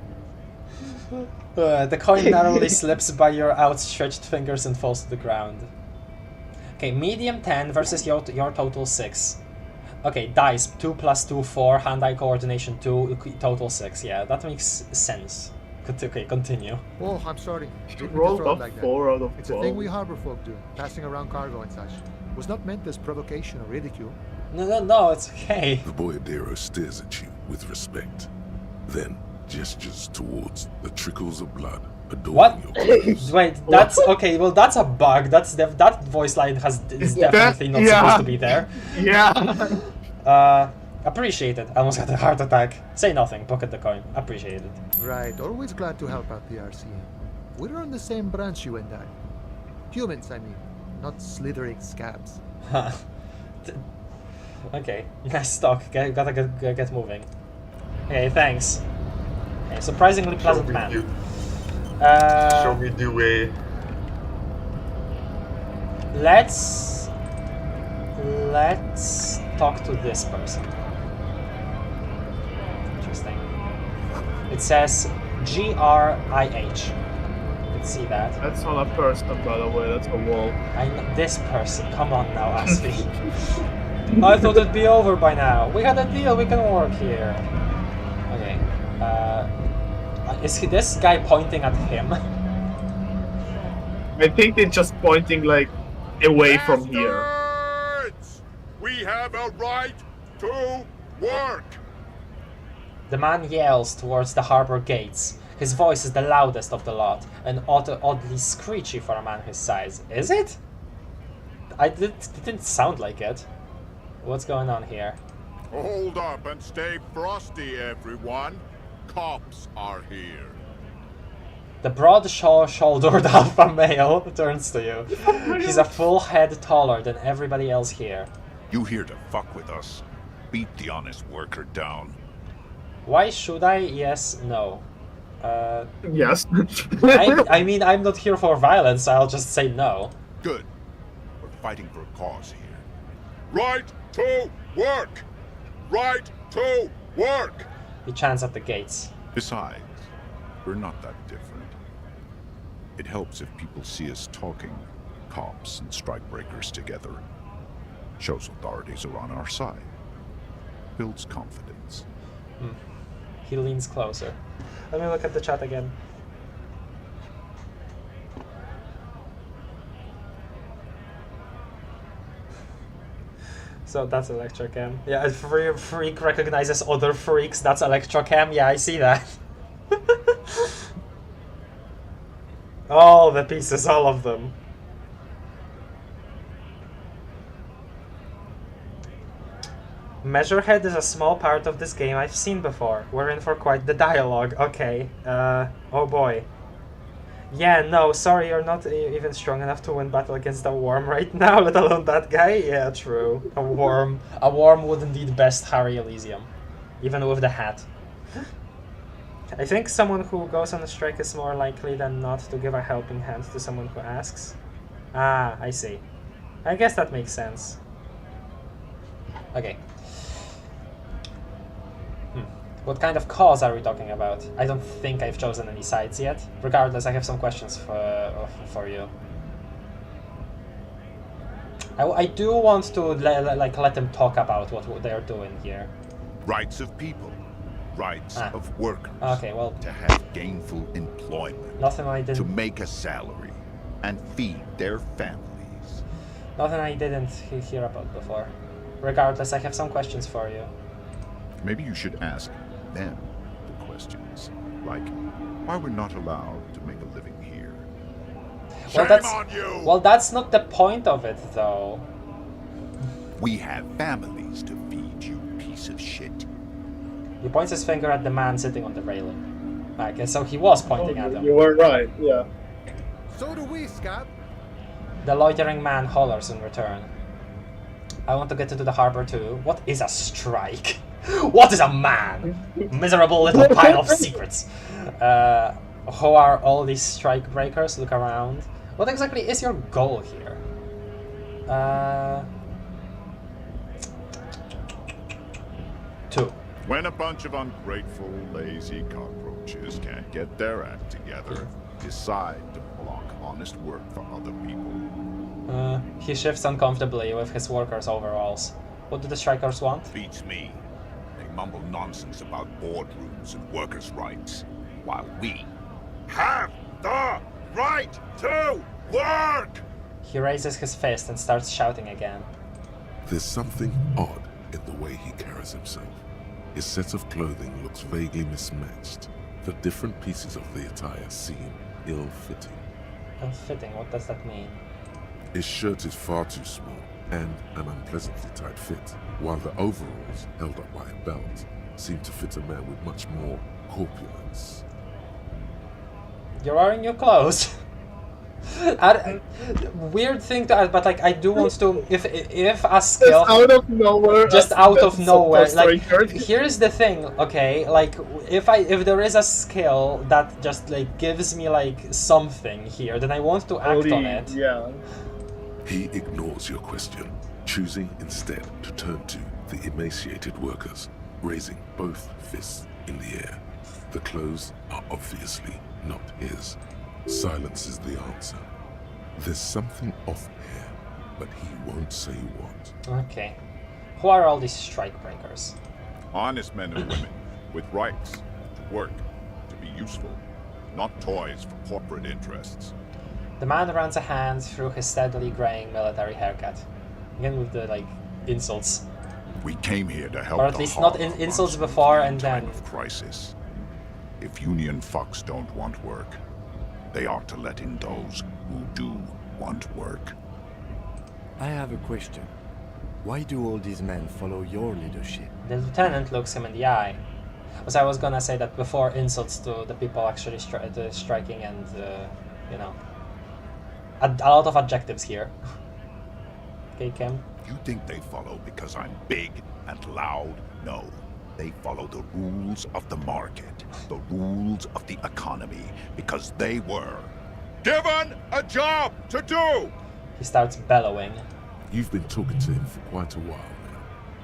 The coin narrowly slips by your outstretched fingers and falls to the ground. Okay, medium 10 versus your total 6. Okay, dice 2 + 2 4, hand-eye coordination 2, total 6. Yeah, that makes sense. Okay, continue. Oh, I'm sorry. You Didn't rolled throw it a like that. 4 out of 12. It's a thing we harbor folk do, passing around cargo and such. Was not meant as provocation or ridicule. No, it's okay. The boyadero stares at you with respect, then gestures towards the trickles of blood adorning What? your clothes. Wait, that's okay. Well, that's a bug. That voice line is definitely not supposed to be there. Yeah. Appreciate it. I almost got a heart attack. Say nothing. Pocket the coin. Appreciate it. Right, always glad to help out the RCA. We're on the same branch, you and I. Humans, I mean, not slithering scabs. Okay, nice talk. Gotta get moving. Okay, thanks. Okay, surprisingly pleasant man. Show me the way. Let's talk to this person. Interesting. It says GRIH. Let's see that. That's not a person, by the way. That's a wall. I know this person. Come on now, Ashley. I thought it'd be over by now. We had a deal. We can work here. Okay. Is this guy pointing at him? I think they're just pointing like away from here. We have a right to work! The man yells towards the harbor gates. His voice is the loudest of the lot, and oddly screechy for a man his size. Is it? It didn't sound like it. What's going on here? Hold up and stay frosty, everyone. Cops are here. The broad-shouldered alpha male turns to you. He's a full head taller than everybody else here. You here to fuck with us? Beat the honest worker down. Why should I? Yes, no. Yes. I mean, I'm not here for violence, I'll just say no. Good. We're fighting for a cause here. Right to work! Right to work! He chants at the gates. Besides, we're not that different. It helps if people see us talking, cops and strikebreakers together. Shows authorities are on our side. Builds confidence. He leans closer. Let me look at the chat again. So that's Electrocam. Yeah, if freak recognizes other freaks, that's Electrocam. Yeah, I see that. All the pieces, all of them. Measurehead is a small part of this game I've seen before. We're in for quite the dialogue. Okay. Oh boy. Yeah, no, sorry, you're not even strong enough to win battle against a worm right now, let alone that guy. Yeah, true. A worm would indeed best Harry Elysium. Even with the hat. I think someone who goes on a strike is more likely than not to give a helping hand to someone who asks. Ah, I see. I guess that makes sense. Okay. What kind of cause are we talking about? I don't think I've chosen any sides yet. Regardless, I have some questions for you. I do want to let them talk about what they're doing here. Rights of people. Rights of workers. Okay, well... To have gainful employment. Nothing I didn't... To make a salary. And feed their families. Nothing I didn't hear about before. Regardless, I have some questions for you. Maybe you should ask them the questions. Like, why we're not allowed to make a living here. Well, that's not the point of it, though. We have families to feed, you piece of shit. He points his finger at the man sitting on the railing. I guess so he was pointing at him. You were right, yeah. So do we, Scott. The loitering man hollers in return. I want to get into the harbor too. What is a strike? What is a man? Miserable little pile of secrets. Who are all these strike breakers? Look around. What exactly is your goal here? Two. When a bunch of ungrateful, lazy cockroaches can't get their act together, decide to block honest work for other people. He shifts uncomfortably with his workers' overalls. What do the strikers want? Beats me. They mumble nonsense about boardrooms and workers' rights, while we have the right to work! He raises his fist and starts shouting again. There's something odd in the way he carries himself. His set of clothing looks vaguely mismatched. The different pieces of the attire seem ill-fitting. Ill-fitting? What does that mean? His shirt is far too small and an unpleasantly tight fit, while the overalls, held up by a belt, seem to fit a man with much more corpulence. You're wearing new clothes. Weird thing to add, but like I do want to, if a skill, just out of nowhere, like here's the thing, okay, like if there is a skill that just like gives me like something here, then I want to act on it. Yeah. He ignores your question, choosing instead to turn to the emaciated workers, raising both fists in the air. The clothes are obviously not his. Silence is the answer. There's something off here, but he won't say what. Okay. Who are all these strike breakers? Honest men and women with rights to work, to be useful, not toys for corporate interests. The man runs a hand through his steadily graying military haircut. Again with the, like, insults. We came here to help Or at the least not Harbor insults Monster before in and time then. of crisis. If Union fucks don't want work, they ought to let in those who do want work. I have a question. Why do all these men follow your leadership? The lieutenant looks him in the eye. Because I was gonna say that before insults to the people actually striking and, you know, a lot of adjectives here. Okay, Kim? You think they follow because I'm big and loud? No. They follow the rules of the market, the rules of the economy, because they were given a job to do! He starts bellowing. You've been talking to him for quite a while now.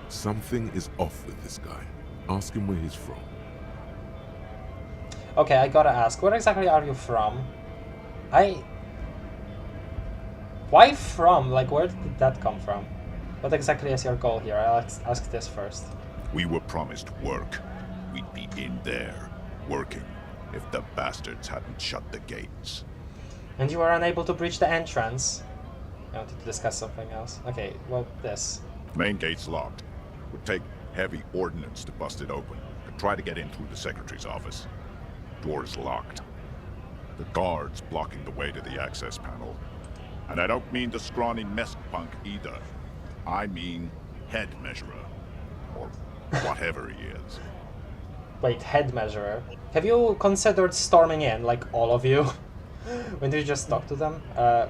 Something is off with this guy. Ask him where he's from. Okay, I gotta ask, where exactly are you from? Why from? Like, where did that come from? What exactly is your goal here? I'll ask this first. We were promised work. We'd be in there, working, if the bastards hadn't shut the gates. And you were unable to breach the entrance? I wanted to discuss something else. Okay, well, this. Main gate's locked. Would take heavy ordnance to bust it open. Could try to get in through the secretary's office. Door's locked. The guard's blocking the way to the access panel. And I don't mean the scrawny mess punk either. I mean head measurer. Or whatever he is. Wait, head measurer? Have you considered storming in, like all of you? When did you just talk to them?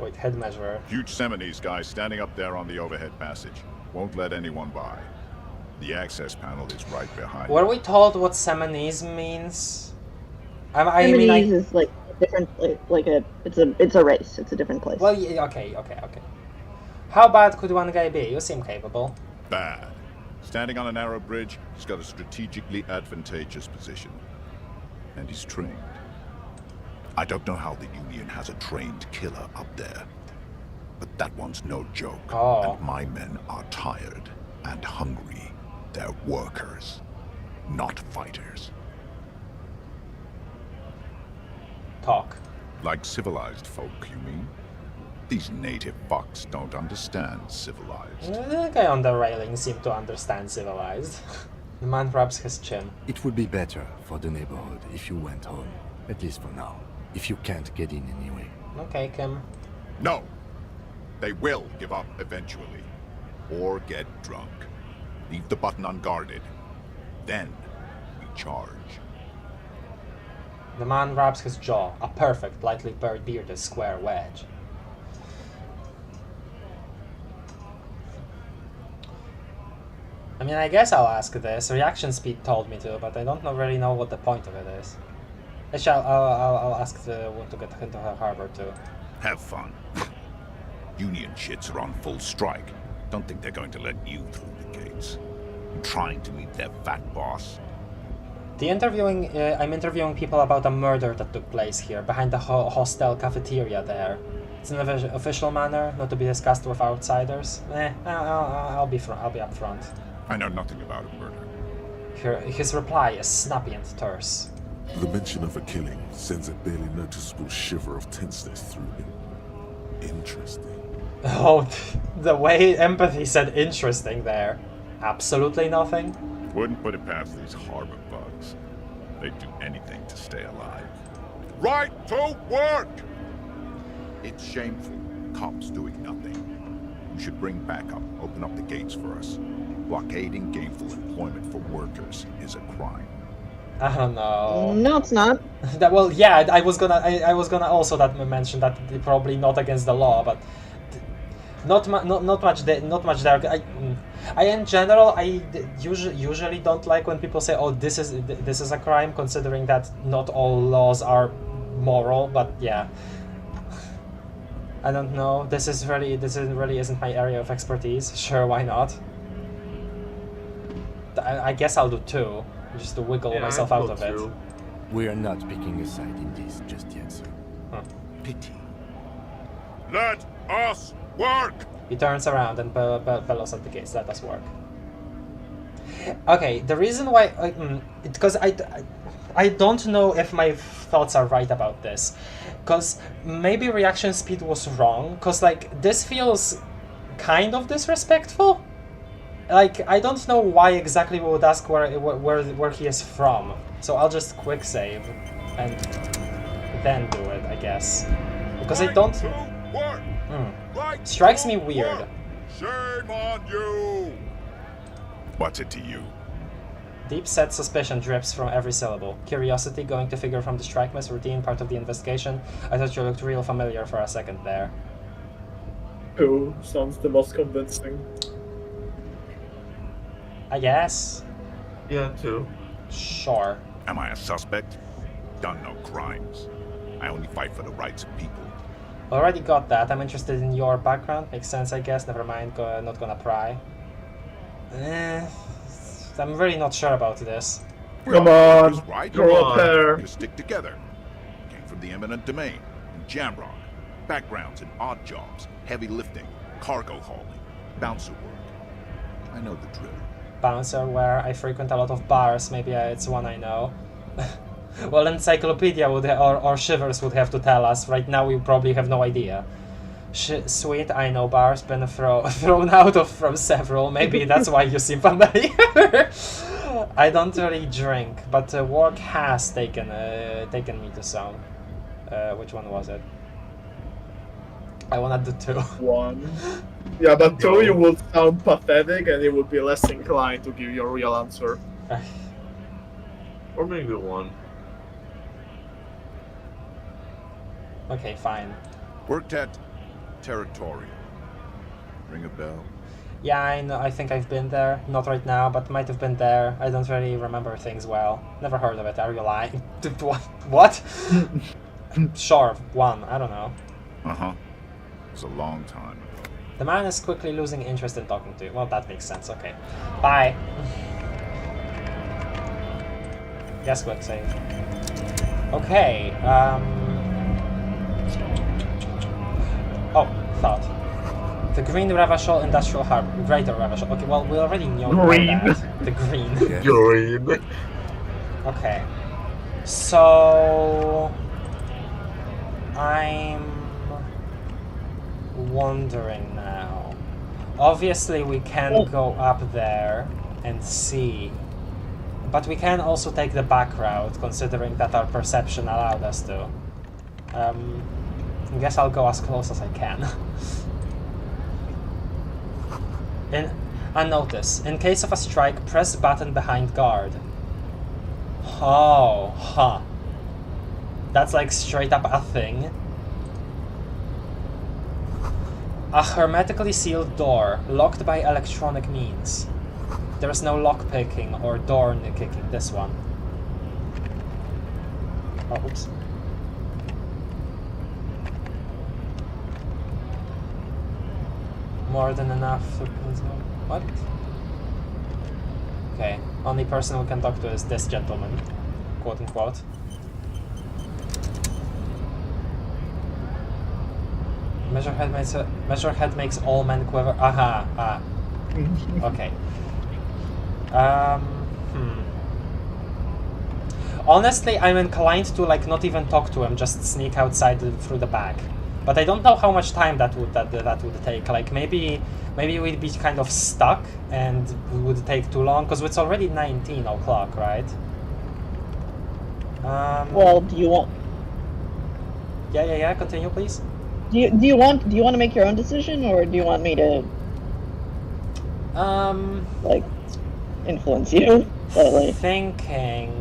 Wait, head measurer. Huge Seminese guy standing up there on the overhead passage. Won't let anyone by. The access panel is right behind. Were we told what Seminese means? Seminese is like a different, it's a race. It's a different place. Well, yeah, okay. How bad could one guy be? You seem capable. Bad. Standing on a narrow bridge, he's got a strategically advantageous position. And he's trained. I don't know how the Union has a trained killer up there. But that one's no joke. Oh. And my men are tired and hungry. They're workers, not fighters. Talk. Like civilized folk, you mean? These native fucks don't understand civilized. The guy on the railing seemed to understand civilized. The man rubs his chin. It would be better for the neighborhood if you went home. At least for now. If you can't get in anyway. Okay, Kim. No! They will give up eventually. Or get drunk. Leave the button unguarded. Then we charge. The man rubs his jaw, a perfect, lightly bearded square wedge. I mean, I guess I'll ask this. Reaction speed told me to, but I don't really know what the point of it is. Actually, I'll ask the one to get into her harbor too. Have fun. Union shits are on full strike. Don't think they're going to let you through the gates. I'm trying to meet their fat boss. I'm interviewing people about a murder that took place here, behind the hostel cafeteria there. It's an official manner, not to be discussed with outsiders. I'll be up front. I know nothing about a murder. His reply is snappy and terse. The mention of a killing sends a barely noticeable shiver of tenseness through him. Interesting. Oh, the way empathy said interesting there. Absolutely nothing. Wouldn't put it past these harbor bugs. They'd do anything to stay alive. Right to work! It's shameful. Cops doing nothing. You should bring backup. Open up the gates for us. Blockading gainful employment for workers is a crime. I don't know. No, it's not. Well, yeah, I was gonna also mention that probably not against the law, but not much there. I in general, usually don't like when people say, "Oh, this is a crime," considering that not all laws are moral. But yeah, I don't know. This really isn't my area of expertise. Sure, why not? I guess I'll do two, just to wiggle myself out of it. We are not picking a side in this just yet, sir. Pity. Let us work! He turns around and bellows at the gates. Let us work. Okay, the reason why... because I don't know if my thoughts are right about this, because maybe reaction speed was wrong, because like this feels kind of disrespectful. Like I don't know why exactly we would ask where he is from, so I'll just quick save and then do it, I guess, because I don't. Strikes me weird. Shame on you! What's it to you? Deep-set suspicion drips from every syllable. Curiosity, going to figure from the strike mess routine, part of the investigation. I thought you looked real familiar for a second there. Who sounds the most convincing? I guess. Yeah, too. Sure. Am I a suspect? Done no crimes. I only fight for the rights of people. Already got that. I'm interested in your background. Makes sense, I guess. Never mind. Not gonna pry. I'm really not sure about this. Come on, right? grow a pair. You stick together. Came from the eminent domain, in Jamrock. Backgrounds in odd jobs, heavy lifting, cargo hauling, bouncer work. I know the drill. Bouncer where I frequent a lot of bars. Maybe it's one I know. Well, Encyclopedia would or Shivers would have to tell us. Right now we probably have no idea. Sweet, I know bars, been thrown out of from several. Maybe that's why you seem familiar. I don't really drink, but work has taken me to some. Which one was it? I wanna do 2. 1. Yeah, but 2 you would sound pathetic and you would be less inclined to give your real answer. Or maybe 1. Okay, fine. Worked at Territorial. Ring a bell? Yeah, I know. I think I've been there. Not right now, but might have been there. I don't really remember things well. Never heard of it. Are you lying? What? Sure, 1. I don't know. Uh-huh. It was a long time ago. The man is quickly losing interest in talking to you. Well, that makes sense. Okay. Bye. Yes, quick save. Okay, oh, thought. The Green Ravashol Industrial Harbor. Greater Ravashol. Okay, well, we already know that. The green. Green. Okay. So... I'm... wondering now. Obviously, we can go up there and see. But we can also take the back route, considering that our perception allowed us to. I guess I'll go as close as I can. Notice, in case of a strike, press button behind guard. Oh, huh. That's like straight up a thing. A hermetically sealed door, locked by electronic means. There is no lock picking or door kicking. This one. Oh, oops. More than enough. What? Okay. Only person we can talk to is this gentleman, quote unquote. Measurehead makes all men quiver. Aha. Ah. Okay. Honestly, I'm inclined to like not even talk to him, just sneak outside through the back. But I don't know how much time that would take. Like maybe we'd be kind of stuck and it would take too long because it's already 19 o'clock, right? Well, do you want? Yeah. Continue, please. Do you want to make your own decision, or do you want me to? Like, influence you? Slightly. Thinking.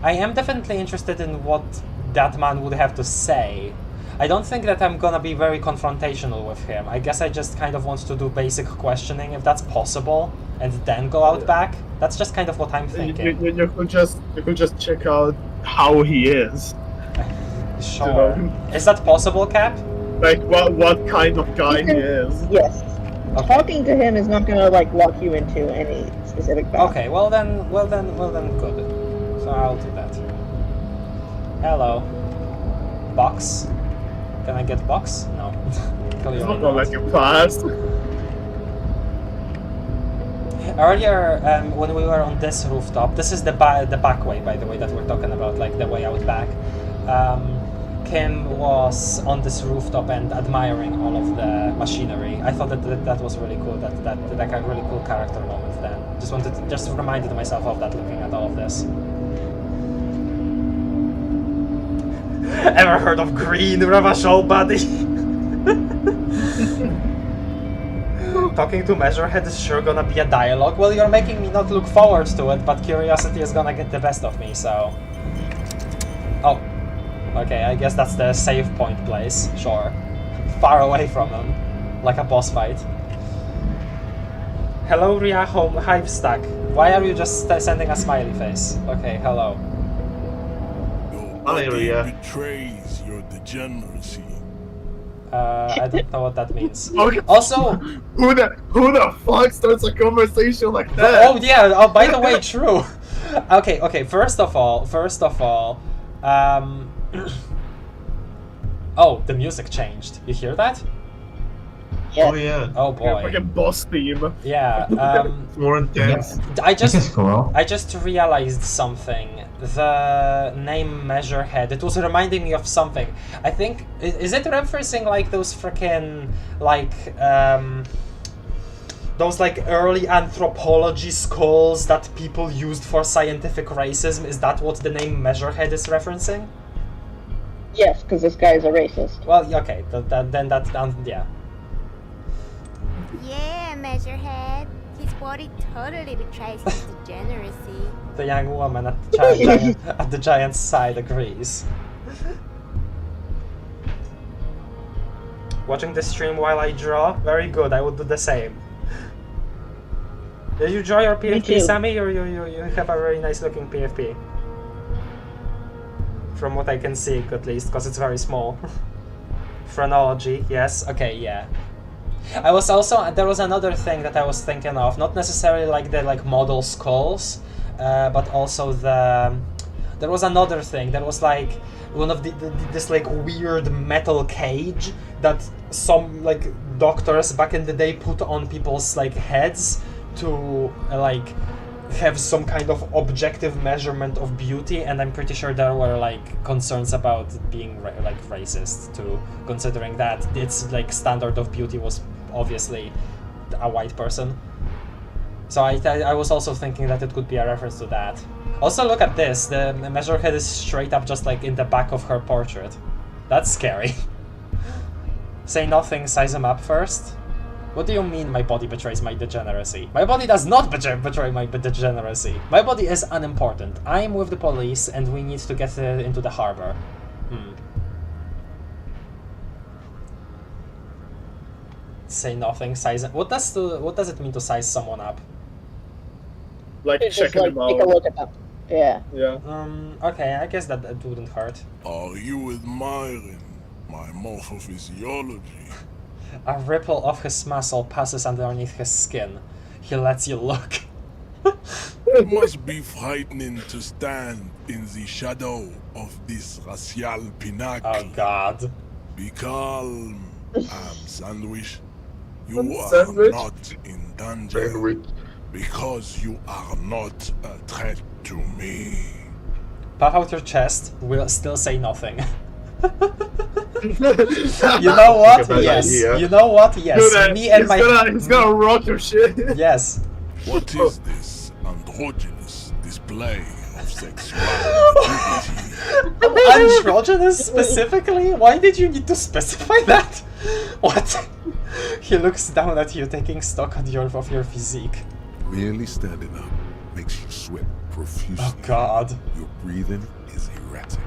I am definitely interested in what that man would have to say. I don't think that I'm gonna be very confrontational with him. I guess I just kind of want to do basic questioning, if that's possible, and then go out back. That's just kind of what I'm thinking. You could just check out how he is. Sure. You know? Is that possible, Cap? Like what kind of guy he is? Yes. Okay. Talking to him is not gonna like lock you into any specific path. Okay. Well then, good. So I'll do that. Hello. Box. Can I get box? No. He's not gonna let you pass. Earlier, when we were on this rooftop, this is the back way, by the way, that we're talking about, like the way out back. Kim was on this rooftop and admiring all of the machinery. I thought that was really cool. That like a really cool character moment. Then just reminded myself of that looking at all of this. Ever heard of green Ravachol, buddy? Talking to Measurehead is sure gonna be a dialogue. Well, you're making me not look forward to it, but curiosity is gonna get the best of me, so... Oh. Okay, I guess that's the save point place, sure. Far away from him. Like a boss fight. Hello, Ria Hivestack. Why are you just sending a smiley face? Okay, hello. Ria. Betrays your degeneracy. I don't know what that means. Okay. Also, who the fuck starts a conversation like that? Oh yeah. Oh, by the way, true. Okay. First of all, oh, the music changed. You hear that? Yeah. Oh yeah. Oh boy. Like a boss theme. Yeah. More intense. I just realized something. The name Measurehead, it was reminding me of something. I think, is it referencing like those freaking, like, those like early anthropology skulls that people used for scientific racism? Is that what the name Measurehead is referencing? Yes, because this guy is a racist. Well, okay, then that's, yeah. Yeah, Measurehead. His body totally betrays his degeneracy. The young woman at the giant's side agrees. Watching the stream while I draw? Very good, I would do the same. Did you draw your PFP, Sammy, or you have a very nice looking PFP? From what I can see, at least, because it's very small. Phrenology, yes, okay, yeah. I was also, there was another thing that I was thinking of, not necessarily like the model skulls, but also there was another thing. There was like one of this like weird metal cage that some like doctors back in the day put on people's like heads to like have some kind of objective measurement of beauty, and I'm pretty sure there were like concerns about it being like racist too, considering that its like standard of beauty was obviously a white person. So I was also thinking that it could be a reference to that. Also, look at this. The Measurehead is straight up just like in the back of her portrait. That's scary. Say nothing, size him up first. What do you mean my body betrays my degeneracy? My body does not betray my degeneracy. My body is unimportant. I'm with the police and we need to get into the harbor. Say nothing, size it. What does it mean to size someone up? Like checking them out. Take a look at them. Yeah. Yeah. Okay, I guess that wouldn't hurt. Are you admiring my morphophysiology? A ripple of his muscle passes underneath his skin. He lets you look. It must be frightening to stand in the shadow of this racial pinnacle. Oh God. Be calm, Sandwich. You are Sandwich? not in danger because you are not a threat to me. Puff out your chest. We'll still say nothing. You know what? Yes. Idea. You know what? Yes. Dude, Me and he's gonna rock your shit. Yes. What is this androgynous display of sexuality? Androgynous specifically? Why did you need to specify that? What? He looks down at you, taking stock of your physique. Merely standing up makes you sweat profusely. Oh God. Your breathing is erratic.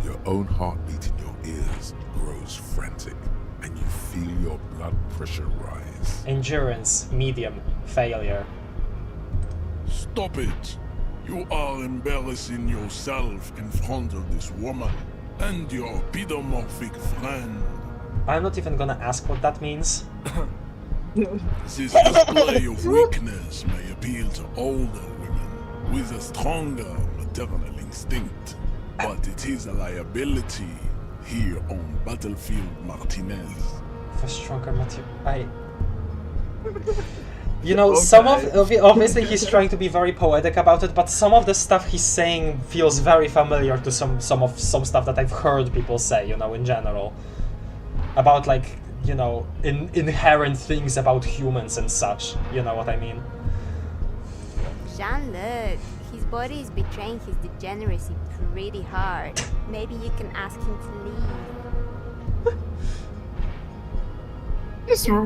Your own heartbeat in your ears grows frantic, and you feel your blood pressure rise. Endurance, medium, failure. Stop it! You are embarrassing yourself in front of this woman and your pedomorphic friend. I'm not even gonna ask what that means. This display of weakness may appeal to older women with a stronger maternal instinct, but it is a liability here on Battlefield Martinez. For stronger material. You know, some of obviously he's trying to be very poetic about it, but some of the stuff he's saying feels very familiar to some stuff that I've heard people say, you know, in general. About, like, you know, inherent things about humans and such, you know what I mean? Jean-Luc, his body is betraying his degeneracy pretty hard. Maybe you can ask him to leave.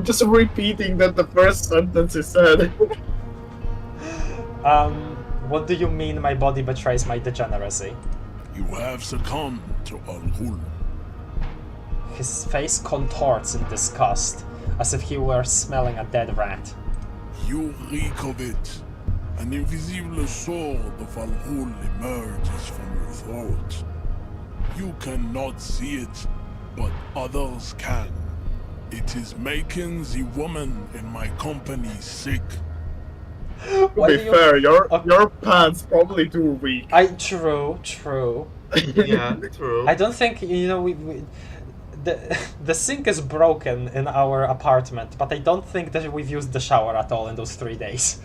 Just repeating that the first sentence he said. What do you mean my body betrays my degeneracy? You have succumbed to Al-Ghul. His face contorts in disgust, as if he were smelling a dead rat. You reek of it. An invisible sword of Al-Ghul emerges from your throat. You cannot see it, but others can. It is making the woman in my company sick. To be fair, your pants probably do reek. True. Yeah, true. I don't think, you know, the sink is broken in our apartment, but I don't think that we've used the shower at all in those 3 days.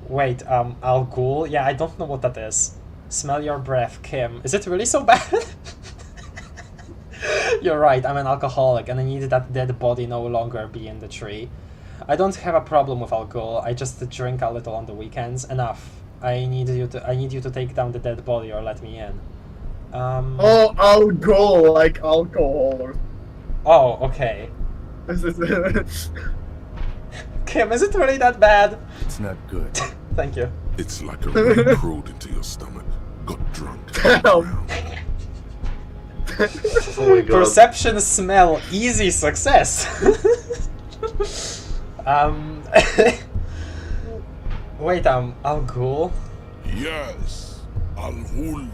Wait, Al Ghul? Yeah, I don't know what that is. Smell your breath, Kim. Is it really so bad? You're right, I'm an alcoholic and I need that dead body no longer be in the tree. I don't have a problem with Al Ghul, I just drink a little on the weekends. Enough. I need you to take down the dead body or let me in. Oh, Al Ghul, like alcohol. Oh, okay. Kim, is it really that bad? It's not good. Thank you. It's like a rat crawled into your stomach, got drunk, and drowned. Oh my god. Perception, smell, easy success. Wait, Al Ghul? Yes, Al-Ghul.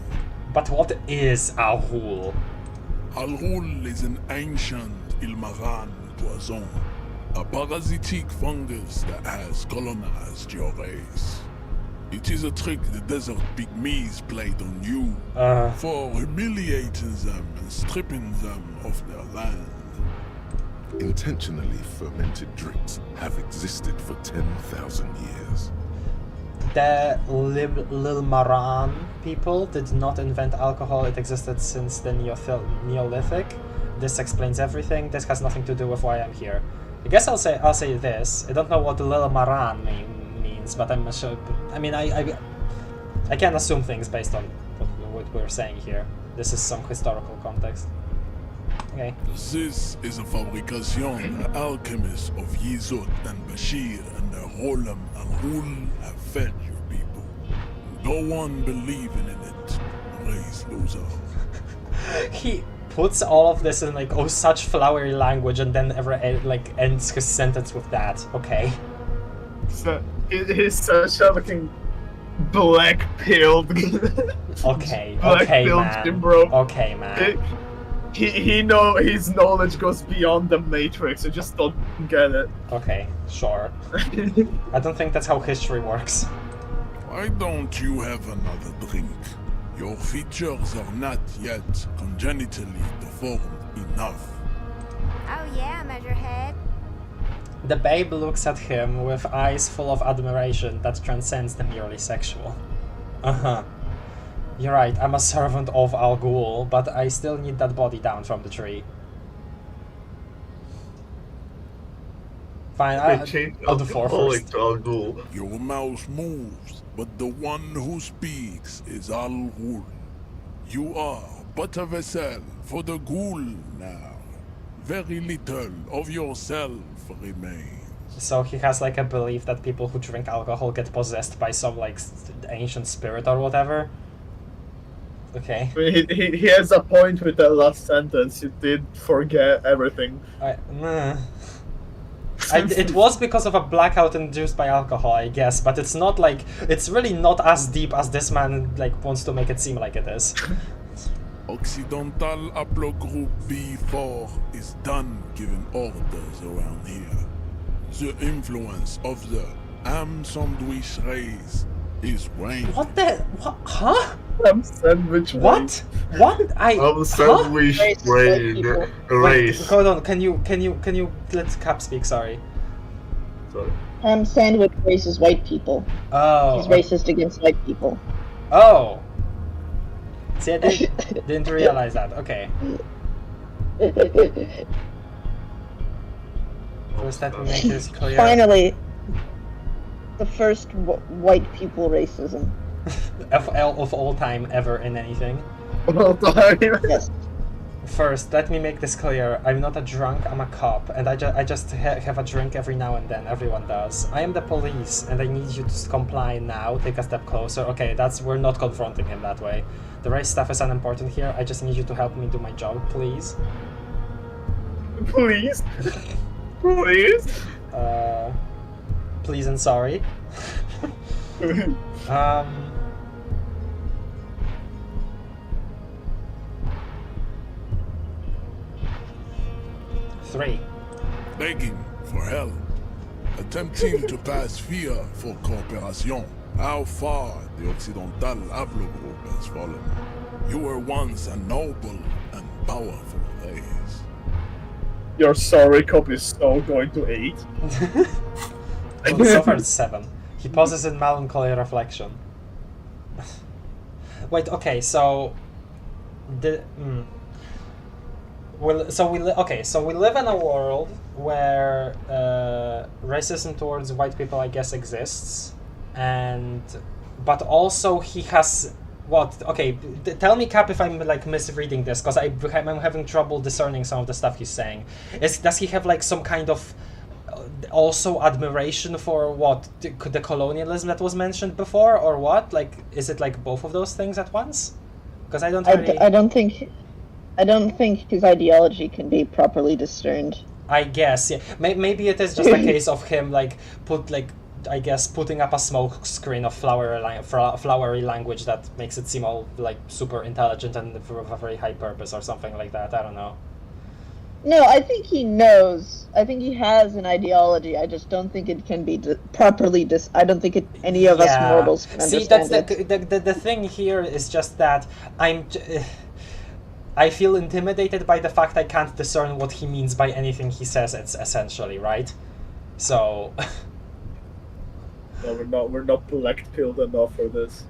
But what is Al Ghul? Al-Ghul is an ancient Ilmaran poison, a parasitic fungus that has colonized your race. It is a trick the desert pygmies played on you for humiliating them and stripping them of their land. Intentionally fermented drinks have existed for 10,000 years. The Lilmaran people did not invent alcohol, it existed since the Neolithic. This explains everything, this has nothing to do with why I'm here. I guess I'll say this, I don't know what Lilmaran means, but I'm sure, I mean, I can assume things based on what we're saying here. This is some historical context. Okay. This is a fabrication the alchemists of Yizot and Bashir and their Rolam and Ghul have fed your people. No one believing in it. Raise loser. He puts all of this in like such flowery language and then ends his sentence with that. Okay. So he's such a looking black-pilled. Okay. Black-pilled Man. Jim, bro. Okay, man. He know his knowledge goes beyond the Matrix. You just don't get it. Okay, sure. I don't think that's how history works. Why don't you have another drink? Your features are not yet congenitally deformed enough. Oh yeah, Measurehead. The babe looks at him with eyes full of admiration that transcends the merely sexual. Uh-huh. You're right, I'm a servant of Al Ghul, but I still need that body down from the tree. Fine, I'll do 4 first. Your mouth moves, but the one who speaks is Al Ghul. You are but a vessel for the Ghul now. Very little of yourself remains. So he has like a belief that people who drink alcohol get possessed by some like ancient spirit or whatever. Okay. I mean, he has a point with the last sentence. You did forget everything. It was because of a blackout induced by alcohol, I guess, but it's not like it's really not as deep as this man like wants to make it seem like it is. Occidental Haplogroup B4 is done giving orders around here. The influence of the ham sandwich race is waning. What the? What? Huh? Ham sandwich race. What? What? Ham sandwich race. Wait, hold on. Can you let Cap speak? Sorry. sorry. Ham Sandwich races white people. Oh. He's racist against white people. Oh. See, I didn't realize that. Okay. First, let me make this clear. Finally, the first white people racism. of all time ever in anything. Yes. First, let me make this clear. I'm not a drunk, I'm a cop, and I just have a drink every now and then. Everyone does. I am the police, and I need you to comply now. Take a step closer. Okay, we're not confronting him that way. The race stuff is unimportant here. I just need you to help me do my job, please. Please? Please? Please and sorry. 3. Begging for help. Attempting to pass via for cooperation. How far the Occidental Hablo group has fallen. You were once a noble and powerful race. Your sorry cop is so going to 8. Well, so far it's 7. He pauses in melancholy reflection. Wait, okay, so we live in a world where racism towards white people, I guess, exists, but also he has what? Okay, tell me, Cap, if I'm like misreading this, because I'm having trouble discerning some of the stuff he's saying. Does he have like some kind of also admiration for what the colonialism that was mentioned before, or what? Like, is it like both of those things at once? Because I don't really... I don't think his ideology can be properly discerned. I guess, yeah. Maybe it is just a case of him putting up a smoke screen of flowery language that makes it seem all like super intelligent and for a very high purpose or something like that. I don't know. No, I think he knows. I think he has an ideology. I just don't think it can be properly I don't think any of us mortals can understand it. See, that's the thing here is just that I feel intimidated by the fact I can't discern what he means by anything he says. It's essentially right. So. No, we're not black-pilled enough for this.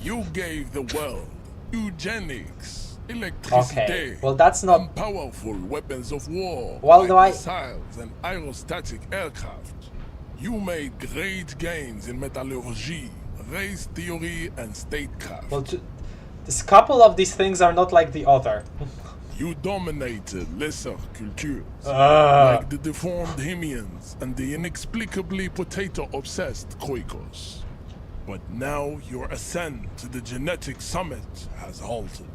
You gave the world eugenics, electricity, okay. Well, that's not and powerful weapons of war, well, like missiles and aerostatic aircraft. You made great gains in metallurgy, race theory, and statecraft. Well, this couple of these things are not like the other. You dominated lesser cultures, like the deformed Hemians and the inexplicably potato-obsessed Khoikos. But now your ascent to the genetic summit has halted.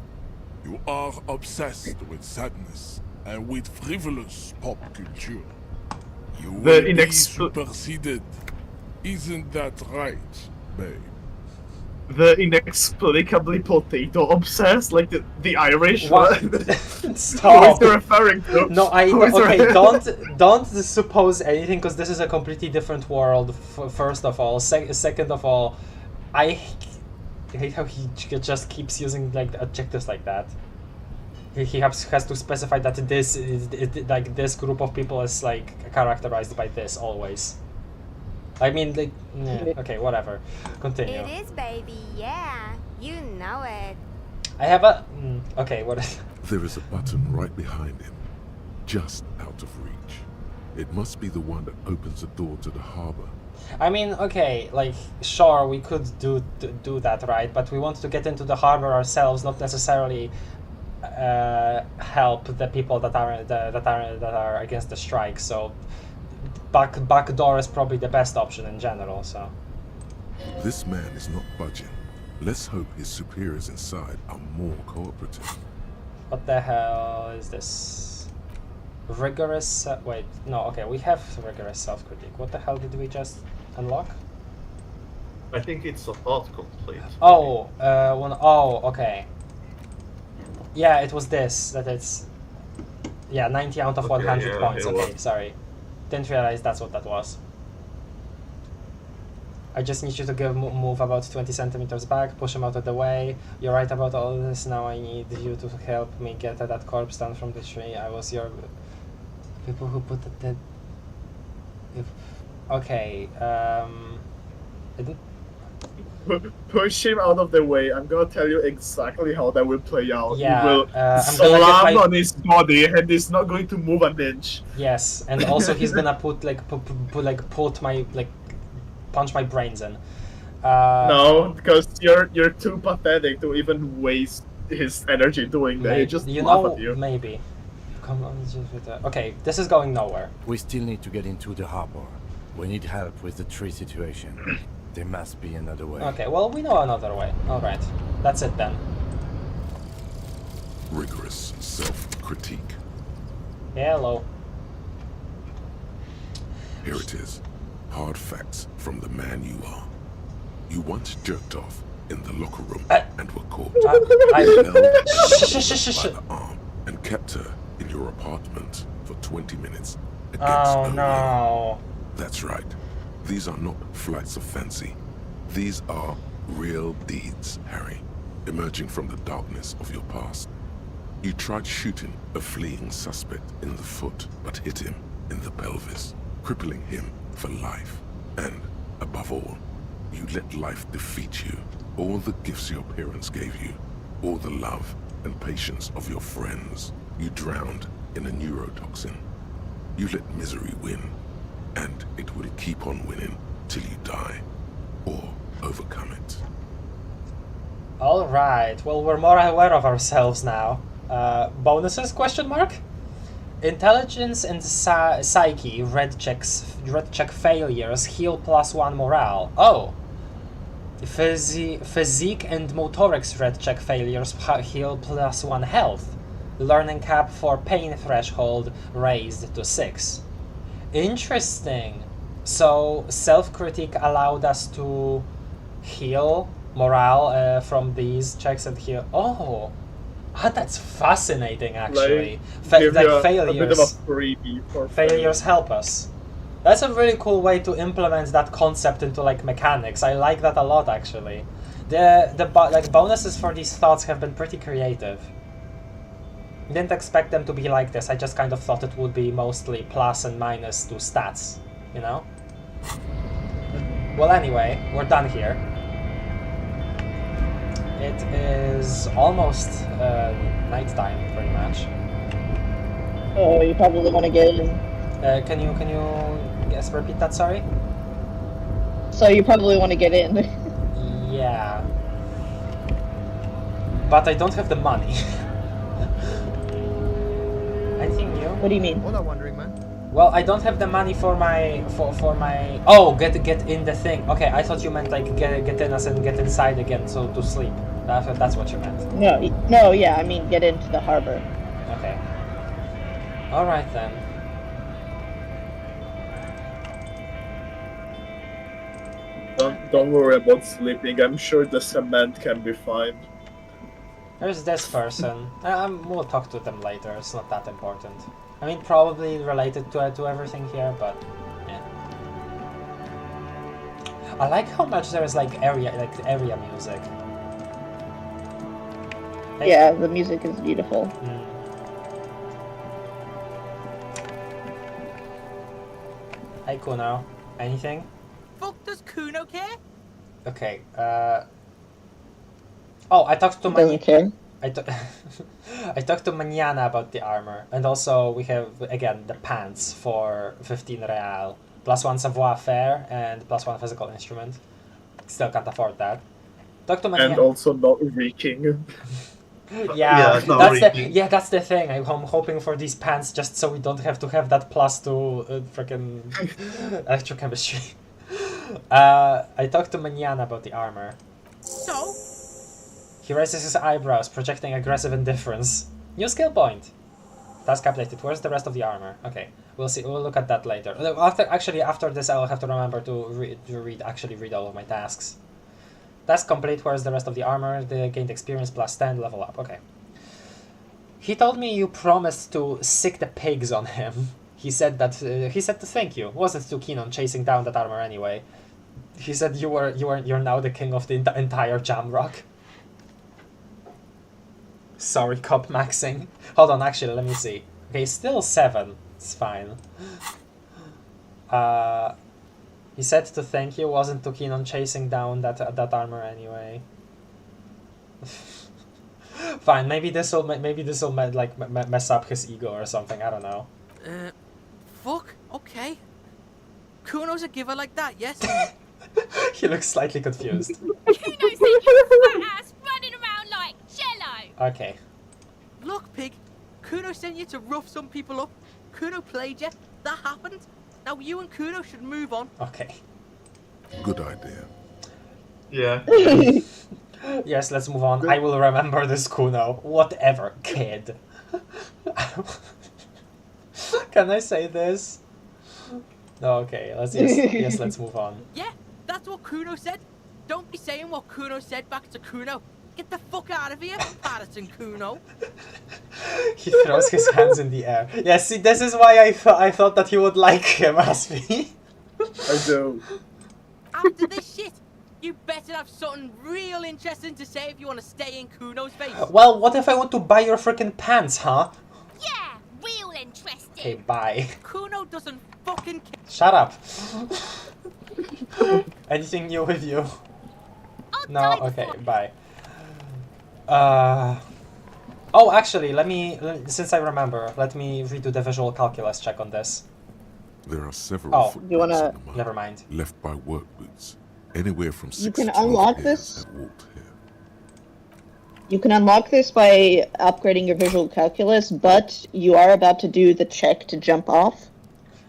You are obsessed with sadness and with frivolous pop culture. You will be superseded. Isn't that right, babe? The inexplicably potato-obsessed, like the Irish one? Stop. Who is the referring to? No, don't suppose anything, because this is a completely different world, first of all. Second of all, I hate how he just keeps using like adjectives like that. He has to specify that this group of people is like characterized by this always. I mean, like, yeah, okay, whatever. Continue. It is, baby, yeah. You know it. I have a... okay, what is... There is a button right behind him, just out of reach. It must be the one that opens the door to the harbor. I mean, okay, like, sure, we could do that, right? But we want to get into the harbor ourselves, not necessarily help the people that are against the strike, so... Back door is probably the best option in general, so... This man is not budging. Let's hope his superiors inside are more cooperative. What the hell is this? Rigorous... wait, no, okay, we have rigorous self-critique. What the hell did we just unlock? I think it's a thought complete. Oh, okay. Yeah, it was this, that it's... Yeah, 90 out of 100 points, okay, sorry. Didn't realize that's what that was. I just need you to move about 20 centimeters back, push him out of the way. You're right about all this, now I need you to help me get that corpse down from the tree. I was your... people who put the dead... Okay. I didn't- Push him out of the way. I'm gonna tell you exactly how that will play out. Yeah, You will I'm gonna get slam my- on his body, and he's not going to move an inch. Yes, and also he's gonna put my punch my brains in. No, because you're too pathetic to even waste his energy doing that. He just laugh at you. Maybe. Come on, okay, this is going nowhere. We still need to get into the harbor. We need help with the tree situation. There must be another way. Okay, well, we know another way. Alright, that's it then. Rigorous self-critique. Hello. Here it is. Hard facts from the man you are. You once jerked off in the locker room and were caught. Held by the arm and kept her in your apartment for 20 minutes against Oh no. That's right. These are not flights of fancy. These are real deeds, Harry, emerging from the darkness of your past. You tried shooting a fleeing suspect in the foot, but hit him in the pelvis, crippling him for life. And, above all, you let life defeat you. All the gifts your parents gave you, all the love and patience of your friends, you drowned in a neurotoxin. You let misery win, and it will keep on winning till you die, or overcome it. Alright, well, we're more aware of ourselves now. Bonuses, question mark? Intelligence and psyche, red check failures, heal +1 morale. Oh! Physique and motorics red check failures, heal +1 health. Learning cap for pain threshold raised to 6. Interesting. So self-critique allowed us to heal morale from these checks and heal. Oh, that's fascinating actually. Give you a failures. bit of a freebie for Failures help us. That's a really cool way to implement that concept into like mechanics. I like that a lot actually. The bonuses for these thoughts have been pretty creative. Didn't expect them to be like this. I just kind of thought it would be mostly plus and minus to stats, you know? Well, anyway, we're done here. It is almost nighttime, pretty much. Oh, you probably want to get in. Can you yes, repeat that? Sorry. So you probably want to get in. Yeah. But I don't have the money. Anything new? What do you mean? All I'm wondering, man. Well, I don't have the money for my Oh, get in the thing. Okay, I thought you meant like get in us and get inside again, so to sleep. That's what you meant. No, yeah, I mean get into the harbor. Okay. All right then. Don't worry about sleeping. I'm sure the cement can be fine. There's this person. We'll talk to them later. It's not that important. I mean, probably related to everything here, but yeah. I like how much there is like area music. Yeah, the music is beautiful. Hey Kuno, anything? Fuck, does Kuno care? Okay. Oh, I talked to Doesn't care. I talked to Manana about the armor, and also we have again the pants for 15 real, +1 savoir-faire and +1 physical instrument. Still can't afford that. Talk to Manana. And also not reeking. Yeah, not that's the thing. I'm hoping for these pants just so we don't have to have that +2 freaking electrochemistry. I talked to Manana about the armor. So? He raises his eyebrows, projecting aggressive indifference. New skill point. Task completed. Where's the rest of the armor? Okay, we'll see. We'll look at that later. After this, I'll have to remember to read all of my tasks. Task complete. Where's the rest of the armor? They gained experience +10, level up. Okay. He told me you promised to sick the pigs on him. He said that he said to thank you. Wasn't too keen on chasing down that armor anyway. He said you're now the king of the entire Jamrock. Sorry, cop maxing. Hold on, actually, let me see. Okay, still 7. It's fine. He said to thank you, wasn't too keen on chasing down that armor anyway. Fine, maybe this will mess up his ego or something. I don't know. Fuck. Okay. Kuno's a giver like that, yes? He looks slightly confused. Kuno said you fat ass running around like jello. Okay. Look, pig. Kuno sent you to rough some people up. Kuno played you. That happened. Now you and Kuno should move on. Okay. Good idea. Yeah. Yes, let's move on. I will remember this Kuno. Whatever, kid. Can I say this? No, okay. Let's move on. Yeah, that's what Kuno said. Don't be saying what Kuno said back to Kuno. Get the fuck out of here, Patterson Kuno. He throws his hands in the air. Yeah, see, this is why I thought that you would like him, Aspi. I do. After this shit, you better have something real interesting to say if you want to stay in Kuno's face. Well, what if I want to buy your freaking pants, huh? Yeah, real interesting. Okay, bye. Kuno doesn't fucking care. Shut up. Anything new with you? No? Okay, bye. Oh, actually, since I remember, let me redo the visual calculus check on this. There are several footprints in the mine Never mind. left by work boots. Anywhere from 6 You can to 12 unlock pairs this. have walked here. You can unlock this by upgrading your visual calculus, but you are about to do the check to jump off,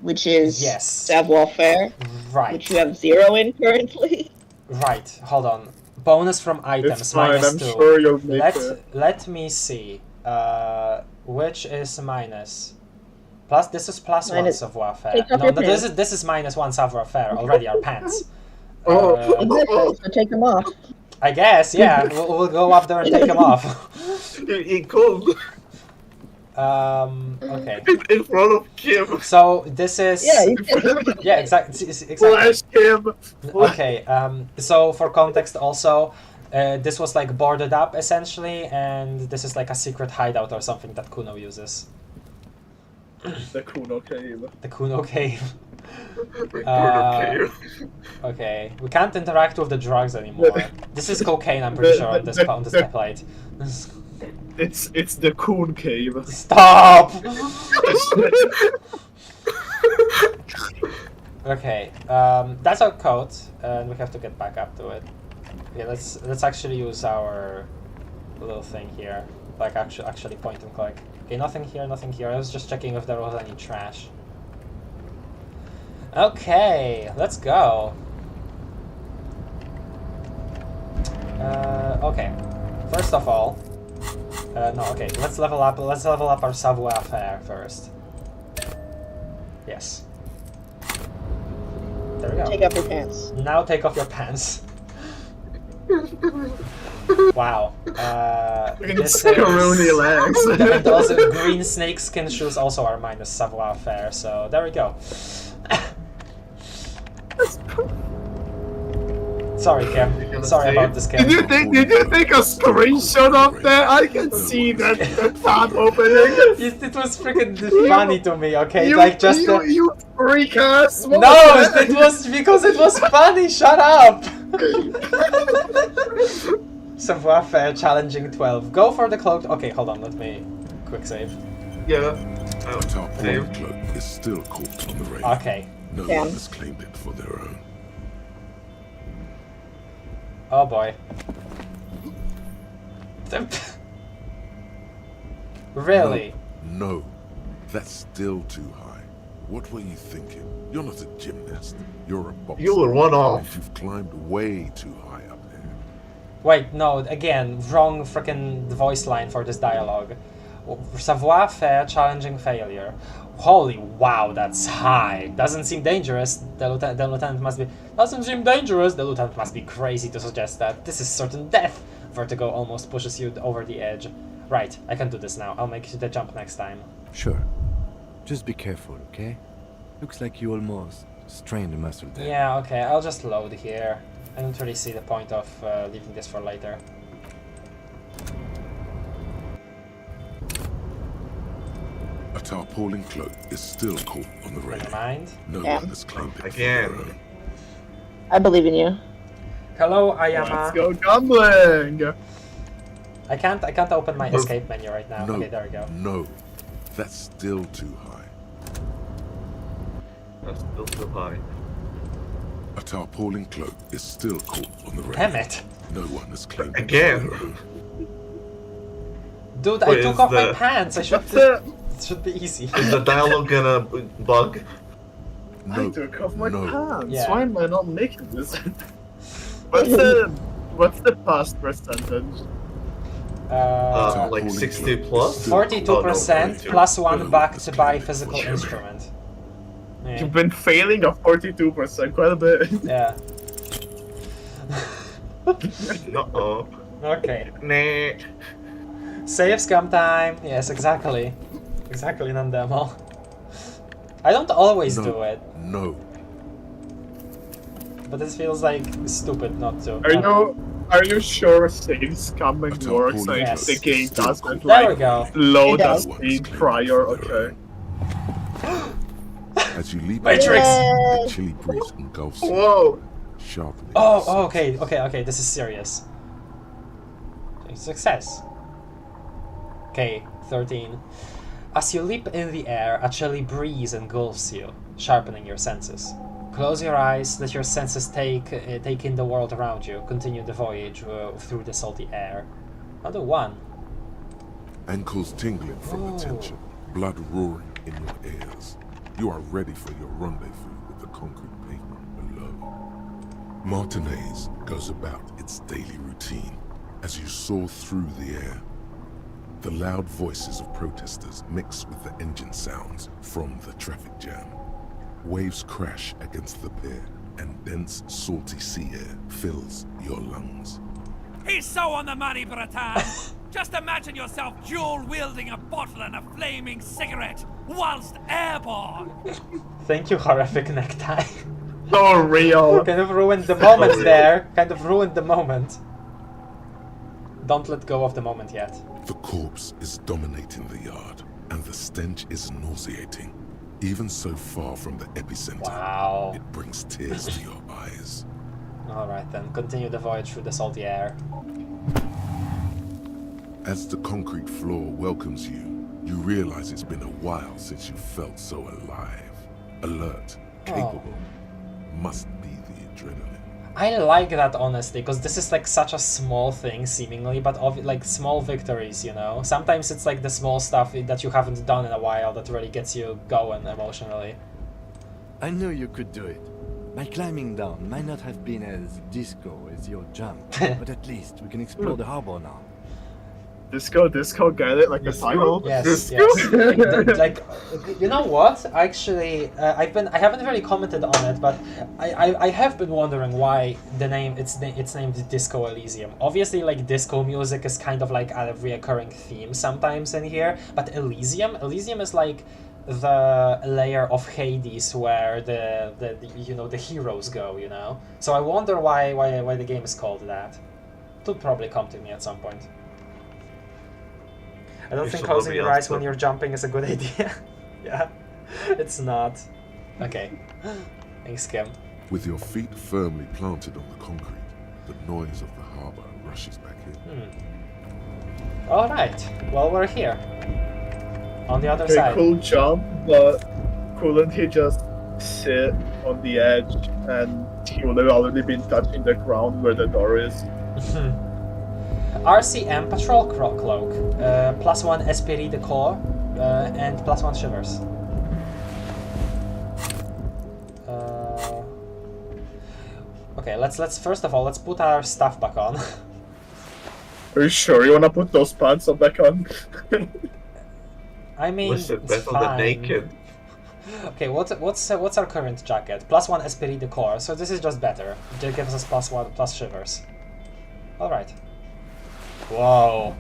which is savoir-faire, Right. which you have 0 in currently. Right, hold on. Bonus from items, It's fine, minus I'm 2. sure you'll make it. Let me see. Which is minus? Plus, this is plus 1 savoir-faire. Take off No, your this is minus 1 savoir-faire. Already our pants. Exactly, so take them off. I guess, yeah. we'll go up there and take them off. He could. Okay. In front of Kim. So this is exactly. Flash Kim. Okay. So for context, also, this was like boarded up essentially, and this is like a secret hideout or something that Kuno uses. The Kuno cave. The Kuno cave. Cave. Okay, we can't interact with the drugs anymore. This is cocaine, I'm pretty sure, on this plate. It's the Coon cave. Stop! Okay, that's our code, and we have to get back up to it. Okay, let's actually use our little thing here, like actually point and click. Okay, nothing here, nothing here. I was just checking if there was any trash. Okay, let's go. Okay, first of all, no, okay, let's level up our savoir-faire first. Yes. There we go. Take off your pants. Now take off your pants. Wow. This Macaroni legs. and also green snakeskin shoes also are minus savoir-faire, so there we go. Sorry, Kim. Sorry about this, Kim. Did you take a screenshot of that? I can see that tab opening. It was freaking funny to me, okay? You freak ass. No, it was because it was funny. Shut up. Savoir-faire challenging 12. Go for the cloak. Okay, hold on. Let me quick save. Yeah. The tarpaulin cloak is still caught on the rail. Okay. No one has claimed it for their own. Oh boy. Really? No, that's still too high. What were you thinking? You're not a gymnast. You're a boxer. You were one off. And you've climbed way too high up there. Wait, no, again, wrong freaking voice line for this dialogue. Savoir-faire challenging failure. Holy wow, that's high. Doesn't seem dangerous. The lieutenant must be... Doesn't seem dangerous. The lieutenant must be crazy to suggest that. This is certain death. Vertigo almost pushes you over the edge. Right, I can do this now. I'll make the jump next time. Sure. Just be careful, okay? Looks like you almost strained a muscle there. Yeah, okay, I'll just load here. I don't really see the point of leaving this for later. A tarpaulin cloak is still caught on the rail. Never mind. No one has claimed it for their own. I believe in you. Hello, Ayama. Let's go gambling! I can't open my escape menu right now. No, Okay, there we go. no. That's still too high. That's still too high. A tarpaulin cloak is still caught on the rail. Damn it. No one has claimed it Again. for their own. Dude, I took off my pants. I should. It should be easy. Is the dialogue gonna bug? No, I took off my pants. Yeah. Why am I not making this? What's the pass percentage? Like 60 plus? 42% plus 1 backed by physical instrument. Yeah. You've been failing at 42%, quite a bit. Yeah. Uh-oh. Okay. Nah. Save scum time. Yes, exactly. Exactly, Nandemo. I don't always do it, No. but this feels like stupid not to. Are you sure save scumming works? Like Yes. the game doesn't There we like go. load It us does. in prior, okay. As you leap Matrix! the chilly breeze engulfs you, Whoa! sharpening. Oh, okay, this is serious. Success. Okay, 13. As you leap in the air, a chilly breeze engulfs you, sharpening your senses. Close your eyes, let your senses take in the world around you. Continue the voyage through the salty air. Another one. Ankles tingling from the tension, blood roaring in your ears. You are ready for your rendezvous with the concrete pavement below. Martinez goes about its daily routine as you soar through the air. The loud voices of protesters mix with the engine sounds from the traffic jam. Waves crash against the pier, and dense, salty sea air fills your lungs. He's so on the money, Breton! Just imagine yourself dual-wielding a bottle and a flaming cigarette whilst airborne! Thank you, horrific necktie. So real. Kind of ruined the moment there. Kind of ruined the moment. Don't let go of the moment yet. The corpse is dominating the yard, and the stench is nauseating. Even so far from the epicenter, Wow. it brings tears to your eyes. Alright then, continue the voyage through the salty air. As the concrete floor welcomes you, you realize it's been a while since you felt so alive. Alert, capable. Must be the adrenaline. I like that honestly, because this is like such a small thing seemingly, but like small victories, you know? Sometimes it's like the small stuff that you haven't done in a while that really gets you going emotionally. I knew you could do it. My climbing down might not have been as disco as your jump, but at least we can explore the harbor now. Disco, get it? Like a title? Yes, yes. Like, you know what? Actually, I haven't really commented on it, but I have been wondering why it's named Disco Elysium. Obviously, like disco music is kind of like a reoccurring theme sometimes in here, but Elysium is like the layer of Hades where the you know the heroes go, you know. So I wonder why the game is called that. It'll probably come to me at some point. I don't think closing your eyes when you're jumping is a good idea. Yeah, it's not. Okay. Thanks, Kim. With your feet firmly planted on the concrete, the noise of the harbor rushes back in. Alright, well, we're here. On the other Okay, side. cool jump, but couldn't he just sit on the edge and he would have already been touching the ground where the door is? RCM Patrol Cloak, +1 Esprit de Corps, and +1 Shivers. Okay, let's first of all let's put our stuff back on. Are you sure you wanna put those pants on back on? I mean, Listen, it's better than fine. naked. Okay, what's our current jacket? +1 Esprit de Corps, so this is just better. It gives us +1 plus Shivers. All right. Whoa.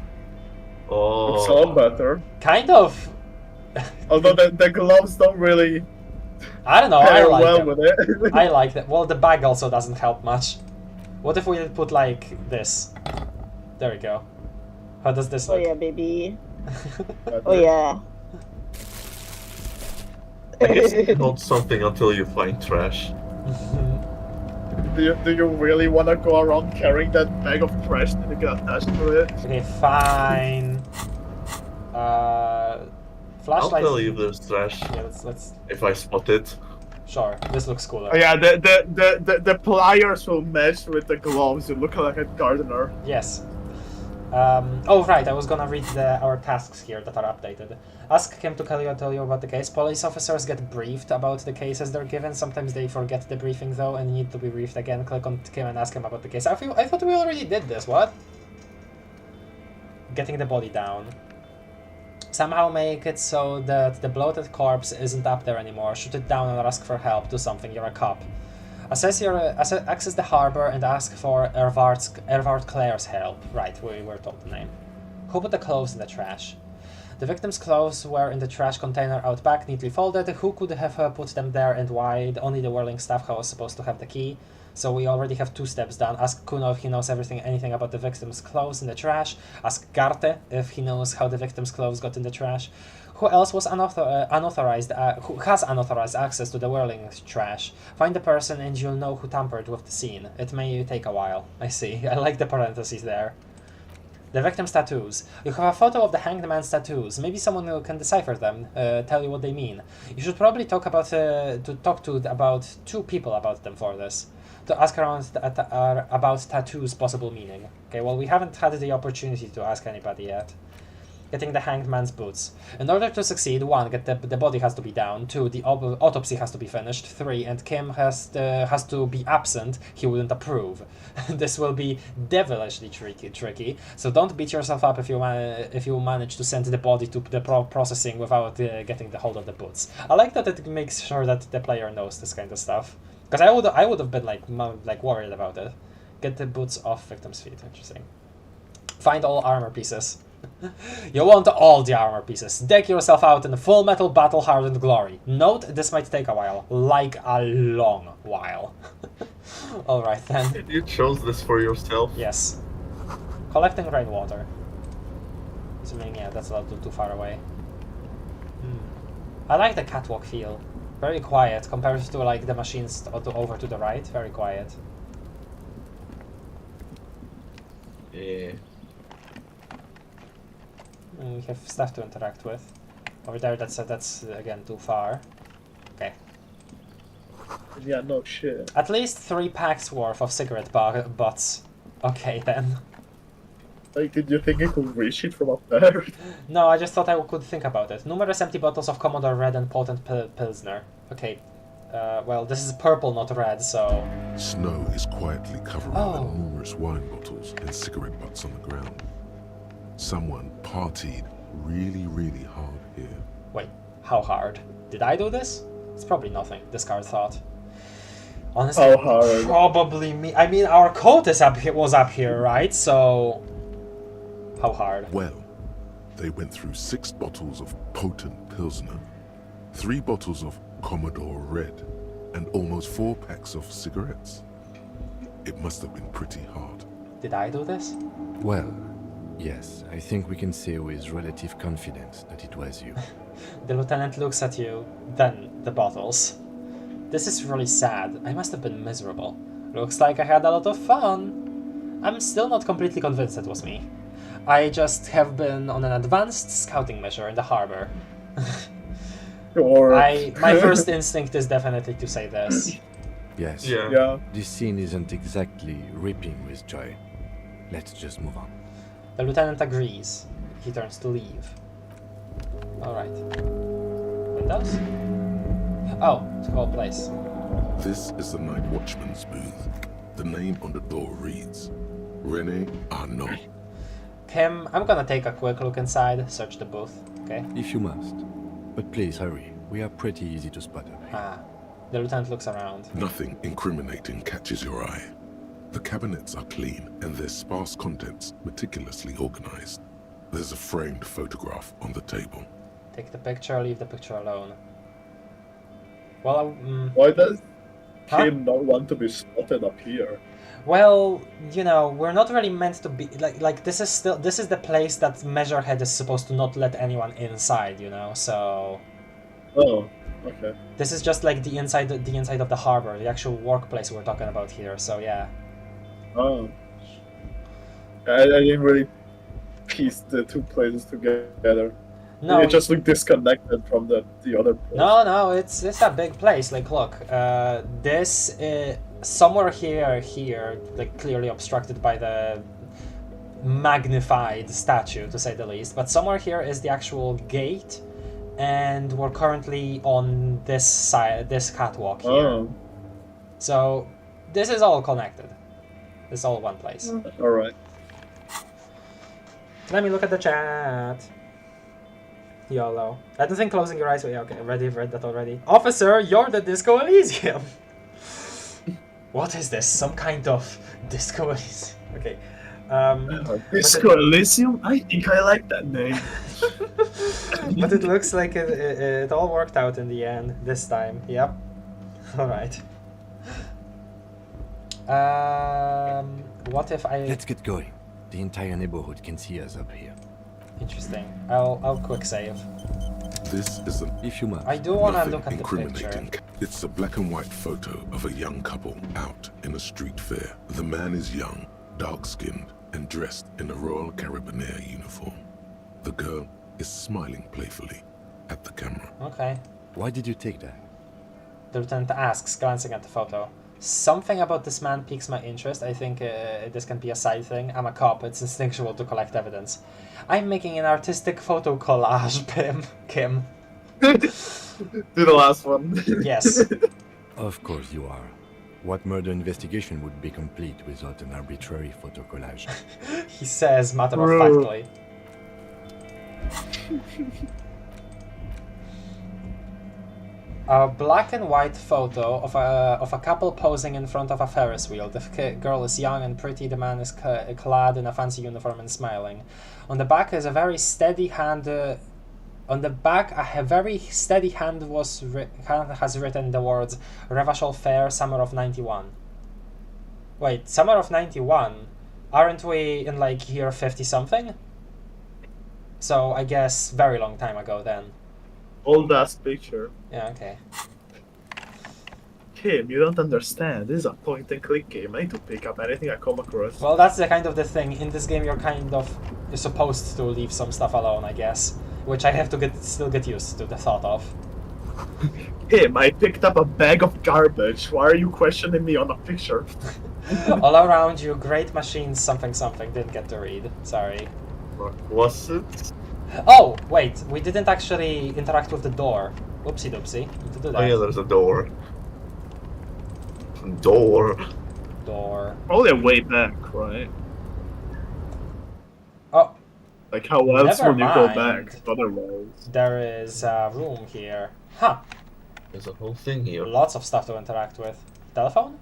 Oh. It's all better. Kind of. Although the gloves don't really. I don't know. I pair like well them. with it. I like that. Well, the bag also doesn't help much. What if we put like this? There we go. How does this look? Oh yeah, baby. Oh yeah. I guess it's called something until you find trash. Do you really want to go around carrying that bag of trash and get attached to it? Okay, fine. Flashlight. I'll believe there's trash. Yeah, let's. If I spot it. Sure, this looks cooler. Oh, yeah, the pliers will match with the gloves. You look like a gardener. Yes. Oh right, I was gonna read our tasks here that are updated. Ask Kim to tell you about the case. Police officers get briefed about the cases they're given. Sometimes they forget the briefing though and need to be briefed again. Click on Kim and ask him about the case. I thought we already did this. What? Getting the body down. Somehow make it so that the bloated corpse isn't up there anymore. Shoot it down and ask for help. Do something. You're a cop. Access the harbor and ask for Ervard Claire's help. Right, we were told the name. Who put the clothes in the trash? The victim's clothes were in the trash container out back, neatly folded. Who could have put them there and why? Only the whirling staff was supposed to have the key. So we already have 2 steps done. Ask Kuno if he knows anything about the victim's clothes in the trash. Ask Garte if he knows how the victim's clothes got in the trash. Who else was unauthorized? Who has unauthorized access to the whirling trash? Find the person and you'll know who tampered with the scene. It may take a while. I see. I like the parentheses there. The victim's tattoos. You have a photo of the hanged man's tattoos. Maybe someone who can decipher them, tell you what they mean. You should probably talk about 2 people about them for this. To ask around about tattoos' possible meaning. Okay, well we haven't had the opportunity to ask anybody yet. Getting the hanged man's boots. In order to succeed, 1, the body has to be down. 2, the autopsy has to be finished. 3, and Kim has to be absent. He wouldn't approve. This will be devilishly tricky. So don't beat yourself up if you manage to send the body to the processing without getting the hold of the boots. I like that it makes sure that the player knows this kind of stuff. Because I would have been like worried about it. Get the boots off victim's feet. Interesting. Find all armor pieces. You want all the armor pieces. Deck yourself out in full metal battle-hardened glory. Note, this might take a while. Like a long while. Alright then. You chose this for yourself? Yes. Collecting rainwater. Assuming, yeah, that's a little too far away. I like the catwalk feel. Very quiet compared to like the machines over to the right. Very quiet. Yeah. We have stuff to interact with. Over there, that's again too far. Okay. Yeah, no shit. At least 3 packs worth of cigarette butts. Okay then. Like, did you think you could reach it from up there? No, I just thought I could think about it. Numerous empty bottles of Commodore Red and potent Pilsner. Okay. Well, this is purple, not red, so... Snow is quietly covering the numerous wine bottles and cigarette butts on the ground. Someone partied really, really hard here. Wait, how hard? Did I do this? It's probably nothing, Discard thought. Honestly, how hard? Probably me. I mean, our coat was up here, right? So... How hard? Well, they went through 6 bottles of potent Pilsner, 3 bottles of Commodore Red, and almost 4 packs of cigarettes. It must have been pretty hard. Did I do this? Well, yes, I think we can say with relative confidence that it was you. The lieutenant looks at you, then the bottles. This is really sad. I must have been miserable. Looks like I had a lot of fun. I'm still not completely convinced it was me. I just have been on an advanced scouting measure in the harbor. Sure. My first instinct is definitely to say this. Yes. Yeah. This scene isn't exactly ripping with joy. Let's just move on. The lieutenant agrees. He turns to leave. Alright. Windows? Oh, it's a cold place. This is the night watchman's booth. The name on the door reads, René Arnaud. Kim, I'm gonna take a quick look inside, search the booth, okay? If you must. But please hurry. We are pretty easy to spot. The lieutenant looks around. Nothing incriminating catches your eye. The cabinets are clean and their sparse contents meticulously organized. There's a framed photograph on the table. Take the picture, leave the picture alone. Well, why does Kim not want to be spotted up here? Well, you know, we're not really meant to be like this is the place that Measurehead is supposed to not let anyone inside, you know, so... Oh. Okay. This is just like the inside of the harbor, the actual workplace we're talking about here. So yeah. Oh. I didn't really piece the two places together. No, it just looked disconnected from the other place. No, it's a big place. Like, look, this somewhere here, like clearly obstructed by the magnified statue, to say the least. But somewhere here is the actual gate, and we're currently on this side, this catwalk here. Oh. So this is all connected. It's all one place. All right. Let me look at the chat. YOLO. I don't think closing your eyes. Yeah, okay, read that already. Officer, you're the Disco Elysium. What is this? Some kind of Disco Elysium? Okay. Disco Elysium? I think I like that name. But it looks like it all worked out in the end this time. Yep. All right. What if I? Let's get going. The entire neighborhood can see us up here. Interesting. I'll quick save. This is an If you must. I do want to nothing look at the incriminating. picture. It's a black and white photo of a young couple out in a street fair. The man is young, dark-skinned, and dressed in a Royal Carabinieri uniform. The girl is smiling playfully at the camera. Okay. Why did you take that? The lieutenant asks, glancing at the photo. Something about this man piques my interest. I think this can be a side thing. I'm a cop. It's instinctual to collect evidence. I'm making an artistic photo collage, Kim. Do the last one. Yes. Of course you are. What murder investigation would be complete without an arbitrary photo collage? He says matter-of-factly. A black and white photo of a couple posing in front of a Ferris wheel. The girl is young and pretty. The man is clad in a fancy uniform and smiling. On the back is a very steady hand. On the back, a very steady hand has written the words "Revachol Fair, Summer of '91." Wait, Summer of '91? Aren't we in like year 50 something? So I guess very long time ago then. Old ass picture. Yeah, okay. Kim, you don't understand. This is a point and click game. I need to pick up anything I come across. Well, that's the kind of the thing. In this game, you're supposed to leave some stuff alone, I guess. Which I have to still get used to the thought of. Kim, I picked up a bag of garbage. Why are you questioning me on a picture? All around you, great machines, something. Didn't get to read. Sorry. What was it? Oh, wait. We didn't actually interact with the door. Oopsie doopsie. Need to do that. Oh yeah, there's a door. Door. Probably a way back, right? Oh. Like how else Never would you go mind. back otherwise? There is a room here. Huh. There's a whole thing here. Lots of stuff to interact with. Telephone?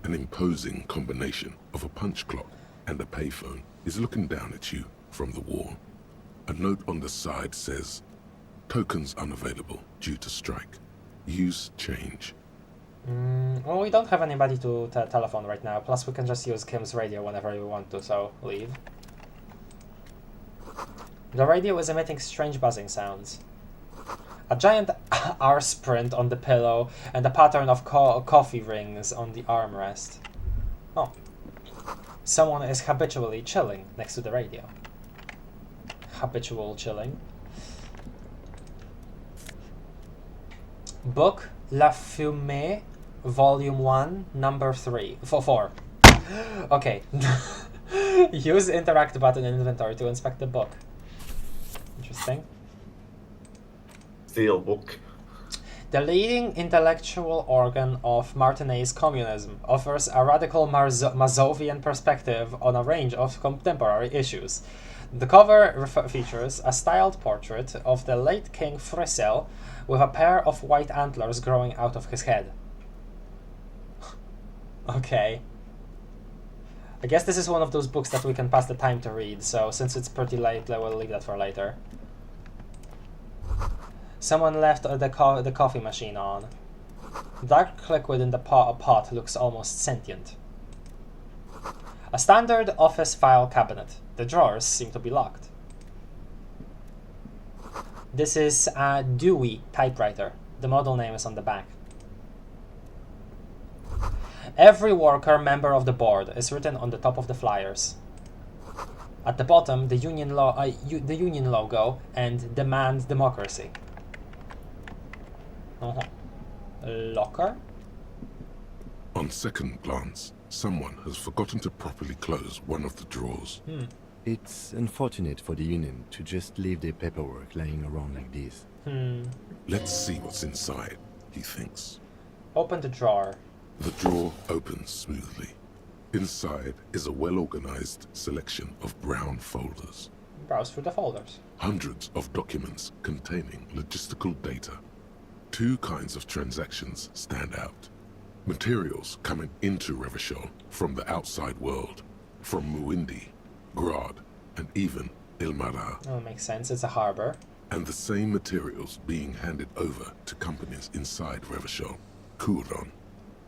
An imposing combination of a punch clock and a payphone is looking down at you from the wall. A note on the side says, "Tokens unavailable due to strike. Use change." Well, we don't have anybody to telephone right now. Plus, we can just use Kim's radio whenever we want to, so leave. The radio is emitting strange buzzing sounds. A giant arse print on the pillow and a pattern of coffee rings on the armrest. Oh. Someone is habitually chilling next to the radio. Habitual chilling. Book La Fumée, Volume 1, Number 4. Okay. Use the interact button in inventory to inspect the book. Interesting. Steel book. The leading intellectual organ of Martinez communism offers a radical Mazovian perspective on a range of contemporary issues. The cover features a styled portrait of the late King Friesel with a pair of white antlers growing out of his head. Okay. I guess this is one of those books that we can pass the time to read, so since it's pretty late, we'll leave that for later. Someone left the coffee machine on. Dark liquid in the pot looks almost sentient. A standard office file cabinet. The drawers seem to be locked. This is a Dewey typewriter. The model name is on the back. Every worker member of the board is written on the top of the flyers. At the bottom, the union logo and demand democracy. Locker? On second glance, someone has forgotten to properly close one of the drawers. It's unfortunate for the Union to just leave their paperwork lying around like this. Let's see what's inside, he thinks. Open the drawer. The drawer opens smoothly. Inside is a well-organized selection of brown folders. Browse through the folders. Hundreds of documents containing logistical data. 2 kinds of transactions stand out. Materials coming into Revachol from the outside world, from Muindi, Grad, and even Ilmara. Oh, makes sense. It's a harbor. And the same materials being handed over to companies inside Revachol. Kuron,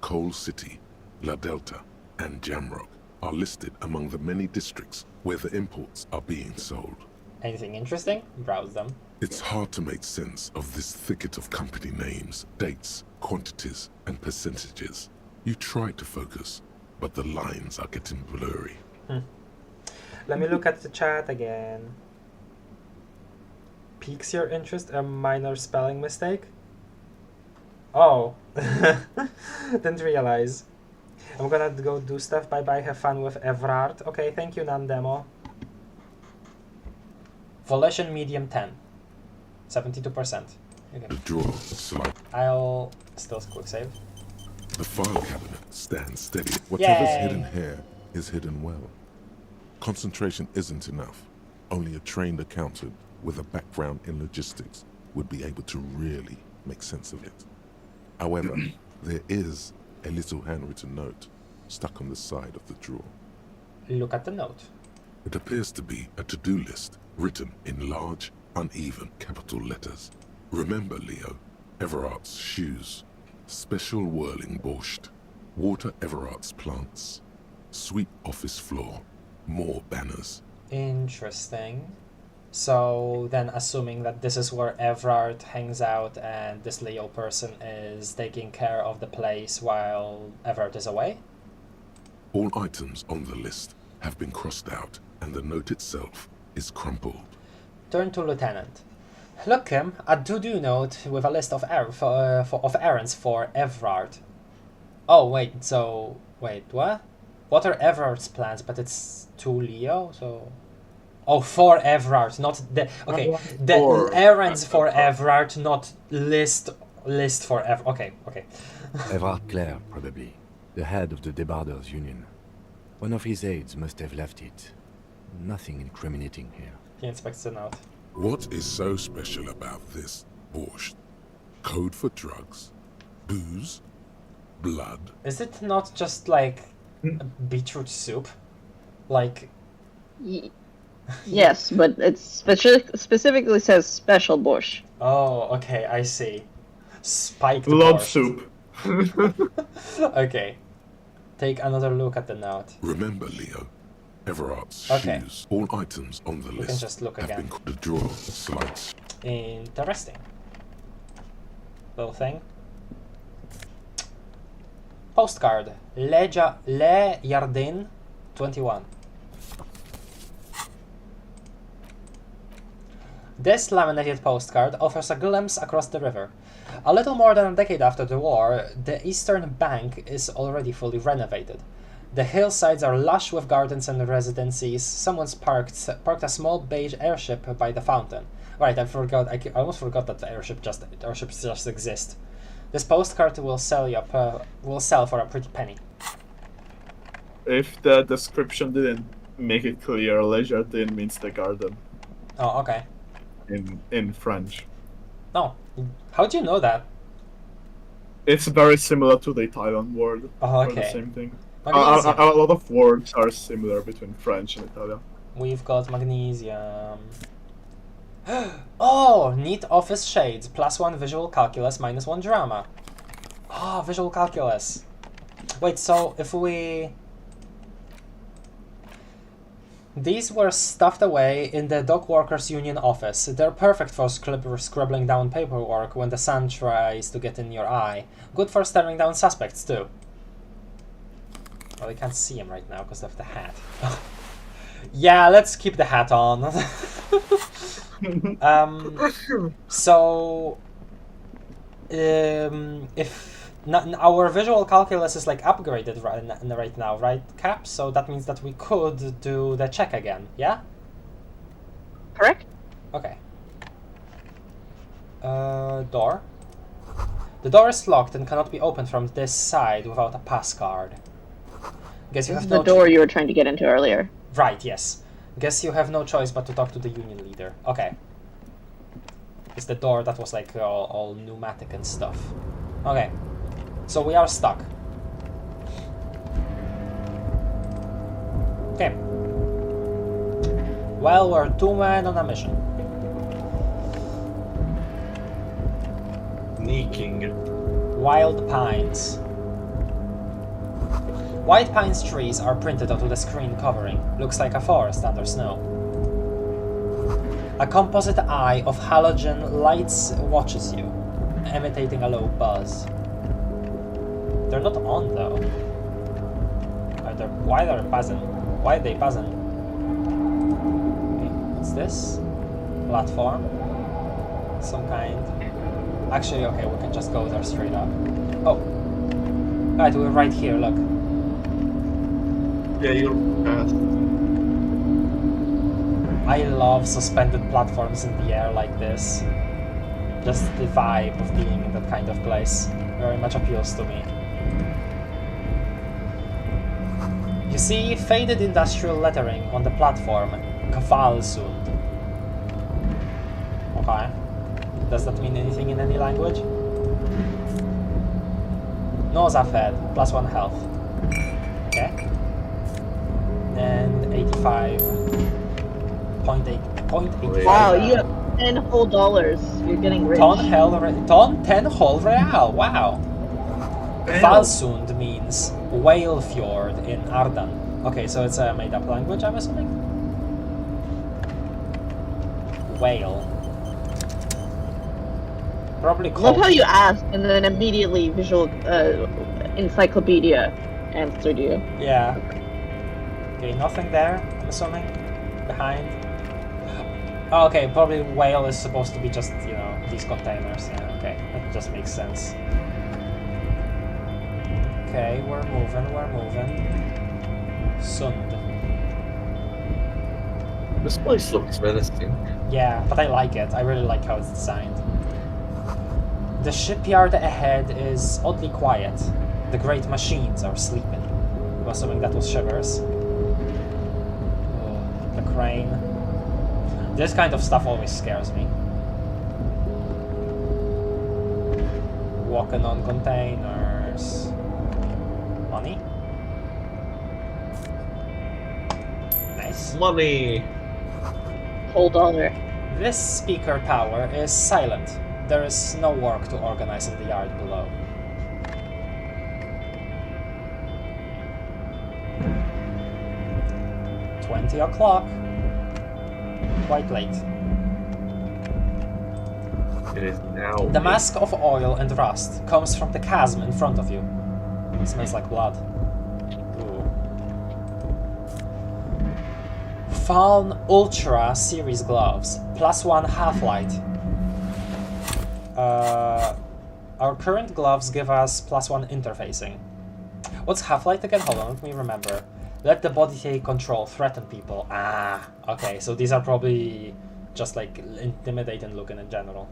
Coal City, La Delta, and Jamrock are listed among the many districts where the imports are being sold. Anything interesting? Browse them. It's hard to make sense of this thicket of company names, dates, quantities, and percentages. You try to focus, but the lines are getting blurry. Let me look at the chat again. Piques your interest, a minor spelling mistake? Oh, didn't realize. I'm gonna go do stuff. Bye bye, have fun with Evrard. Okay, thank you, Nandemo. Volition medium 10. 72%. Okay. The drawer slide. I'll still quick save. The file cabinet stands steady. Whatever's Yay. hidden here is hidden well. Concentration isn't enough. Only a trained accountant with a background in logistics would be able to really make sense of it. However, there is a little handwritten note stuck on the side of the drawer. Look at the note. It appears to be a to-do list written in large, uneven capital letters. Remember, Leo, Everard's shoes, special whirling borscht, water Everard's plants, sweep office floor, more banners. Interesting. So then assuming that this is where Everard hangs out and this Leo person is taking care of the place while Everard is away? All items on the list have been crossed out and the note itself is crumpled. Turn to Lieutenant. Look him, a to-do note with a list of errands for Everard. Oh wait, so wait, what? What are Everard's plans? But it's to Leo, so oh, for Everard, not the okay. The errands for Everard, not list for Everard. Okay. Everard Clare, probably. The head of the Debarders Union. One of his aides must have left it. Nothing incriminating here. He inspects the note. What is so special about this borscht? Code for drugs? Booze? Blood? Is it not just like beetroot soup? Like... Yes, but it specifically says special bush. Oh, okay, I see. Spiked Blood borscht. soup. Okay. Take another look at the note. Remember, Leo, Everard's Okay. shoes. All items on the We can list just look have again. been the drawer slides. Interesting. Little thing. Postcard. Le Jardin 21. This laminated postcard offers a glimpse across the river. A little more than a decade after the war, the eastern bank is already fully renovated. The hillsides are lush with gardens and residencies. Someone's parked a small beige airship by the fountain. Right, I almost forgot that the airships just exist. This postcard will sell for a pretty penny. If the description didn't make it clear, Le Jardin means the garden. Oh, okay. In French. Oh, how do you know that? It's very similar to the Italian word. Oh, For the okay. same thing. A Magnesium. lot of words are similar between French and Italian. We've got magnesium. Oh, neat office shades. +1 visual calculus, -1 drama. Oh, visual calculus. Wait, so if we... These were stuffed away in the Dock Workers Union office. They're perfect for scribbling down paperwork when the sun tries to get in your eye. Good for staring down suspects, too. Well, I can't see him right now because of the hat. Yeah, let's keep the hat on. So... if... our visual calculus is like upgraded right now, right, Cap? So that means that we could do the check again, yeah? Correct. Okay. Door. The door is locked and cannot be opened from this side without a pass card. Guess you This have is no the door you were trying to get into earlier. Right, yes. Guess you have no choice but to talk to the union leader. Okay. It's the door that was like all pneumatic and stuff. Okay. So we are stuck. Okay. Well, we're two men on a mission. Sneaking. Wild pines. White pine's trees are printed onto the screen covering. Looks like a forest under snow. A composite eye of halogen lights watches you, imitating a low buzz. They're not on though. Why are they buzzing? Why are they buzzing? Okay, what's this? Platform? Some kind. Actually, okay, we can just go there straight up. Oh! Right, we're right here, look. Yeah, you're fast. I love suspended platforms in the air like this. Just the vibe of being in that kind of place very much appeals to me. You see faded industrial lettering on the platform, Kvalsund. Okay. Does that mean anything in any language? Nosafed, +1 health. Okay. And 85.8. Wow, you have 10 whole dollars. You're getting rich. 10 whole real, wow. Kvalsund means whale fjord in Ardan. Okay, so it's a made-up language, I'm assuming? Whale. Probably called... Love how you asked and then immediately visual encyclopedia answered you. Yeah. Okay, nothing there, I'm assuming. Behind. Oh, okay, probably whale is supposed to be just, you know, these containers. Yeah, okay, that just makes sense. Okay, we're moving. Sund. This place looks menacing. Yeah, but I like it. I really like how it's designed. The shipyard ahead is oddly quiet. The great machines are sleeping. I'm assuming that was Shivers. The crane. This kind of stuff always scares me. Walking on containers. Money? Nice. Money! Whole dollar. This speaker tower is silent. There is no work to organize in the yard below. $20. Quite late. It is now. The mask of oil and rust comes from the chasm in front of you. It smells like blood. Ooh. Faln Ultra Series gloves, +1 half-light. Our current gloves give us +1 interfacing. What's half-light again? Hold on, let me remember. Let the body take control, threaten people. Ah, okay, so these are probably just like intimidating looking in general.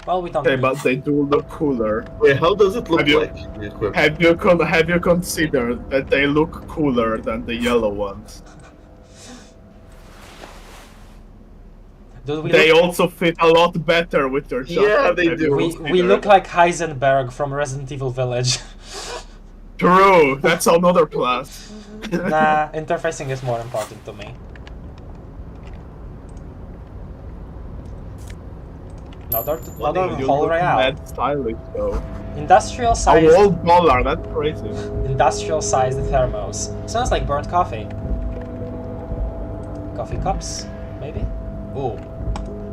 Well, we don't. Okay, but they do look cooler. Wait, how does it look like? Have you considered that they look cooler than the yellow ones? They also fit a lot better with their jacket. Yeah, they do. We look like Heisenberg from Resident Evil Village. True, that's another class. Nah, interfacing is more important to me. Another whole real. Mad stylish though. Industrial size. A whole dollar, that's crazy. Industrial sized thermos. Sounds like burnt coffee. Coffee cups, maybe? Ooh,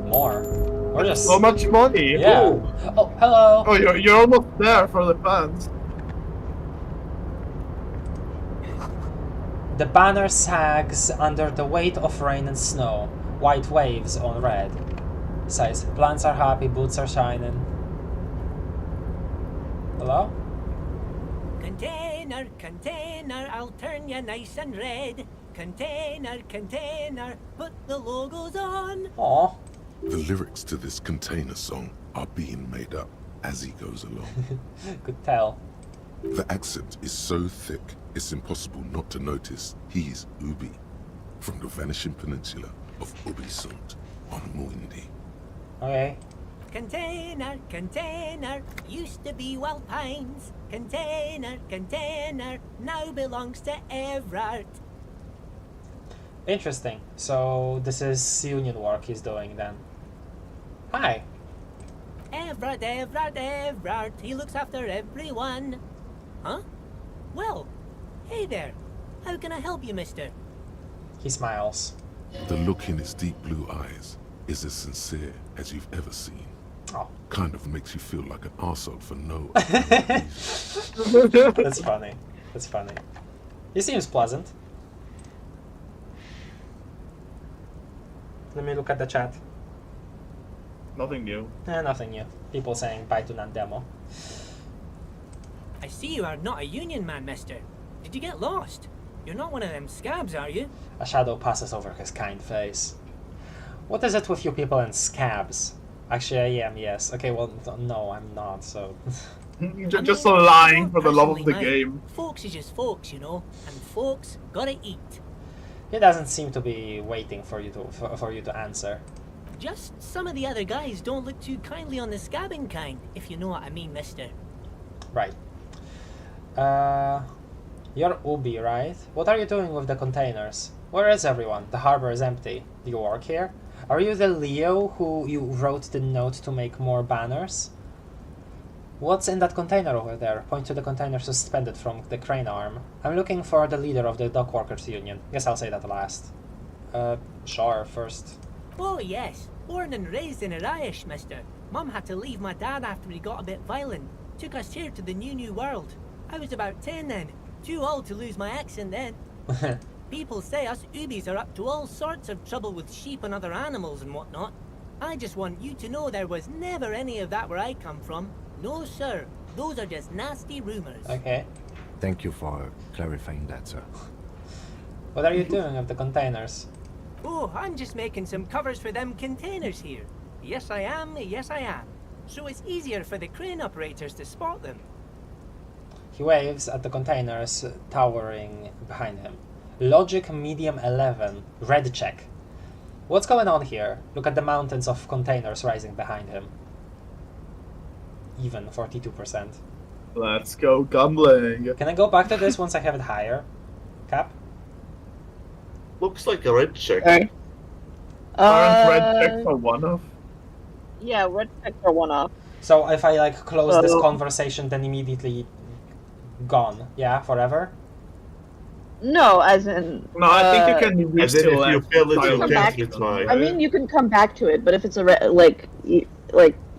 more. We're just... So much money! Yeah. Ooh. Oh, hello! Oh, you're almost there for the pants. The banner sags under the weight of rain and snow. White waves on red. Says, plants are happy, boots are shining. Hello? Container, container, I'll turn you nice and red. Container, container, put the logos on. Aww. The lyrics to this container song are being made up as he goes along. Could tell. The accent is so thick, it's impossible not to notice he's Ubi, from the vanishing peninsula of Ubisunt on Muindi. Okay. Container, container, used to be Wild Pines. Container, container, now belongs to Everard. Interesting. So this is union work he's doing then. Hi. Everard, Everard, Everard, he looks after everyone. Huh? Well, hey there. How can I help you, mister? He smiles. The look in his deep blue eyes is as sincere as you've ever seen. Oh. Kind of makes you feel like an arsehole for no That's funny. That's funny. He seems pleasant. Let me look at the chat. Nothing new. Nothing new. People saying bye to Nandemo. I see you are not a union man, mister. Did you get lost? You're not one of them scabs, are you? A shadow passes over his kind face. What is it with you people and scabs? Actually, I am, yes. Okay, well, no, I'm not, so... Just lying for the love of the game. Folks is just folks, you know, and folks gotta eat. He doesn't seem to be waiting for you to answer. Just some of the other guys don't look too kindly on the scabbing kind, if you know what I mean, mister. Right. You're Ubi, right? What are you doing with the containers? Where is everyone? The harbor is empty. Do you work here? Are you the Leo who you wrote the note to make more banners? What's in that container over there? Point to the container suspended from the crane arm. I'm looking for the leader of the dock workers union. Guess I'll say that last. Sure, first. Oh yes, born and raised in Irish, mister. Mum had to leave my dad after he got a bit violent. Took us here to the new world. I was about 10 then. Too old to lose my accent then. People say us Ubis are up to all sorts of trouble with sheep and other animals and whatnot. I just want you to know there was never any of that where I come from. No, sir. Those are just nasty rumors. Okay. Thank you for clarifying that, sir. What are you doing with the containers? Oh, I'm just making some covers for them containers here. Yes, I am. Yes, I am. So it's easier for the crane operators to spot them. He waves at the containers towering behind him. Logic medium 11. Red check. What's going on here? Look at the mountains of containers rising behind him. Even 42%. Let's go gambling. Can I go back to this once I have it higher? Cap? Looks like a red check. Sorry. Aren't red checks a one-off? Yeah, red checks are one-off. So if I like close this conversation, then immediately gone, yeah, forever? No, as in. No, I think you can And then if you fail it, you can try. I mean, you can come back to it, but if it's a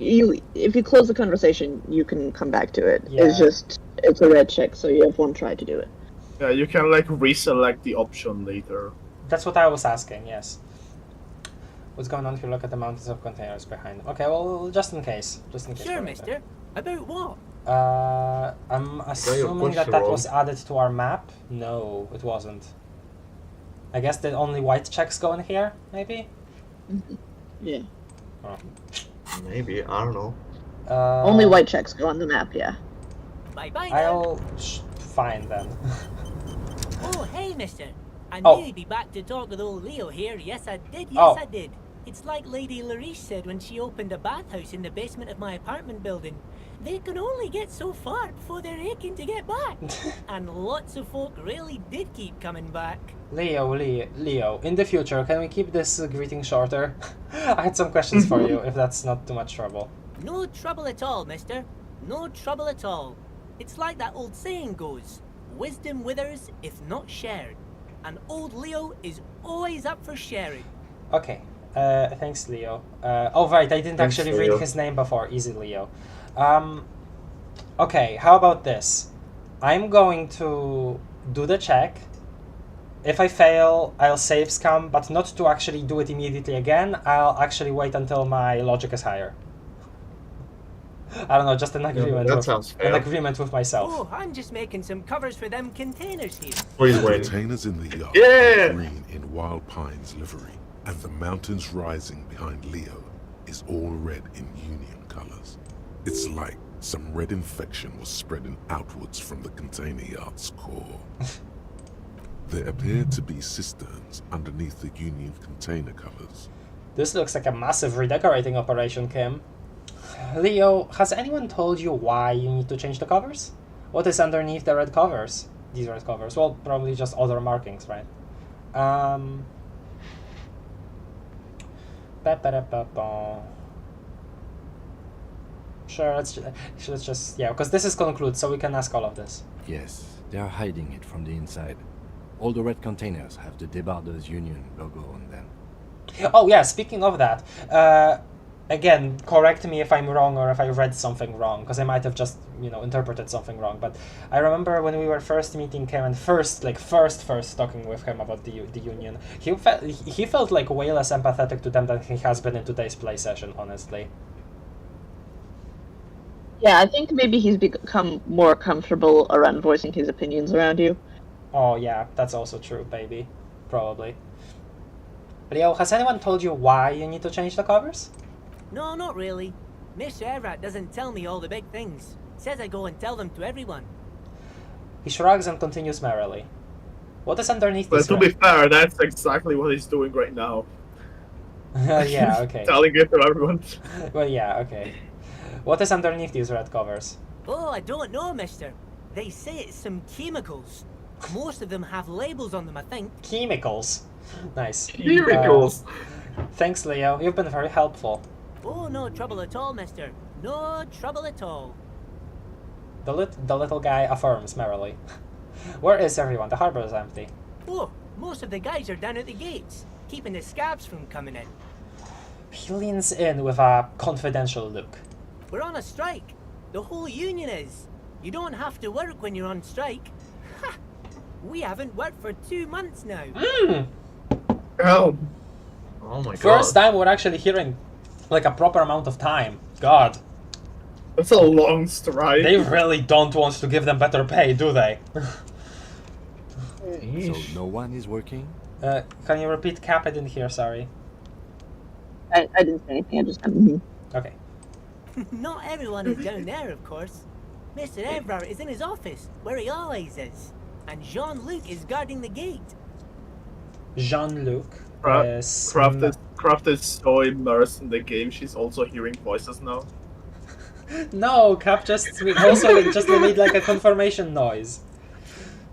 if you close the conversation, you can come back to it. Yeah. It's a red check, so you have one try to do it. Yeah, you can like reselect the option later. That's what I was asking, yes. What's going on if you look at the mountains of containers behind them? Okay, well, just in case. Sure, mister. About what? I'm assuming that was added to our map. No, it wasn't. I guess the only white checks go in here, maybe? Yeah. Oh. Maybe, I don't know. Only white checks go on the map, yeah. Bye-bye. I'll find them. Oh, hey, mister. I knew you'd be back to talk with old Leo here. Yes, I did. Yes, I did. It's like Lady Larice said when she opened a bathhouse in the basement of my apartment building. They can only get so far before they're aching to get back. And lots of folk really did keep coming back. Leo, in the future, can we keep this greeting shorter? I had some questions for you, if that's not too much trouble. No trouble at all, mister. No trouble at all. It's like that old saying goes, wisdom withers if not shared. and old Leo is always up for sharing. Okay. Thanks, Leo. Oh, right, I didn't Thanks, actually Leo. read his name before. Easy, Leo. Okay, how about this? I'm going to do the check. If I fail, I'll save scam, but not to actually do it immediately again. I'll actually wait until my logic is higher. I don't know, just an agreement. that sounds fair. An agreement with myself. Oh, I'm just making some covers for them containers here. The containers in the yard are green in Wild Pine's livery, and the mountains rising behind Leo is all red in Union colors. It's like some red infection was spreading outwards from the container yard's core. There appear to be cisterns underneath the Union container covers. This looks like a massive redecorating operation, Kim. Leo, has anyone told you why you need to change the covers? What is underneath the red covers? These red covers? Well, probably just other markings, right? Sure, let's just, yeah, because this is conclude, so we can ask all of this. Yes, they are hiding it from the inside. All the red containers have the Debarders Union logo on them. Oh yeah, speaking of that, again, correct me if I'm wrong or if I read something wrong, because I might have just, interpreted something wrong. But I remember when we were first meeting him and first talking with him about the Union, he felt like way less empathetic to them than he has been in today's play session, honestly. Yeah, I think maybe he's become more comfortable around voicing his opinions around you. Oh yeah, that's also true, baby. Probably. Leo, has anyone told you why you need to change the covers? No, not really. Mr. Everett doesn't tell me all the big things. Says I go and tell them to everyone. He shrugs and continues merrily. What is underneath But this to be fair, that's exactly what he's doing right now. Yeah, okay. Telling it to everyone. Well, yeah, okay. What is underneath these red covers? Oh, I don't know, mister. They say it's some chemicals. Most of them have labels on them, I think. Chemicals. Nice. Chemicals. Thanks, Leo. You've been very helpful. Oh, no trouble at all, mister. No trouble at all. The little guy affirms merrily. Where is everyone? The harbor is empty. Oh, most of the guys are down at the gates, keeping the scabs from coming in. He leans in with a confidential look. We're on a strike. The whole union is. You don't have to work when you're on strike. Ha! We haven't worked for 2 months now. Oh my god. First time we're actually hearing like a proper amount of time. God. That's a long strike. They really don't want to give them better pay, do they? So no one is working? Can you repeat, Cap? I didn't hear, sorry. I didn't say anything, I just Okay. Not everyone is down there, of course. Mr. Everard is in his office, where he always is. And Jean-Luc is guarding the gate. Jean-Luc is... Craft is so immersed in the game, she's also hearing voices now. No, Cap just made like a confirmation noise.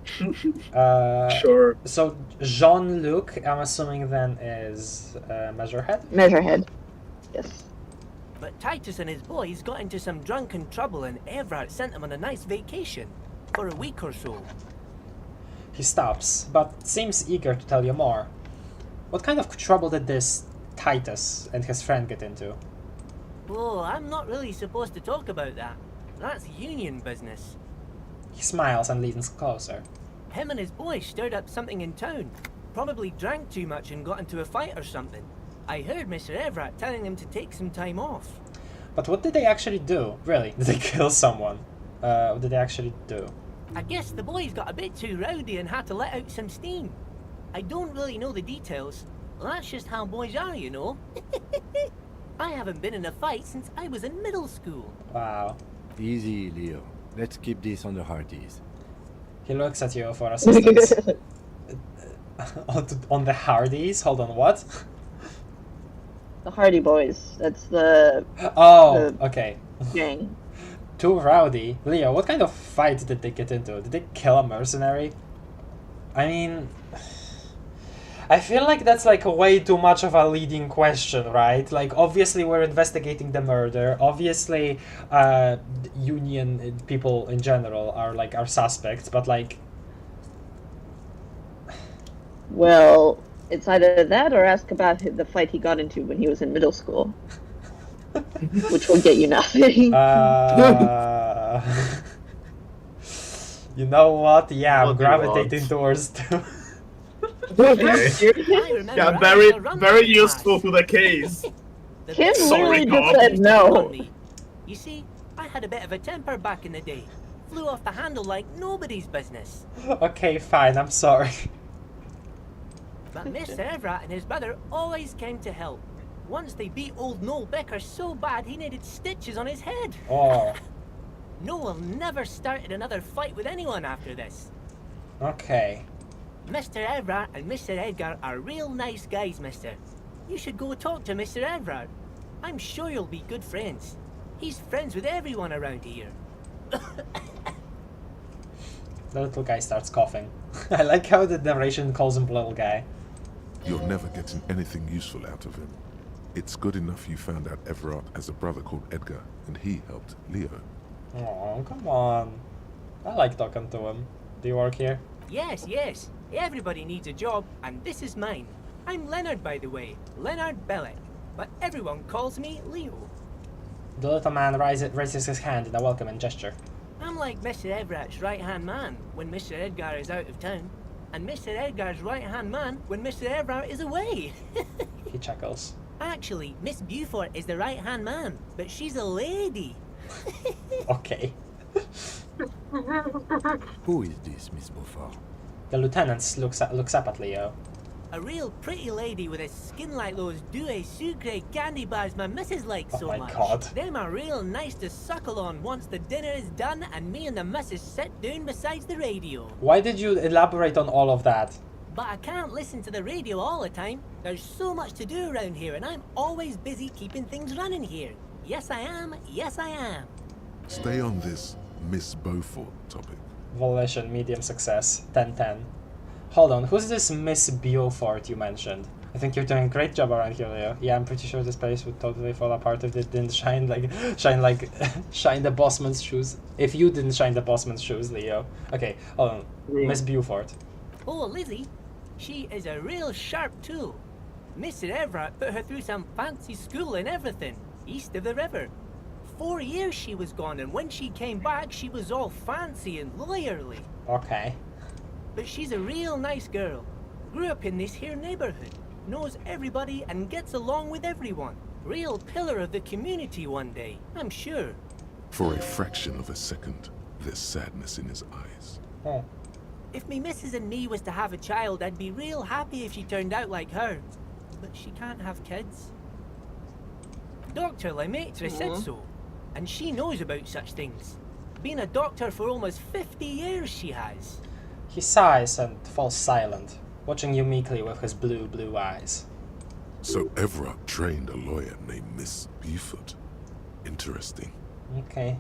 Sure. So Jean-Luc, I'm assuming then is Measurehead? Measurehead. Yes. But Titus and his boys got into some drunken trouble and Everard sent them on a nice vacation. For a week or so. He stops, but seems eager to tell you more. What kind of trouble did this Titus and his friend get into? Oh, I'm not really supposed to talk about that. That's union business. He smiles and leans closer. Him and his boys stirred up something in town. Probably drank too much and got into a fight or something. I heard Mr. Everett telling them to take some time off. But what did they actually do? Really? Did they kill someone? What did they actually do? I guess the boys got a bit too rowdy and had to let out some steam. I don't really know the details. Well, that's just how boys are, you know. I haven't been in a fight since I was in middle school. Wow. Easy, Leo. Let's keep this on the Hardys. He looks at you for assistance. On the Hardys? Hold on, what? The Hardy Boys. That's the... Oh, okay. Gang. Too rowdy. Leo, what kind of fight did they get into? Did they kill a mercenary? I mean... I feel like that's like way too much of a leading question, right? Like, obviously we're investigating the murder. Obviously, union people in general are suspects, but like... Well, it's either that or ask about the fight he got into when he was in middle school. Which will get you nothing. You know what? Yeah, I'm What do you gravitating want? towards too. Yeah, very useful to the case. Kim Sorry, literally just Cobb. said no. You see, I had a bit of a temper back in the day. Flew off the handle like nobody's business. Okay, fine, I'm sorry. But Mr. Everett and his brother always came to help. Once they beat old Noel Becker so bad he needed stitches on his head. Oh. Noel never started another fight with anyone after this. Okay. Mr. Everett and Mr. Edgar are real nice guys, mister. You should go talk to Mr. Everett. I'm sure you'll be good friends. He's friends with everyone around here. The little guy starts coughing. I like how the narration calls him little guy. You're never getting anything useful out of him. It's good enough you found out Everard has a brother called Edgar, and he helped Leo. Oh, come on. I like talking to him. Do you work here? Yes, yes. Everybody needs a job, and this is mine. I'm Leonard, by the way. Leonard Bellick. But everyone calls me Leo. The little man raises his hand in a welcoming gesture. I'm like Mr. Everett's right-hand man when Mr. Edgar is out of town, and Mr. Edgar's right-hand man when Mr. Everett is away. He chuckles. Actually, Miss Beaufort is the right-hand man, but she's a lady. Okay. Who is this, Miss Beaufort? The lieutenant looks up at Leo. A real pretty lady with a skin like those douce sucre candy bars my missus likes so my much. God. Them are real nice to suckle on once the dinner is done and me and the missus sit down beside the radio. Why did you elaborate on all of that? But I can't listen to the radio all the time. There's so much to do around here and I'm always busy keeping things running here. Yes I am, yes I am. Stay on this Miss Beaufort topic. Volition, medium success, 10-10. Hold on, who's this Miss Beaufort you mentioned? I think you're doing a great job around here, Leo. Yeah, I'm pretty sure this place would totally fall apart if it didn't shine the bossman's shoes. If you didn't shine the bossman's shoes, Leo. Okay, hold on. Miss Beaufort. Oh, Lizzie, she is a real sharp tool. Mr. Everett put her through some fancy school and everything, east of the river. 4 years she was gone, and when she came back, she was all fancy and lawyerly. Okay. But she's a real nice girl. Grew up in this here neighborhood. Knows everybody and gets along with everyone. Real pillar of the community one day, I'm sure. For a fraction of a second, there's sadness in his eyes. Oh. If me missus and me was to have a child, I'd be real happy if she turned out like her. But she can't have kids. Dr. Lemaitre said so. And she knows about such things. Been a doctor for almost 50 years she has. He sighs and falls silent, watching you meekly with his blue eyes. So Everard trained a lawyer named Miss Beaufort. Interesting. Okay.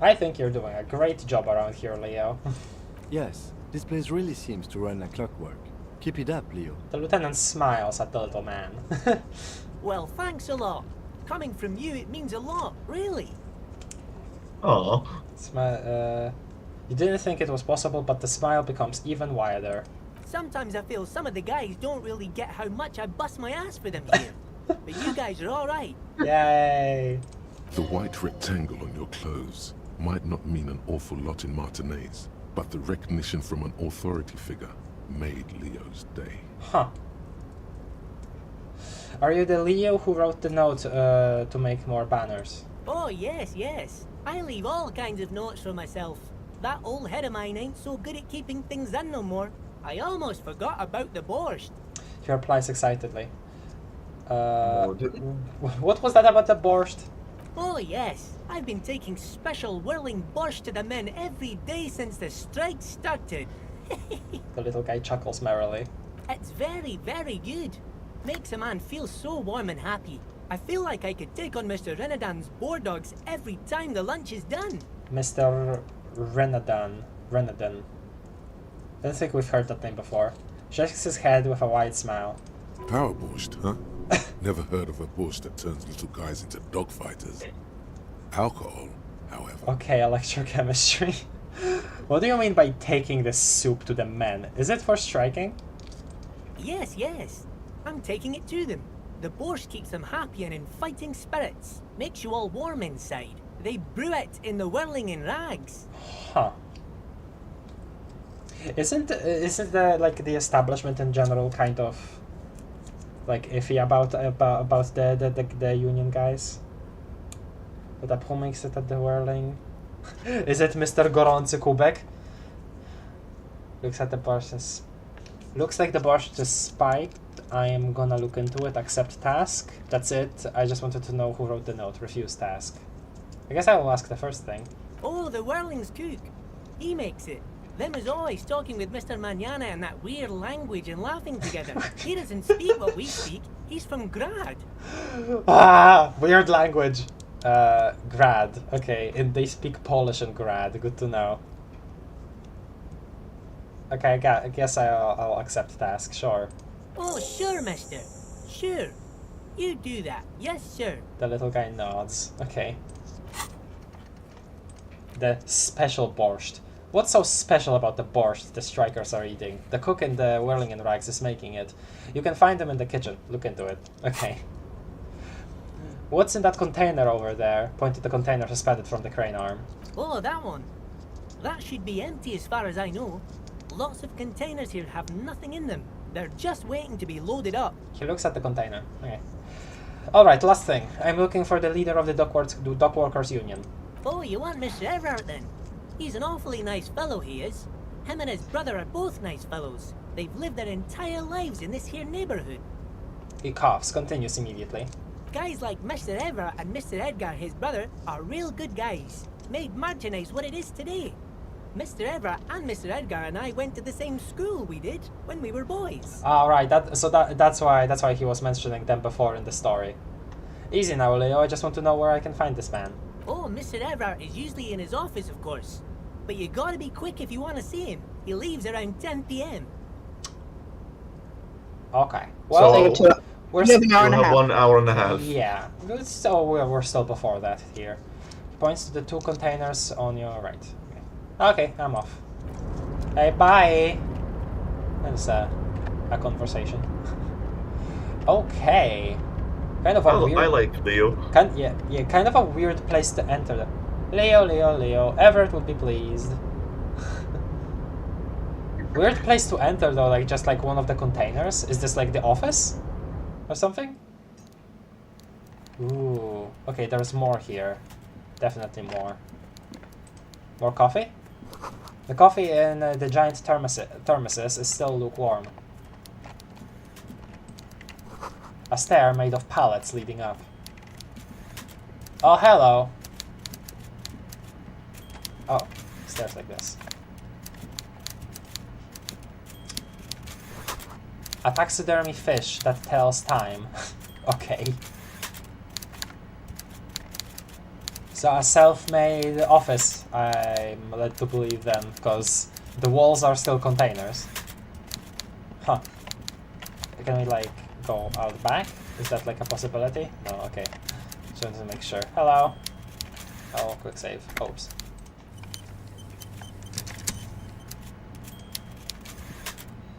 I think you're doing a great job around here, Leo. Yes, this place really seems to run like clockwork. Keep it up, Leo. The lieutenant smiles at the little man. Well, thanks a lot. Coming from you, it means a lot, really. Oh. You didn't think it was possible, but the smile becomes even wider. Sometimes I feel some of the guys don't really get how much I bust my ass for them here. But you guys are alright. Yay! The white rectangle on your clothes might not mean an awful lot in Martinaise, but the recognition from an authority figure made Leo's day. Huh. Are you the Leo who wrote the note to make more banners? Oh, yes, yes. I leave all kinds of notes for myself. That old head of mine ain't so good at keeping things in no more. I almost forgot about the borscht. He replies excitedly. What was that about the borscht? Oh, yes. I've been taking special whirling borscht to the men every day since the strike started. The little guy chuckles merrily. It's very, very good. Makes a man feel so warm and happy. I feel like I could take on Mr. Renadan's boar dogs every time the lunch is done. Mr. Renadan. I don't think we've heard that name before. Shakes his head with a wide smile. Power borscht, huh? Never heard of a borscht that turns little guys into dogfighters. Alcohol, however. Okay, electrochemistry. What do you mean by taking the soup to the men? Is it for striking? Yes, yes. I'm taking it to them. The borscht keeps them happy and in fighting spirits. Makes you all warm inside. They brew it in the whirling in rags. Huh. Isn't the like the establishment in general kind of like iffy about the union guys? But who makes it at the whirling? Is it Mr. Gorący Kubek? Looks at the borscht. Looks like the borscht is spiked. I am gonna look into it. Accept task. That's it. I just wanted to know who wrote the note. Refuse task. I guess I will ask the first thing. Oh, the whirling's cook. He makes it. Them is always talking with Mr. Manana in that weird language and laughing together. He doesn't speak what we speak. He's from Grad. Ah, weird language. Grad. Okay, and they speak Polish in Grad. Good to know. Okay, I guess I'll accept task. Sure. Oh, sure, mister. Sure. You do that. Yes, sir. The little guy nods. Okay. The special borscht. What's so special about the borscht the strikers are eating? The cook in the whirling in rags is making it. You can find them in the kitchen. Look into it. Okay. What's in that container over there? Point to the container suspended from the crane arm. Oh, that one. That should be empty as far as I know. Lots of containers here have nothing in them. They're just waiting to be loaded up. He looks at the container. Okay. Alright, last thing. I'm looking for the leader of the dock workers union. Oh, you want Mr. Everard then? He's an awfully nice fellow, he is. Him and his brother are both nice fellows. They've lived their entire lives in this here neighborhood. He coughs, continues immediately. Guys like Mr. Everard and Mr. Edgar, his brother, are real good guys. Made Martinez what it is today. Mr. Everard and Mr. Edgar and I went to the same school we did when we were boys. Alright, that's why he was mentioning them before in the story. Easy now, Leo, I just want to know where I can find this man. Oh, Mr. Everard is usually in his office, of course. But you gotta be quick if you want to see him. He leaves around 10 p.m. Okay. Well, so we're you have 1 hour and a half. Yeah, so we're still before that here. Points to the 2 containers on your right. Okay, I'm off. Hey, bye! There's a conversation. Okay. Kind of a weird... I like Leo. Kind of a weird place to enter. Leo. Everett would be pleased. Weird place to enter though, like just like one of the containers. Is this like the office? Or something? Ooh. Okay, there's more here. Definitely more. More coffee? The coffee in the giant thermoses is still lukewarm. A stair made of pallets leading up. Oh, hello! Oh, stairs like this. A taxidermy fish that tells time. Okay. So a self-made office, I'm led to believe then, because the walls are still containers. Huh. Can we like go out back? Is that like a possibility? No, okay. Just wanted to make sure. Hello. Oh, quick save. Oops.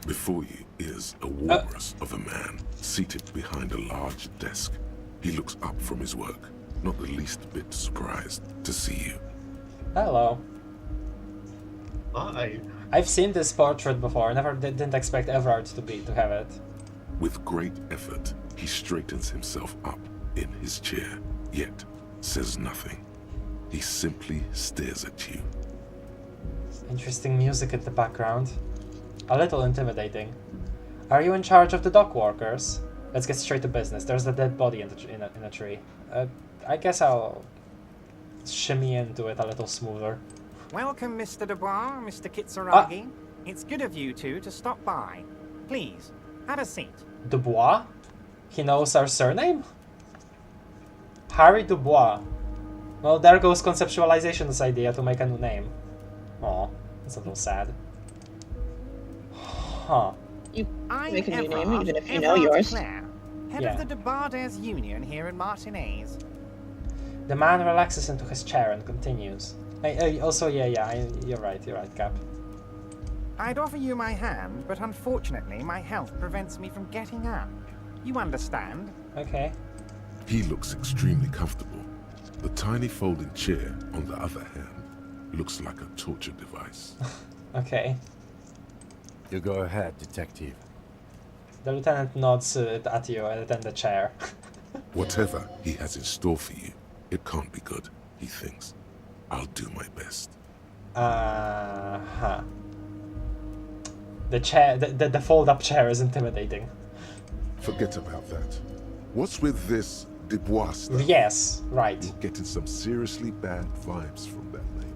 Before you is a walrus of a man seated behind a large desk. He looks up from his work, not the least bit surprised to see you. Hello. Hi. I've seen this portrait before. Didn't expect Everard to have it. With great effort, he straightens himself up in his chair, yet says nothing. He simply stares at you. Interesting music in the background. A little intimidating. Are you in charge of the dock workers? Let's get straight to business. There's a dead body in a tree. I guess I'll shimmy into it a little smoother. Welcome, Mr. Dubois, Mr. Kitsuragi. It's good of you two to stop by. Please, have a seat. Dubois? He knows our surname? Harry Dubois. Well, there goes conceptualization's idea to make a new name. Aw, that's a little sad. Huh. You make a new name Everard, even if you know yours. Clare, head of the Debarders Union here in Martinez. The man relaxes into his chair and continues. Also, you're right, Cap. I'd offer you my hand, but unfortunately my health prevents me from getting up. You understand? Okay. He looks extremely comfortable. The tiny folding chair, on the other hand, looks like a torture device. Okay. You go ahead, detective. The lieutenant nods at you and then the chair. Whatever he has in store for you, it can't be good, he thinks. I'll do my best. Uh-huh. The chair, the fold-up chair is intimidating. Forget about that. What's with this Dubois stuff? Yes, right. You're getting some seriously bad vibes from that name.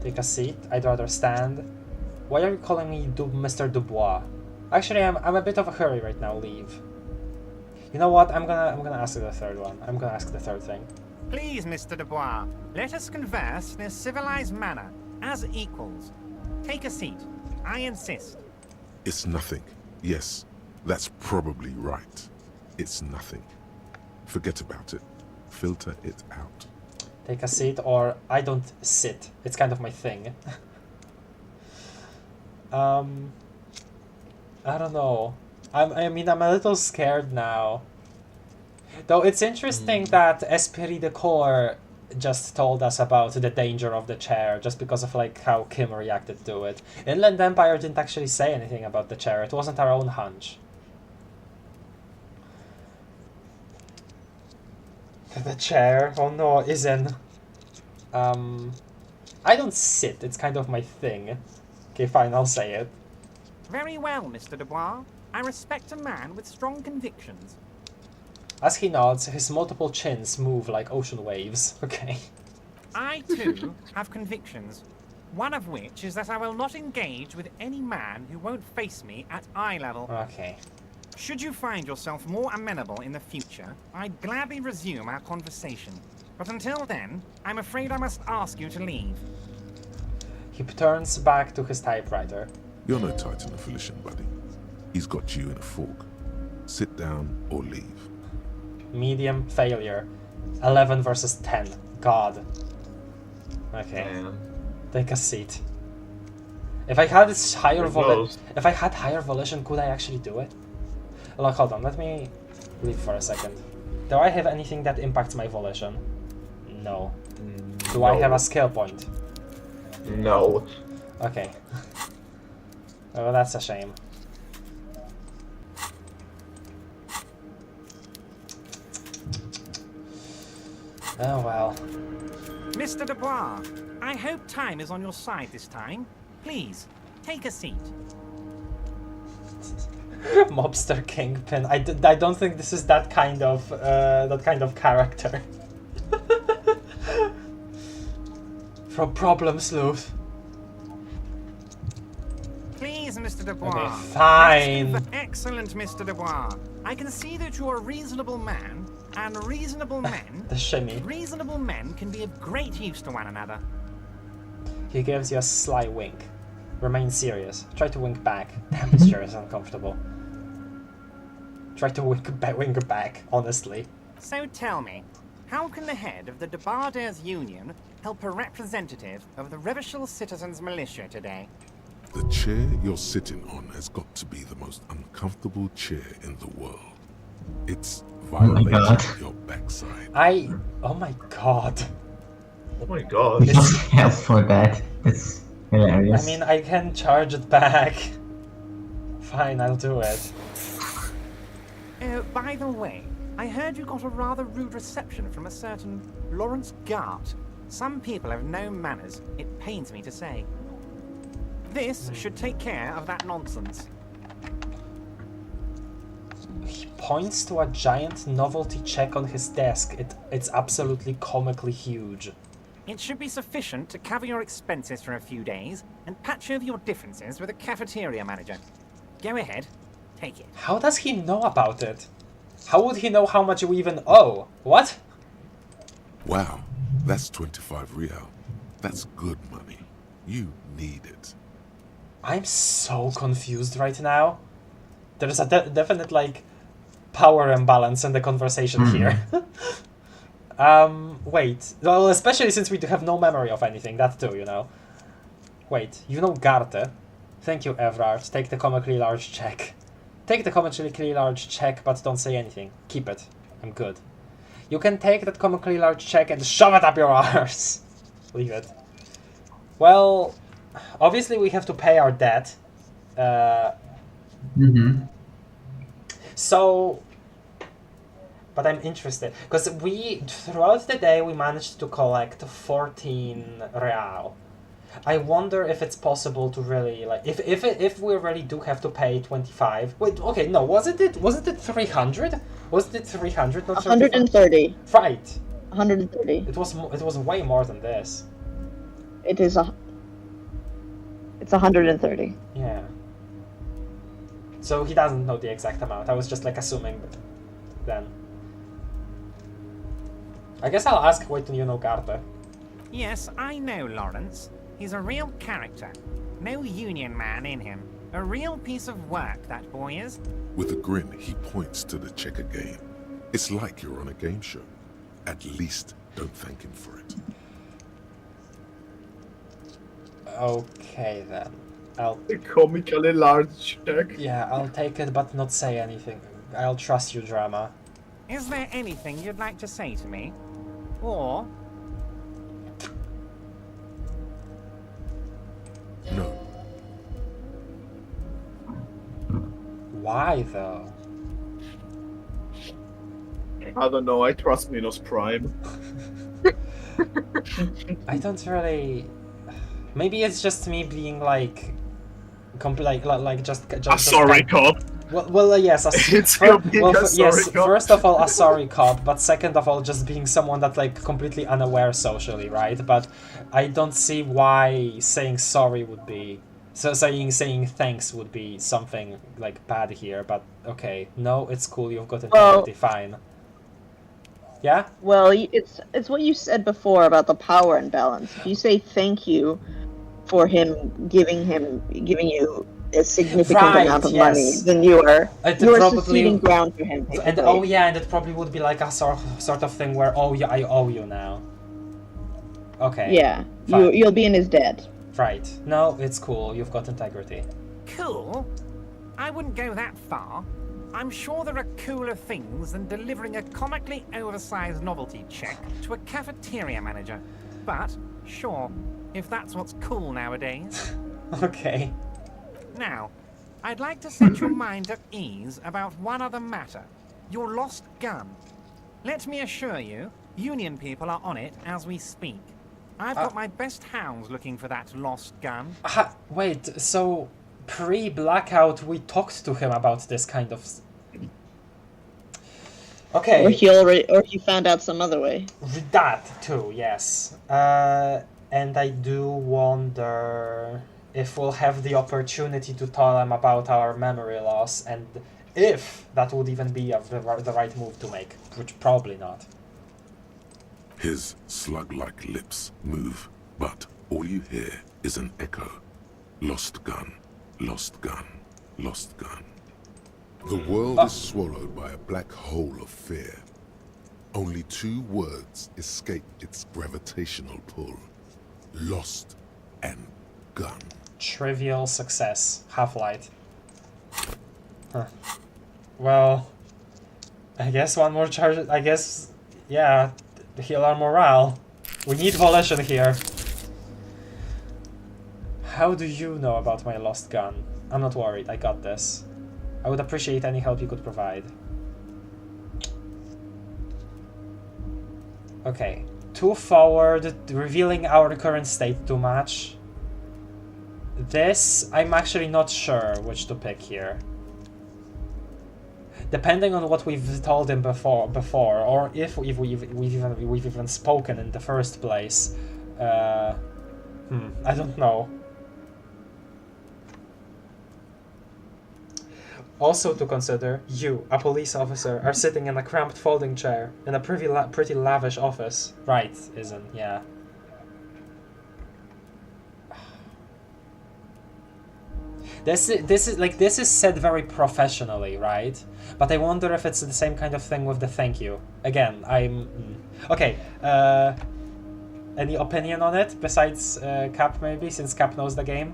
Take a seat. I'd rather stand. Why are you calling me Mr. Dubois? Actually, I'm a bit of a hurry right now. Leave. You know what? I'm gonna ask the third one. I'm gonna ask the third thing. Please, Mr. Dubois, let us converse in a civilized manner, as equals. Take a seat. I insist. It's nothing. Yes, that's probably right. It's nothing. Forget about it. Filter it out. Take a seat, or I don't sit. It's kind of my thing. I don't know. I mean, I'm a little scared now. Though it's interesting that Esprit de Corps just told us about the danger of the chair, just because of like how Kim reacted to it. Inland Empire didn't actually say anything about the chair. It wasn't our own hunch. The chair? Oh no, isn't. I don't sit. It's kind of my thing. Okay, fine, I'll say it. Very well, Mr. Dubois. I respect a man with strong convictions. As he nods, his multiple chins move like ocean waves. Okay. I, too, have convictions. One of which is that I will not engage with any man who won't face me at eye level. Okay. Should you find yourself more amenable in the future, I'd gladly resume our conversation. But until then, I'm afraid I must ask you to leave. He turns back to his typewriter. You're no Titan of Elysium, buddy. He's got you in a fork. Sit down or leave. Medium failure. 11 versus 10. God. Okay. Man. Take a seat. If I had this higher volition, could I actually do it? Look, hold on. Let me leave for a second. Do I have anything that impacts my volition? No. Do I have a skill point? No. Okay. Oh, that's a shame. Oh well. Mr. Dubois, I hope time is on your side this time. Please, take a seat. Mobster Kingpin. I don't think this is that kind of character. From Problem Sleuth. Please, Mr. Dubois. Okay, fine. Excellent, Mr. Dubois. I can see that you're a reasonable man, and reasonable men... The shimmy. Reasonable men can be of great use to one another. He gives you a sly wink. Remain serious. Try to wink back. Damn, this chair is uncomfortable. Try to wink back, honestly. So tell me, how can the head of the Debarders Union help a representative of the Revachol Citizens Militia today? The chair you're sitting on has got to be the most uncomfortable chair in the world. It's violating your backside. Oh my god. Oh my god. We don't have for that. It's hilarious. I mean, I can charge it back. Fine, I'll do it. By the way, I heard you got a rather rude reception from a certain Lawrence Gart. Some people have no manners, it pains me to say. This should take care of that nonsense. He points to a giant novelty check on his desk. It's absolutely comically huge. It should be sufficient to cover your expenses for a few days and patch over your differences with a cafeteria manager. Go ahead, take it. How does he know about it? How would he know how much you even owe? What? Wow, that's 25 real. That's good money. You need it. I'm so confused right now. There's a definite, like, power imbalance in the conversation here. Wait. Well, especially since we have no memory of anything, that too, you know. Wait, you know Garte. Thank you, Evrard. Take the comically large check. Take the comically large check, but don't say anything. Keep it. I'm good. You can take that comically large check and shove it up your arse. Leave it. Well, obviously we have to pay our debt. So, but I'm interested because throughout the day we managed to collect 14 real. I wonder if it's possible to really like if we really do have to pay 25. Wait, okay, no, wasn't it 300? Wasn't it 300? Not 130. Right. 130. It was way more than this. It's 130. Yeah. So he doesn't know the exact amount. I was just like assuming then. I guess I'll ask, wait till you know Garte. Yes, I know Lawrence. He's a real character. No union man in him. A real piece of work, that boy is. With a grin, he points to the checker game. It's like you're on a game show. At least don't thank him for it. Okay then. I'll... A comically large check. Yeah, I'll take it but not say anything. I'll trust you, Drama. Is there anything you'd like to say to me? Or... No. Why though? I don't know, I trust Minos Prime. I don't really... Maybe it's just me being like... just sorry cop. Well, yes. It's Yes. First of all, a sorry cop, but second of all, just being someone that like completely unaware socially, right? But I don't see why saying sorry would be saying thanks would be something like bad here. But okay, no, it's cool. You've got integrity. Fine. Yeah. Well, it's what you said before about the power imbalance. If you say thank you for him giving you a significant amount of money, then you are ceding ground to him. Basically. And and it probably would be like a sort of thing where yeah, I owe you now. Okay. Yeah, fine. you'll be in his debt. Right. No, it's cool. You've got integrity. Cool? I wouldn't go that far. I'm sure there are cooler things than delivering a comically oversized novelty check to a cafeteria manager. But, sure, if that's what's cool nowadays. Okay. Now, I'd like to set your mind at ease about one other matter. Your lost gun. Let me assure you, Union people are on it as we speak. I've got my best hounds looking for that lost gun. Wait, so pre-blackout we talked to him about this kind of... Okay. Or he found out some other way. That too, yes. And I do wonder if we'll have the opportunity to tell him about our memory loss, and if that would even be the right move to make, which probably not. His slug-like lips move, but all you hear is an echo. Lost gun, lost gun, lost gun. The world is swallowed by a black hole of fear. Only two words escape its gravitational pull. Lost and gun. Trivial success. Half-light. Huh. Well, I guess one more charge. I guess, yeah, heal our morale. We need volition here. How do you know about my lost gun? I'm not worried. I got this. I would appreciate any help you could provide. Okay. 2 forward, revealing our current state too much. This, I'm actually not sure which to pick here. Depending on what we've told him before, or if we've even spoken in the first place. I don't know. Also to consider, you, a police officer, are sitting in a cramped folding chair in a pretty lavish office. Right, isn't, yeah. This is said very professionally, right? But I wonder if it's the same kind of thing with the thank you. Again, okay. Any opinion on it besides Cap, maybe, since Cap knows the game?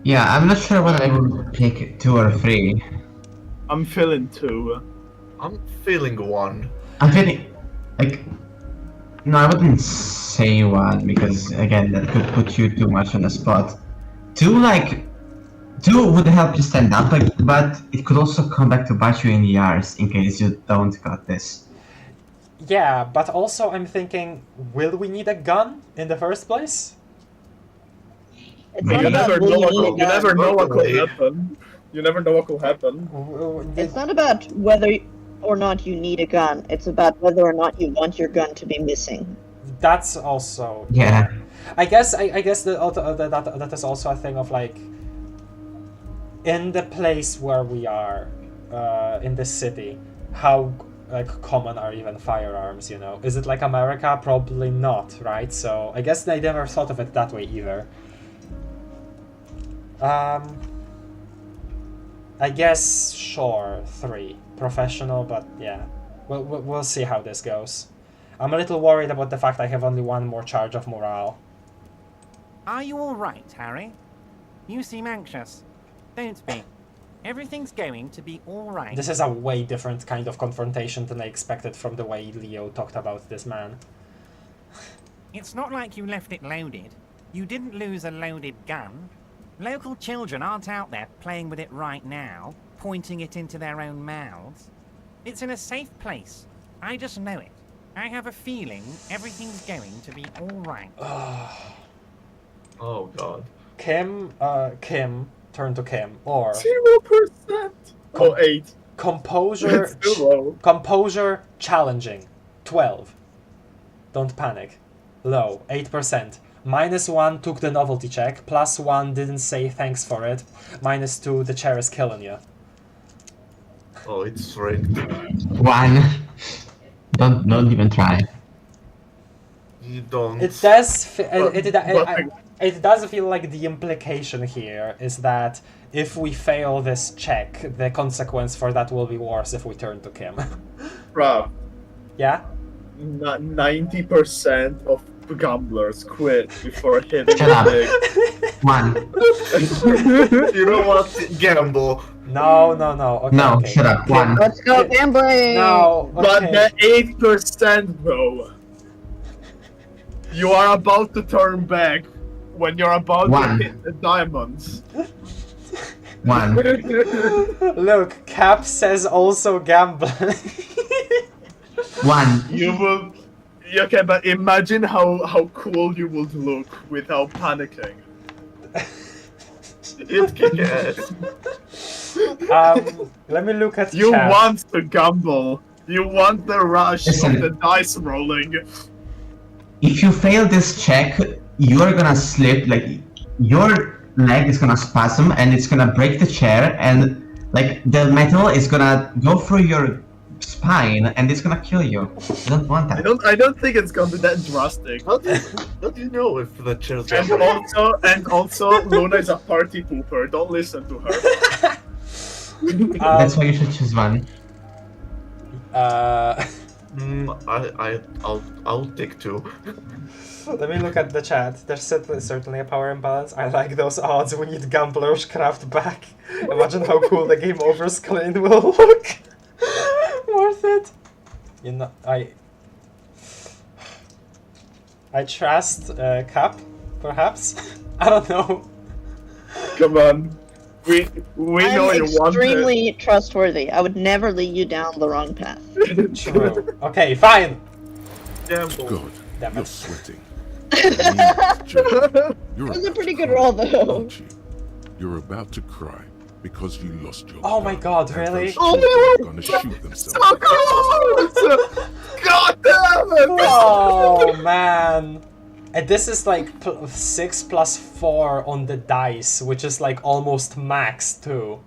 Yeah, I'm not sure whether I would pick 2 or 3. I'm feeling 2. I'm feeling 1. I'm feeling like no, I wouldn't say 1 because again that could put you too much on the spot. 2 would help you stand up, but it could also come back to bite you in the arse in case you don't got this. Yeah, but also I'm thinking, will we need a gun in the first place? It's You not about never will know you what need a you gun. never know what could happen. You never know what could happen. It's not about whether or not you need a gun. It's about whether or not you want your gun to be missing. That's also Yeah. I guess that is also a thing of like in the place where we are in the city, how like common are even firearms, you know? Is it like America? Probably not, right? So I guess they never thought of it that way either. I guess sure 3 professional, but yeah, we'll see how this goes. I'm a little worried about the fact I have only 1 more charge of morale. Are you all right, Harry? You seem anxious. Don't be. Everything's going to be all right. This is a way different kind of confrontation than I expected from the way Leo talked about this man. It's not like you left it loaded. You didn't lose a loaded gun. Local children aren't out there playing with it right now, pointing it into their own mouths. It's in a safe place. I just know it. I have a feeling everything's going to be all right. Oh god. Kim, turn to Kim, or 0%. Or 8. Composure, It's too low. composure, challenging, 12. Don't panic. Low, 8%. -1 took the novelty check. +1 didn't say thanks for it. -2, the chair is killing you. Oh, it's rigged. 1. Don't even try. You don't. It does. It does feel like the implication here is that if we fail this check, the consequence for that will be worse if we turn to Kim. Bruh, Yeah? 90% of gamblers quit before hitting Shut up. the big. 1. You know what? Gamble. No. Okay, No, okay. shut up. 1. Let's go gambling! No, But okay. the 8% though. You are about to turn back when you're about to 1. hit the diamonds. 1. Look, Cap says also gambling. 1. You will. Okay, but imagine how cool you would look without panicking. It can. Let me look at You chat. want to gamble. You want the rush Listen. of the dice rolling. If you fail this check, you're gonna slip, like, your leg is gonna spasm and it's gonna break the chair and, like, the metal is gonna go through your spine and it's gonna kill you. I don't want that. I don't think it's gonna be that drastic. How do you know if the chair's And also, Luna is a party pooper. Don't listen to her. That's why you should choose 1. I'll take 2. Let me look at the chat. There's certainly a power imbalance. I like those odds. We need Gambler's Craft back. Imagine how cool the game over screen will look. Worth it. You know, I trust Cap, perhaps. I don't know. Come on. We know I'm you want it. extremely trustworthy. I would never lead you down the wrong path. True. Okay, fine. Gamble. Good. Damn You're it. sweating. That You're was a about pretty to good cry, roll, though. aren't you? You're about to cry because you lost your Oh my god, and really? those children are gonna shoot themselves. So close! God damn it! Oh man. And this is like 6 plus 4 on the dice, which is like almost max too.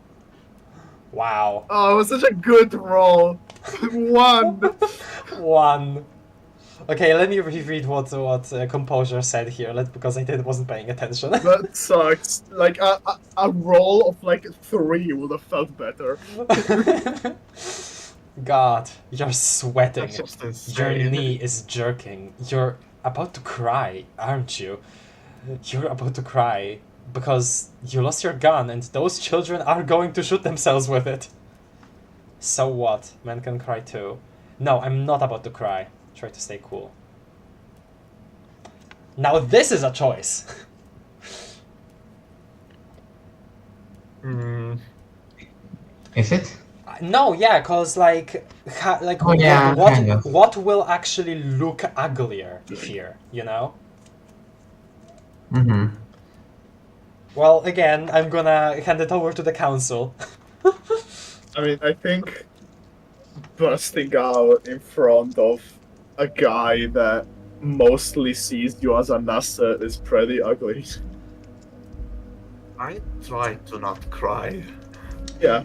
Wow. Oh, it was such a good roll. 1. 1. Okay, let me reread what Composure said here, because I wasn't paying attention. That sucks. Like a roll of like 3 would have felt better. God, you're sweating. That's just Your insane. knee is jerking. You're about to cry, aren't you? You're about to cry because you lost your gun and those children are going to shoot themselves with it. So what? Men can cry too. No, I'm not about to cry. Try to stay cool. Now this is a choice. Is it? No, yeah, cause like, Oh, yeah, kind of. what will actually look uglier here, you know? Mm-hmm. Well, again, I'm gonna hand it over to the council. I mean, I think busting out in front of a guy that mostly sees you as an asset is pretty ugly. I try to not cry. Yeah.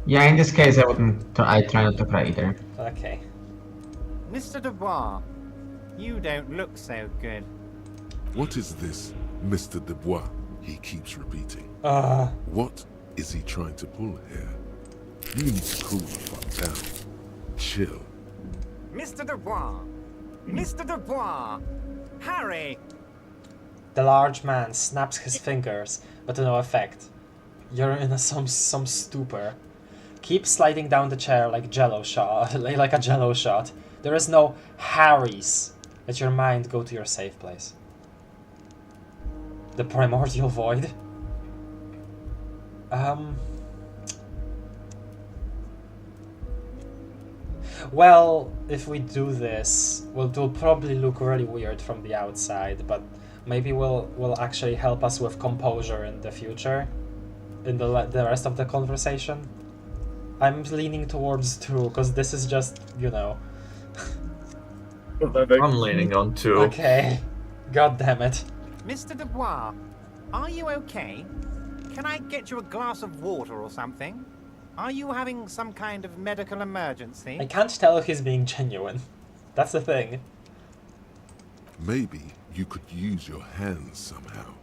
Yeah, in this case, I try not to cry either. Okay. Mr. Dubois, you don't look so good. What is this, Mr. Dubois? He keeps repeating. What is he trying to pull here? You need to cool the fuck down. Chill. Mr. Dubois! Mr. Dubois! Harry! The large man snaps his fingers, but to no effect. You're in some stupor. Keep sliding down the chair like Jello shot, like a Jello shot. There is no Harry's. Let your mind go to your safe place. The primordial void. Well, if we do this, it'll probably look really weird from the outside, but maybe will actually help us with composure in the future, in the rest of the conversation. I'm leaning towards 2, because this is just, you know. I'm leaning on 2. Okay. God damn it. Mr. Dubois, are you okay? Can I get you a glass of water or something? Are you having some kind of medical emergency? I can't tell if he's being genuine. That's the thing. Maybe you could use your hands somehow,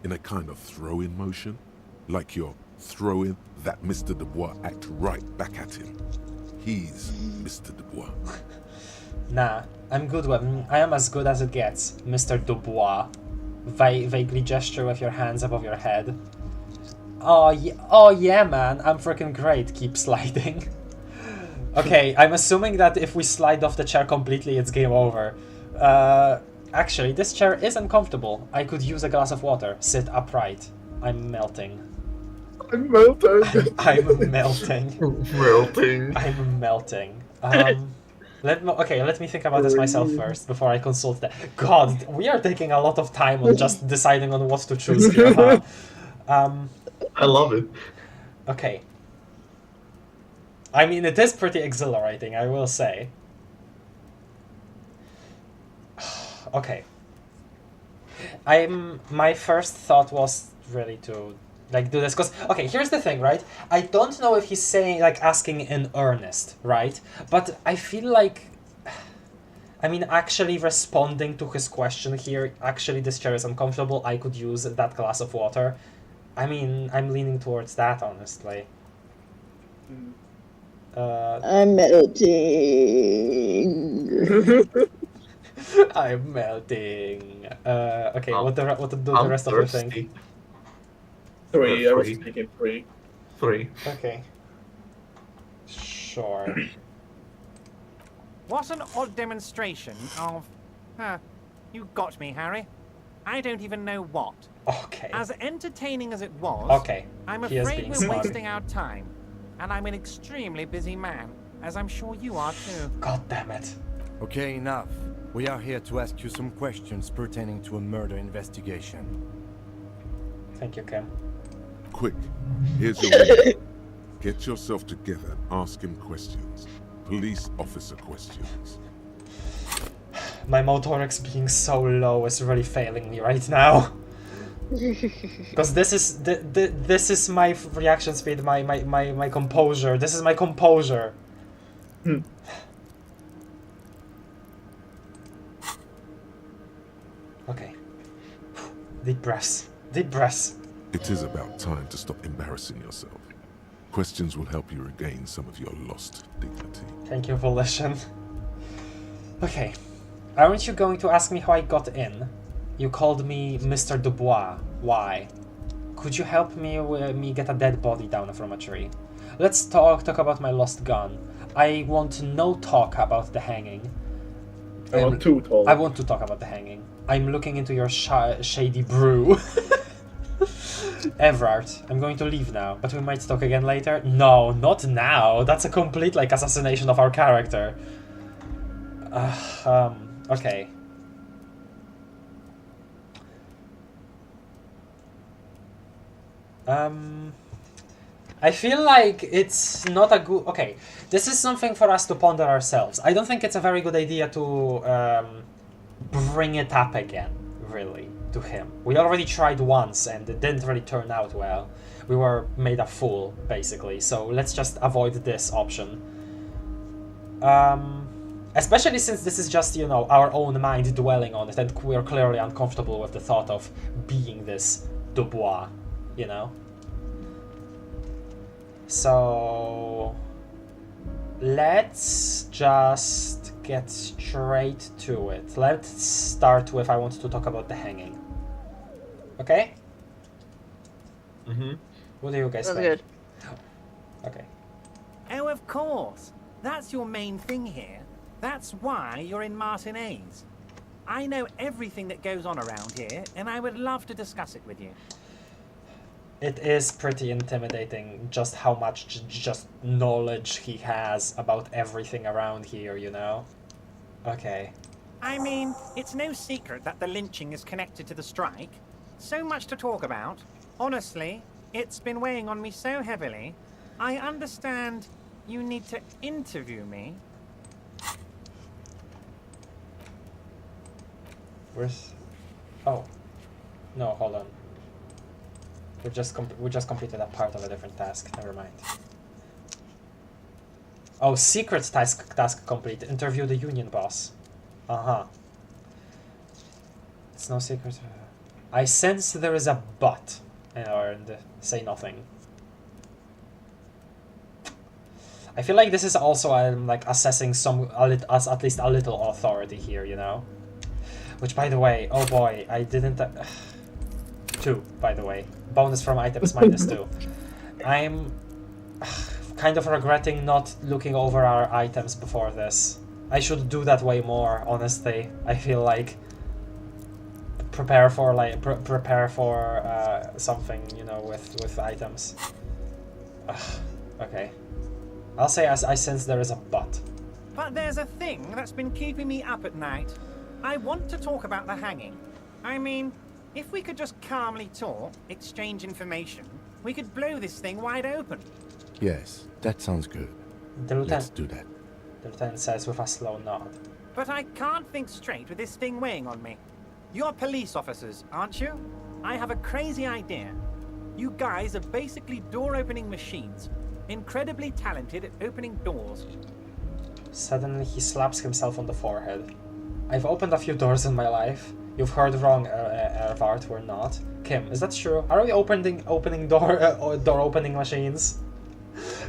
in a kind of throw-in motion, like you're throwing that Mr. Dubois act right back at him. He's Mr. Dubois. Nah, I'm good with I am as good as it gets, Mr. Dubois. Vaguely gesture with your hands above your head. Oh yeah, man, I'm freaking great. Keep sliding. Okay, I'm assuming that if we slide off the chair completely, it's game over. Actually, this chair is uncomfortable. I could use a glass of water. Sit upright. I'm melting. I'm melting. I'm melting. Melting. I'm melting. Let me think about this myself first before I consult that. God, we are taking a lot of time on just deciding on what to choose here, huh? I love it. Okay. I mean, it is pretty exhilarating, I will say. Okay. My first thought was really to do this, because okay, here's the thing, right? I don't know if he's saying asking in earnest, right? But I feel like, I mean, actually responding to his question here, actually this chair is uncomfortable, I could use that glass of water. I mean, I'm leaning towards that, honestly. I'm melting. I'm melting. Okay, what do the rest of you think? 3, I was thinking 3. 3. Okay. Sure. What an odd demonstration of... you got me, Harry. I don't even know what. Okay. As entertaining as it was, okay. I'm He is afraid being we're smart. wasting our time. And I'm an extremely busy man, as I'm sure you are too. God damn it. Okay, enough. We are here to ask you some questions pertaining to a murder investigation. Thank you, Kim. Quick, here's your window. Get yourself together and ask him questions. Police officer questions. My motorics being so low is really failing me right now. Because this is my reaction speed, my composure. This is my composure. Okay. Deep breaths. Deep breaths. It is about time to stop embarrassing yourself. Questions will help you regain some of your lost dignity. Thank you, Volition. Okay. Aren't you going to ask me how I got in? You called me Mr. Dubois. Why? Could you help me get a dead body down from a tree? Let's talk about my lost gun. I want no talk about the hanging. I want to talk. I want to talk about the hanging. I'm looking into your shady brew. Everard, I'm going to leave now, but we might talk again later. No, not now. That's a complete assassination of our character. Okay. I feel like it's not a good... Okay, this is something for us to ponder ourselves. I don't think it's a very good idea to bring it up again, really, to him. We already tried once and it didn't really turn out well. We were made a fool, basically, so let's just avoid this option. Especially since this is just, you know, our own mind dwelling on it and we're clearly uncomfortable with the thought of being this Dubois, you know? So let's just get straight to it. Let's start with I want to talk about the hanging. Okay? Mm-hmm. What do you guys think? Good. Okay. Oh, of course. That's your main thing here. That's why you're in Martinez. I know everything that goes on around here, and I would love to discuss it with you. It is pretty intimidating just how much just knowledge he has about everything around here, you know? Okay. I mean, it's no secret that the lynching is connected to the strike. So much to talk about. Honestly, it's been weighing on me so heavily. I understand you need to interview me. Where's... Oh. No, hold on. We just completed a part of a different task. Never mind. Oh, secret task complete. Interview the union boss. Uh-huh. It's no secret. I sense there is a but. And say nothing. I feel like this is also assessing at least a little authority here, you know? Which, by the way, oh boy, I didn't... 2, by the way. Bonus from items -2. I'm kind of regretting not looking over our items before this. I should do that way more, honestly. I feel like prepare for something, you know, with items. Okay. I'll say I sense there is a but. But there's a thing that's been keeping me up at night. I want to talk about the hanging. I mean, if we could just calmly talk, exchange information, we could blow this thing wide open. Yes, that sounds good. Let's do that. The lieutenant says with a slow nod. But I can't think straight with this thing weighing on me. You're police officers, aren't you? I have a crazy idea. You guys are basically door-opening machines, incredibly talented at opening doors. Suddenly he slaps himself on the forehead. I've opened a few doors in my life. You've heard wrong, Ervard, we're not. Kim, is that true? Are we opening door-opening machines?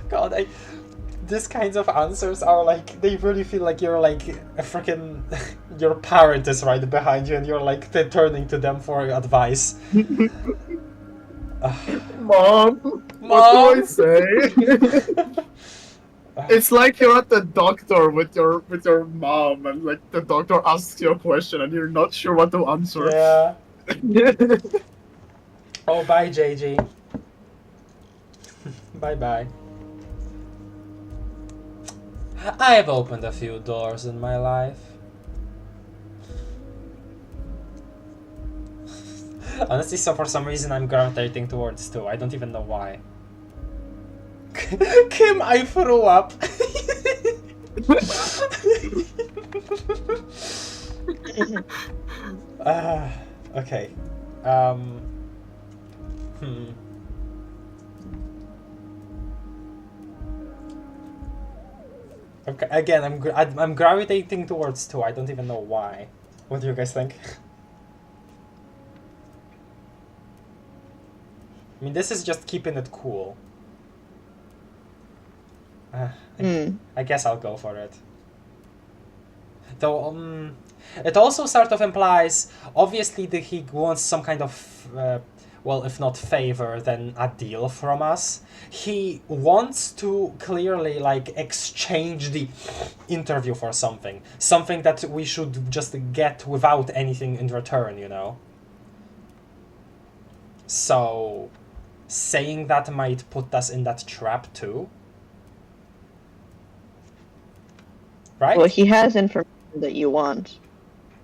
God, these kinds of answers are like, they really feel like you're like a freaking... your parent is right behind you and you're like turning to them for advice. Mom, what do I say? It's like you're at the doctor with your mom, and like the doctor asks you a question and you're not sure what to answer. Yeah. Oh, bye, JG. Bye. I've opened a few doors in my life. Honestly, so for some reason I'm gravitating towards 2. I don't even know why. Kim, I threw up. Okay. Okay, again, I'm gravitating towards 2. I don't even know why. What do you guys think? I mean, this is just keeping it cool. I guess I'll go for it. Though, it also sort of implies, obviously, that he wants some kind of, well, if not favor, then a deal from us. He wants to clearly, like, exchange the interview for something. Something that we should just get without anything in return, you know? So, saying that might put us in that trap, too. Right? Well, he has information that you want.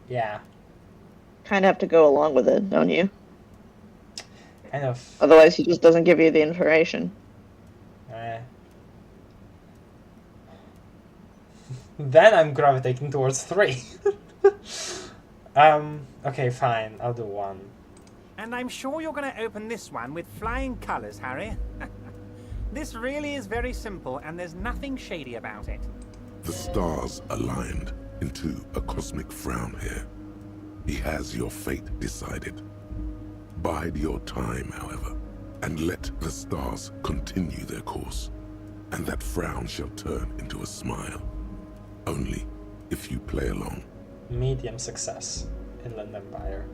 Yeah. Kind of have to go along with it, don't you? Kind of. Otherwise, he just doesn't give you the information. Then I'm gravitating towards 3. Okay, fine. I'll do 1. And I'm sure you're going to open this one with flying colours, Harry. This really is very simple, and there's nothing shady about it. The stars aligned into a cosmic frown here. He has your fate decided. Bide your time, however, and let the stars continue their course, and that frown shall turn into a smile. Only if you play along. Medium success. Inland Empire.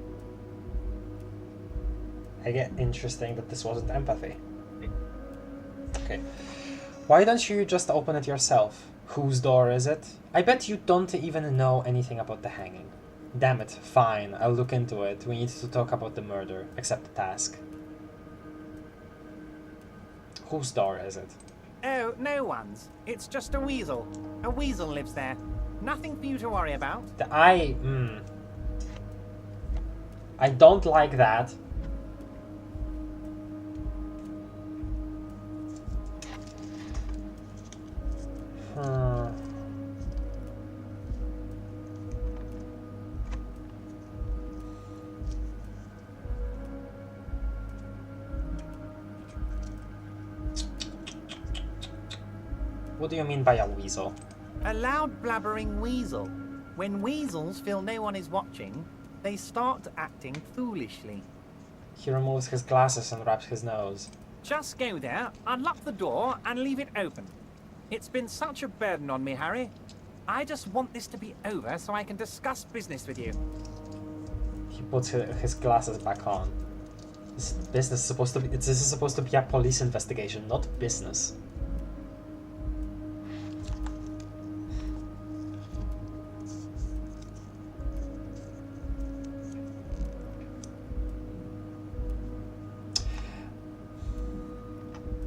I get interesting that this wasn't empathy. Okay. Why don't you just open it yourself? Whose door is it? I bet you don't even know anything about the hanging. Damn it, fine, I'll look into it. We need to talk about the murder. Accept the task. Whose door is it? Oh, no one's. It's just a weasel. A weasel lives there. Nothing for you to worry about. I don't like that. What do you mean by a weasel? A loud blabbering weasel. When weasels feel no one is watching, they start acting foolishly. He removes his glasses and wraps his nose. Just go there, unlock the door, and leave it open. It's been such a burden on me, Harry. I just want this to be over so I can discuss business with you. He puts his glasses back on. This business is supposed to be. This is supposed to be a police investigation, not business.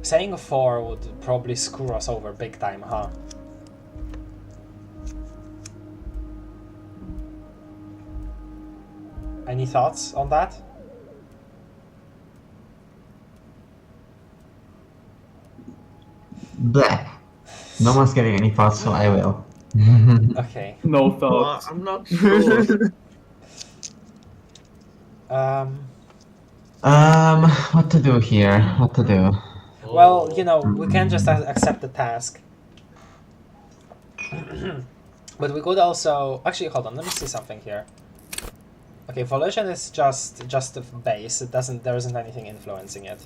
Saying a 4 would probably screw us over big time, huh? Any thoughts on that? Bleh. No one's getting any thoughts, so I will. Okay. No thoughts. I'm not sure. What to do here? What to do? Well, you know, we can't just accept the task. But we could also... Actually, hold on, let me see something here. Okay, volition is just a base. It doesn't... There isn't anything influencing it.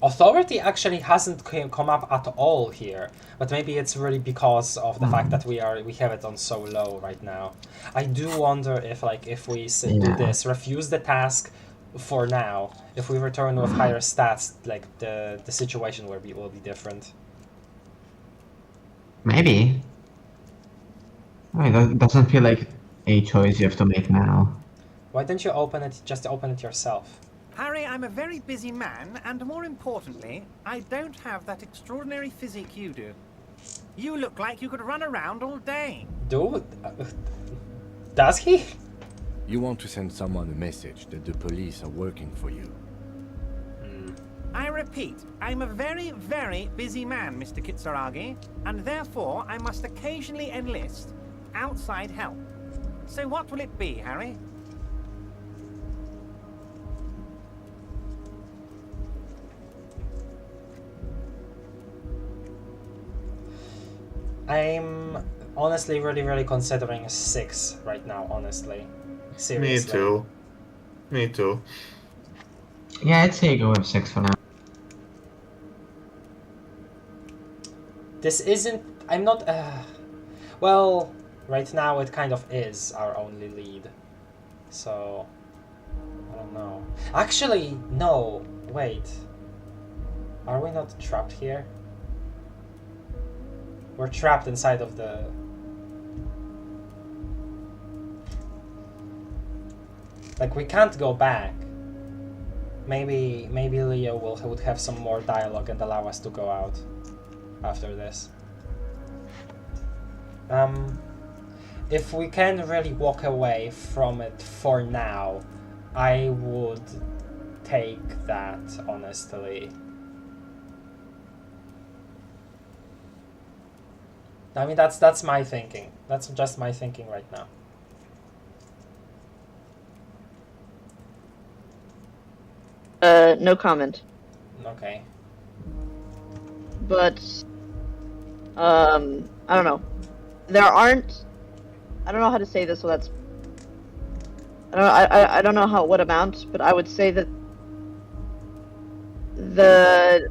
Authority actually hasn't come up at all here, but maybe it's really because of the fact that we have it on so low right now. I do wonder if, like, if we do this, refuse the task for now, if we return with higher stats, like the situation will be different. Maybe. I mean, that doesn't feel like a choice you have to make now. Why don't you just open it yourself? Harry, I'm a very busy man, and more importantly, I don't have that extraordinary physique you do. You look like you could run around all day. Dude, does he? You want to send someone a message that the police are working for you. I repeat, I'm a very, very busy man, Mr. Kitsuragi, and therefore I must occasionally enlist outside help. So what will it be, Harry? I'm honestly really considering a 6 right now, honestly. Seriously. Me too. Me too. Yeah, I'd say go with 6 for now. This isn't... I'm not... well, right now it kind of is our only lead. So... I don't know. Actually, no. Wait. Are we not trapped here? We're trapped inside of the... Like, we can't go back. Maybe Leo would have some more dialogue and allow us to go out after this. If we can really walk away from it for now, I would take that, honestly. I mean, that's my thinking. That's just my thinking right now. No comment. Okay. But, I don't know. There aren't... I don't know how to say this without... I don't know what amount, but I would say that there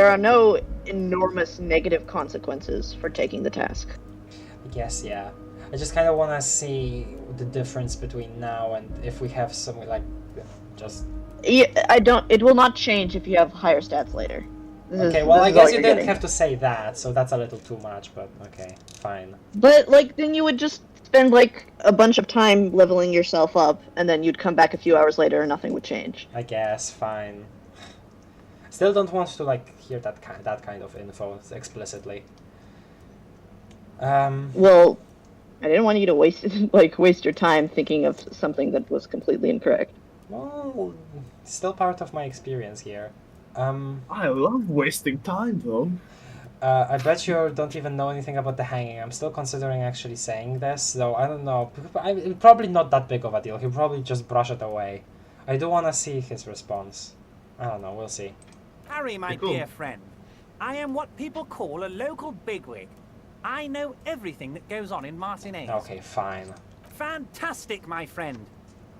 are no enormous negative consequences for taking the task. I guess, yeah. I just kind of want to see the difference between now and if we have some, like, just... Yeah, it will not change if you have higher stats later. Okay, well, I guess you didn't have to say that, so that's a little too much, but okay, fine. But, like, then you would just spend, like, a bunch of time leveling yourself up, and then you'd come back a few hours later and nothing would change. I guess, fine. Still don't want to, like, hear that kind of info explicitly. Well, I didn't want you to waste your time thinking of something that was completely incorrect. Well, still part of my experience here. I love wasting time, though. I bet you don't even know anything about the hanging. I'm still considering actually saying this, though I don't know. Probably not that big of a deal. He'll probably just brush it away. I do want to see his response. I don't know. We'll see. Harry, my dear friend, I am what people call a local bigwig. I know everything that goes on in Martinez. Okay, fine. Fantastic, my friend.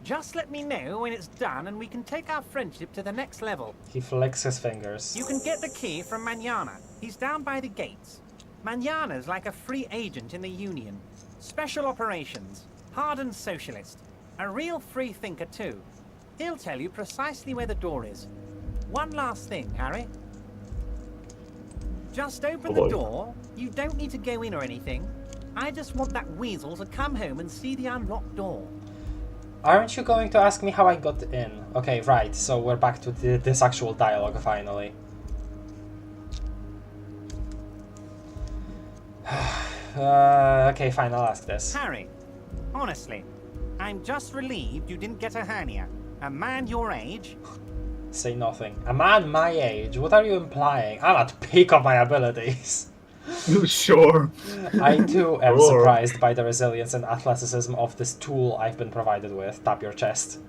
Just let me know when it's done and we can take our friendship to the next level. He flicks his fingers. You can get the key from Manana. He's down by the gates. Manana's like a free agent in the Union. Special operations. Hardened socialist. A real free thinker too. He'll tell you precisely where the door is. One last thing, Harry. Just open the door. You don't need to go in or anything. I just want that weasel to come home and see the unlocked door. Aren't you going to ask me how I got in? Okay, right, so we're back to this actual dialogue, finally. Okay, fine, I'll ask this. Harry, honestly, I'm just relieved you didn't get a hernia. A man your age... Say nothing. A man my age? What are you implying? I'm at peak of my abilities. Sure. I too am surprised by the resilience and athleticism of this tool I've been provided with. Tap your chest.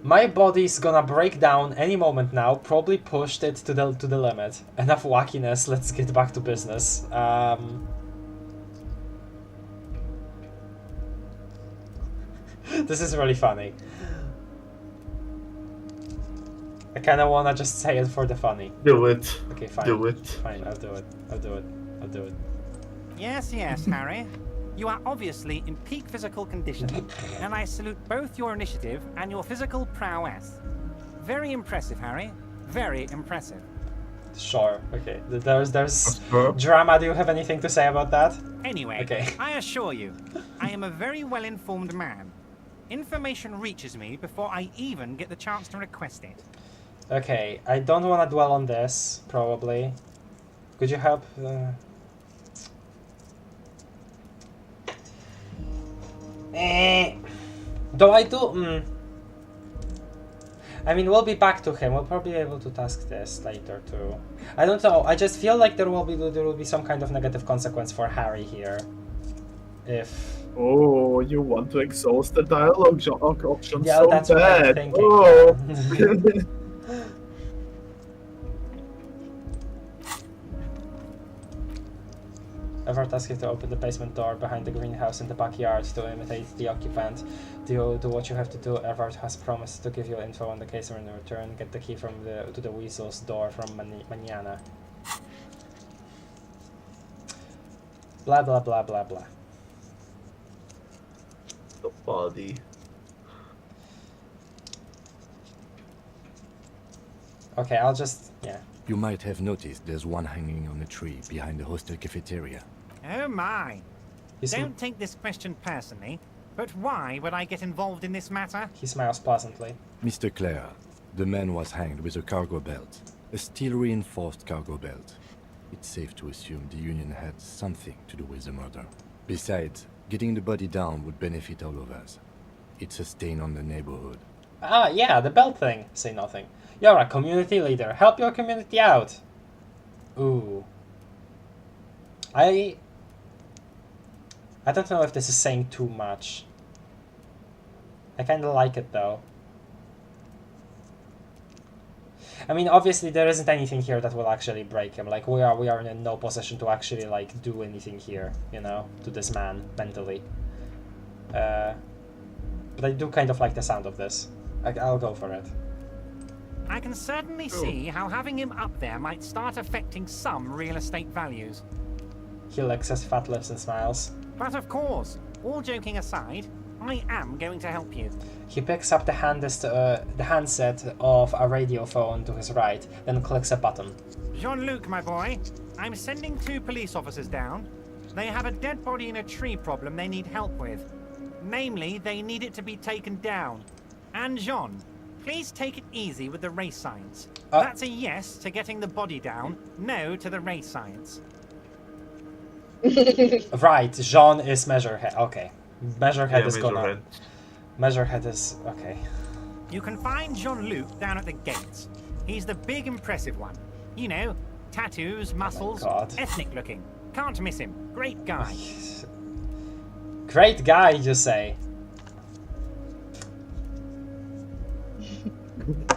My body's gonna break down any moment now. Probably pushed it to the limit. Enough wackiness. Let's get back to business. This is really funny. I kinda wanna just say it for the funny. Do it. Okay, fine. Do it. Fine, I'll do it. I'll do it. I'll do it. Yes, Harry. You are obviously in peak physical condition, and I salute both your initiative and your physical prowess. Very impressive, Harry. Very impressive. Sure, okay. There's drama. Do you have anything to say about that? Anyway, okay. I assure you, I am a very well-informed man. Information reaches me before I even get the chance to request it. Okay, I don't want to dwell on this, probably. Could you help? Though I do... I mean, we'll be back to him. We'll probably be able to task this later, too. I don't know. I just feel like there will be some kind of negative consequence for Harry here. If... Oh, you want to exhaust the dialogue option yeah, so that's bad. What I'm thinking. Oh. Ever belt. Ask you to open the basement door behind the greenhouse in the backyard to imitate the occupant. Do what you have to do. Everard has promised to give you info on the case in return. Get the key from to the weasel's door from Mañana. Blah blah blah blah blah. The body. Okay, I'll just yeah. You might have noticed there's one hanging on a tree behind the hostel cafeteria. Oh my! Don't take this question personally, but why would I get involved in this matter? He smiles pleasantly. Mr. Clare, the man was hanged with a cargo belt. A steel-reinforced cargo belt. It's safe to assume the Union had something to do with the murder. Besides, getting the body down would benefit all of us. It's a stain on the neighborhood. Ah, yeah, the belt thing. Say nothing. You're a community leader. Help your community out. Ooh. I don't know if this is saying too much. I kind of like it though. I mean, obviously there isn't anything here that will actually break him. Like we are in no position to actually like do anything here, you know, to this man mentally. But I do kind of like the sound of this. I'll go for it. I can certainly see how having him up there might start affecting some real estate values. He licks his fat lips and smiles. But of course, all joking aside, I am going to help you. He picks up the handset of a radio phone to his right, then clicks a button. Jean-Luc, my boy, I'm sending 2 police officers down. They have a dead body in a tree problem they need help with. Namely, they need it to be taken down. And Jean, please take it easy with the race science. That's a yes to getting the body down, no to the race science. Right, Jean is Measurehead. Okay. Measurehead is gonna... Measurehead. Measurehead is... okay. You can find Jean-Luc down at the gates. He's the big impressive one. You know, tattoos, muscles, ethnic looking. Can't miss him. Great guy. Great guy, you say.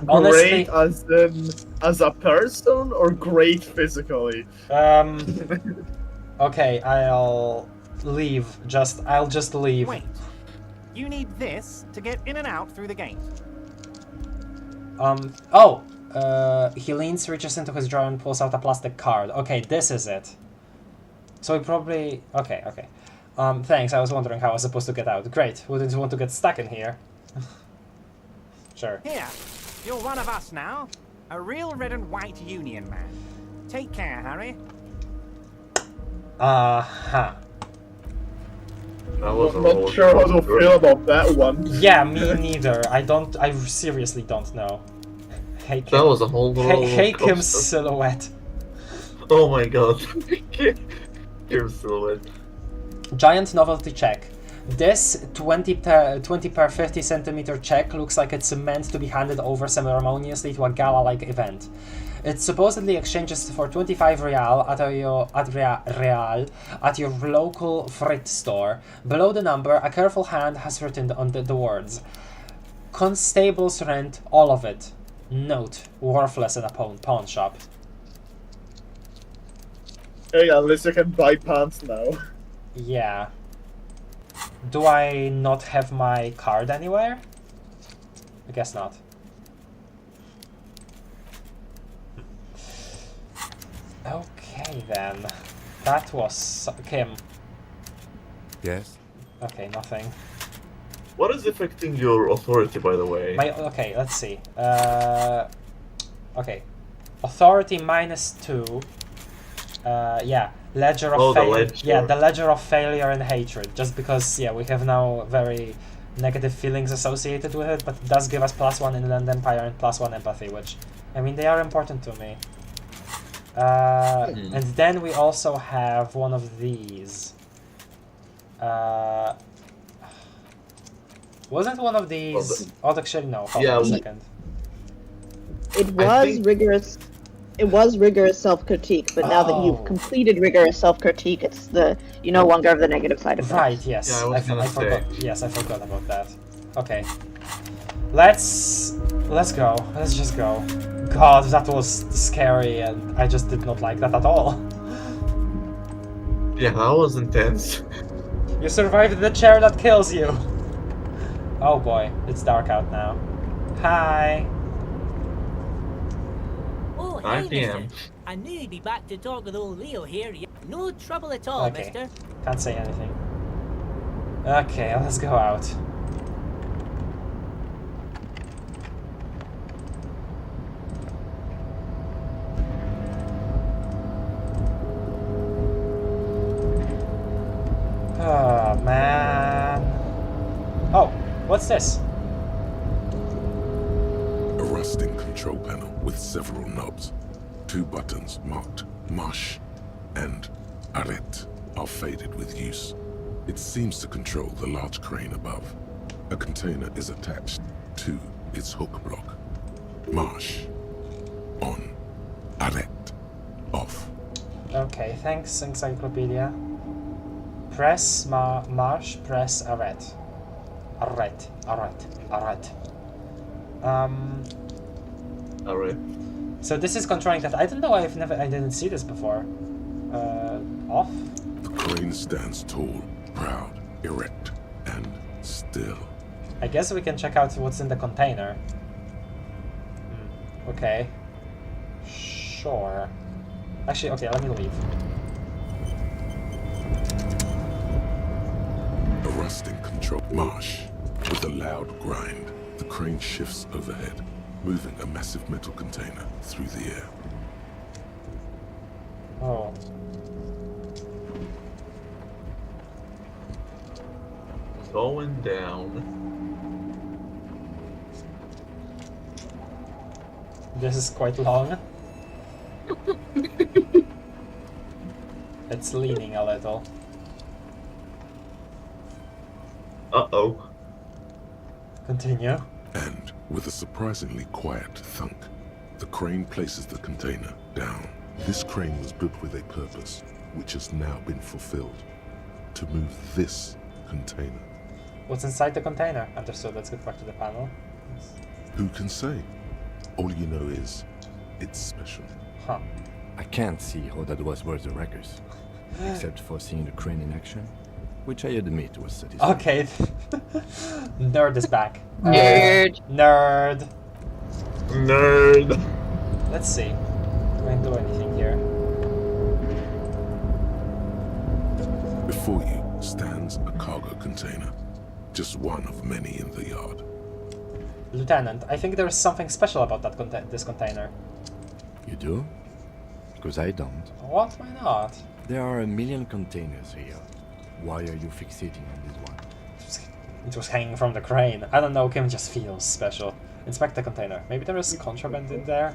Honestly, great as a person or great physically? Okay, I'll leave. I'll just leave. Wait. You need this to get in and out through the gate. He leans, reaches into his drawer and pulls out a plastic card. Okay, this is it. So he probably... Okay. Thanks, I was wondering how I was supposed to get out. Great, wouldn't you want to get stuck in here? Sure. Here, you're one of us now. A real red and white Union man. Take care, Harry. Uh-huh. I'm not sure how to feel about that one. Yeah, me neither. I seriously don't know. That was a whole Hate him's silhouette. Oh my god. Kim's silhouette. Giant novelty check. This 20 per 50 centimeter check looks like it's meant to be handed over ceremoniously to a gala-like event. It supposedly exchanges for 25 real at your local Frit store. Below the number, a careful hand has written on the words: Constable's rent, all of it. Note, worthless in a pawn shop. Hey, at least you can buy pants now. Yeah. Do I not have my card anywhere? I guess not. Okay then. That was Kim. Yes? Okay, nothing. What is affecting your authority, by the way? Okay, let's see. Okay. Authority -2. Yeah. Ledger of failure. Yeah, the ledger of failure and hatred. Just because, yeah, we have now very negative feelings associated with it, but it does give us +1 in Land Empire and +1 empathy, which, I mean, they are important to me. And then we also have one of these. Wasn't one of these... Oh, actually, no. Hold on a second. It was rigorous. It was rigorous self-critique, but now that you've completed rigorous self-critique, it's you no longer have the negative side effects. Right, yes. Yeah, I forgot. Yes, I forgot about that. Okay. Let's go. Let's just go. God, that was scary, and I just did not like that at all. Yeah, that was intense. You survived the chair that kills you. Oh boy, it's dark out now. Hi. Oh, 5 hey, PM. mister. I knew you'd be back to talk with old Leo here. No trouble at all, Okay. mister. Can't say anything. Okay, let's go out. Oh, man. Oh, what's this? A rusting control panel with several knobs. 2 buttons marked Marsh and Arrête are faded with use. It seems to control the large crane above. A container is attached to its hook block. Marsh. On. Arrête. Off. Okay, thanks, Encyclopedia. Press marsh, press arrête. Arrête, arrête, arrête. Alright. So this is controlling that. I don't know. I didn't see this before. Off. The crane stands tall, proud, erect, and still. I guess we can check out what's in the container. Okay. Sure. Actually, okay, let me leave. A rusting control marsh. With a loud grind, the crane shifts overhead, moving a massive metal container through the air. Oh. Going down. This is quite long. It's leaning a little. Uh-oh. Continue. And with a surprisingly quiet thunk, the crane places the container down. This crane was built with a purpose, which has now been fulfilled. To move this container. What's inside the container? Understood. Let's get back to the panel. Who can say? All you know is, it's special. Huh. I can't see how that was worth the records, except for seeing the crane in action, which I admit was satisfying. Okay. Nerd is back. Nerd. Nerd. Nerd. Let's see. Do I do anything here? Before you stands a cargo container, just one of many in the yard. Lieutenant, I think there's something special about that this container. You do? Because I don't. What? Why not? There are a million containers here. Why are you fixating on this one? It was hanging from the crane. I don't know, Kim just feels special. Inspect the container. Maybe there is contraband in there?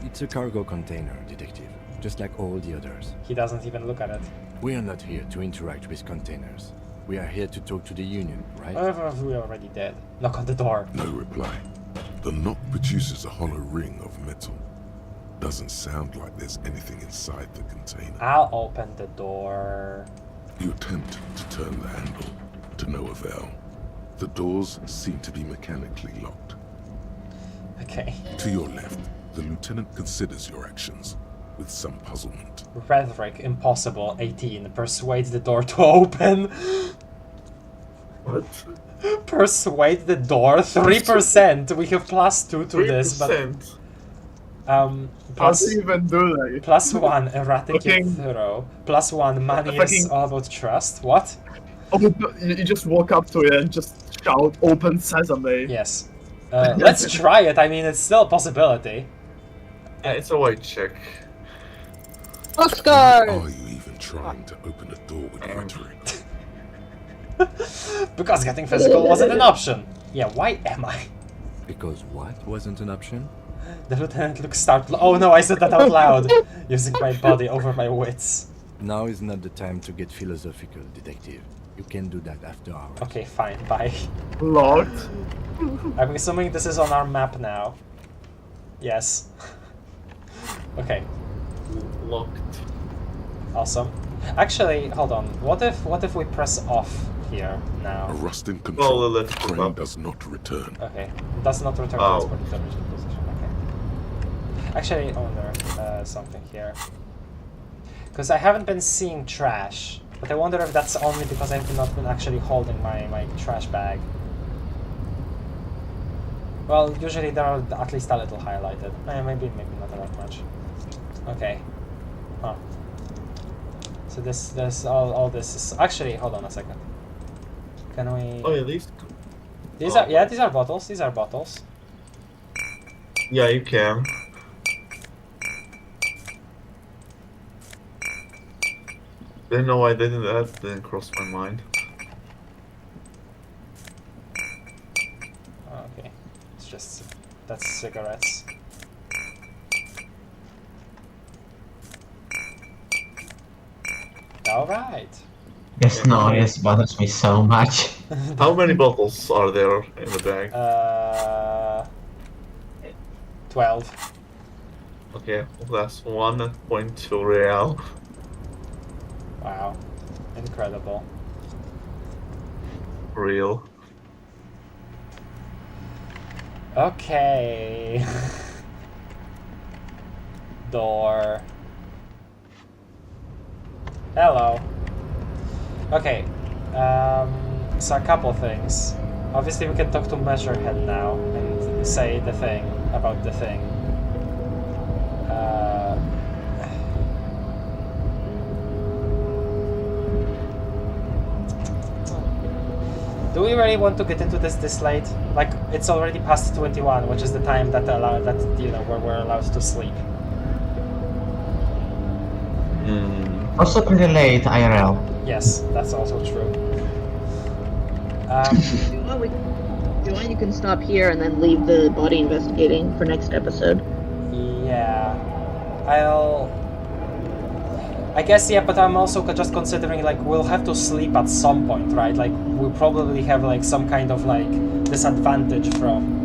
It's a cargo container, Detective, just like all the others. He doesn't even look at it. We are not here to interact with containers. We are here to talk to the Union, right? We already did. Knock on the door. No reply. The knock produces a hollow ring of metal. Doesn't sound like there's anything inside the container. I'll open the door. You attempt to turn the handle, to no avail. The doors seem to be mechanically locked. Okay. To your left, the lieutenant considers your actions with some puzzlement. Rhetoric, impossible, 18. Persuade the door to open. What? Persuade the door, 3%. We have +2 to this, but... How do you even do that? +1, erratic thorough. +1, money is all about trust. What? Oh, you just walk up to it and just shout, "Open sesame." Yes. Let's try it. I mean, it's still a possibility. Yeah, it's a white check. Oscar! Are you even trying to open a door with rhetoric? Because getting physical wasn't an option. Yeah, why am I? Because what wasn't an option? The lieutenant looks startled. Oh no, I said that out loud. Using my body over my wits. Now is not the time to get philosophical, Detective. You can do that after hours. Okay, fine, bye. Locked. I'm assuming this is on our map now. Yes. Okay. Locked. Awesome. Actually, hold on. What if we press off here now? A rusting control. Well, the crane does not return. Okay. Does not return to its original position. Okay. Actually, oh, there's something here. Because I haven't been seeing trash. But I wonder if that's only because I've not been actually holding my trash bag. Well, usually they are at least a little highlighted. Maybe not that much. Okay. Huh. So this all this is actually, hold on a second. Can we? Oh yeah, these are bottles. These are bottles. Yeah, you can. Didn't know why they did that. Didn't cross my mind. Okay, it's just that's cigarettes. All right. This noise bothers me so much. How many bottles are there in the bag? 12. Okay, that's 1.2 real. Wow, incredible. Real. Okay. Door. Hello. Okay. So a couple things. Obviously, we can talk to Measurehead now and say the thing about the thing. Do we really want to get into this late? Like, it's already past 21, which is the time that where we're allowed to sleep. Also pretty late, IRL. Yes, that's also true. If you want, you can stop here and then leave the body investigating for next episode. Yeah, I guess, yeah, but I'm also just considering, like, we'll have to sleep at some point, right? Like, we'll probably have, like, some kind of, like, disadvantage from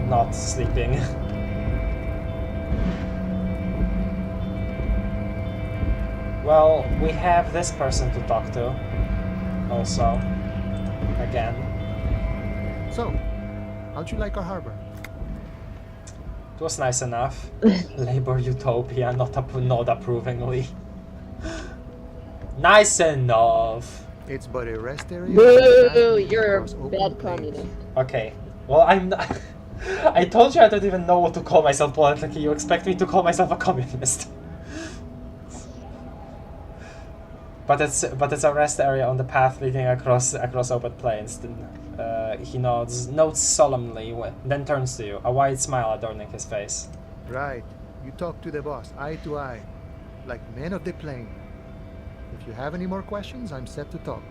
not sleeping. Well, we have this person to talk to, also, again. So, how'd you like our harbor? It was nice enough. Labor utopia, not approvingly. Nice enough. It's but a rest area. Boo! You're a bad communist. Okay. Well, I'm not. I told you I don't even know what to call myself politically. You expect me to call myself a communist? But it's a rest area on the path leading across open plains. He nods solemnly, then turns to you, a wide smile adorning his face. Right. You talk to the boss, eye to eye, like men of the plain. If you have any more questions, I'm set to talk.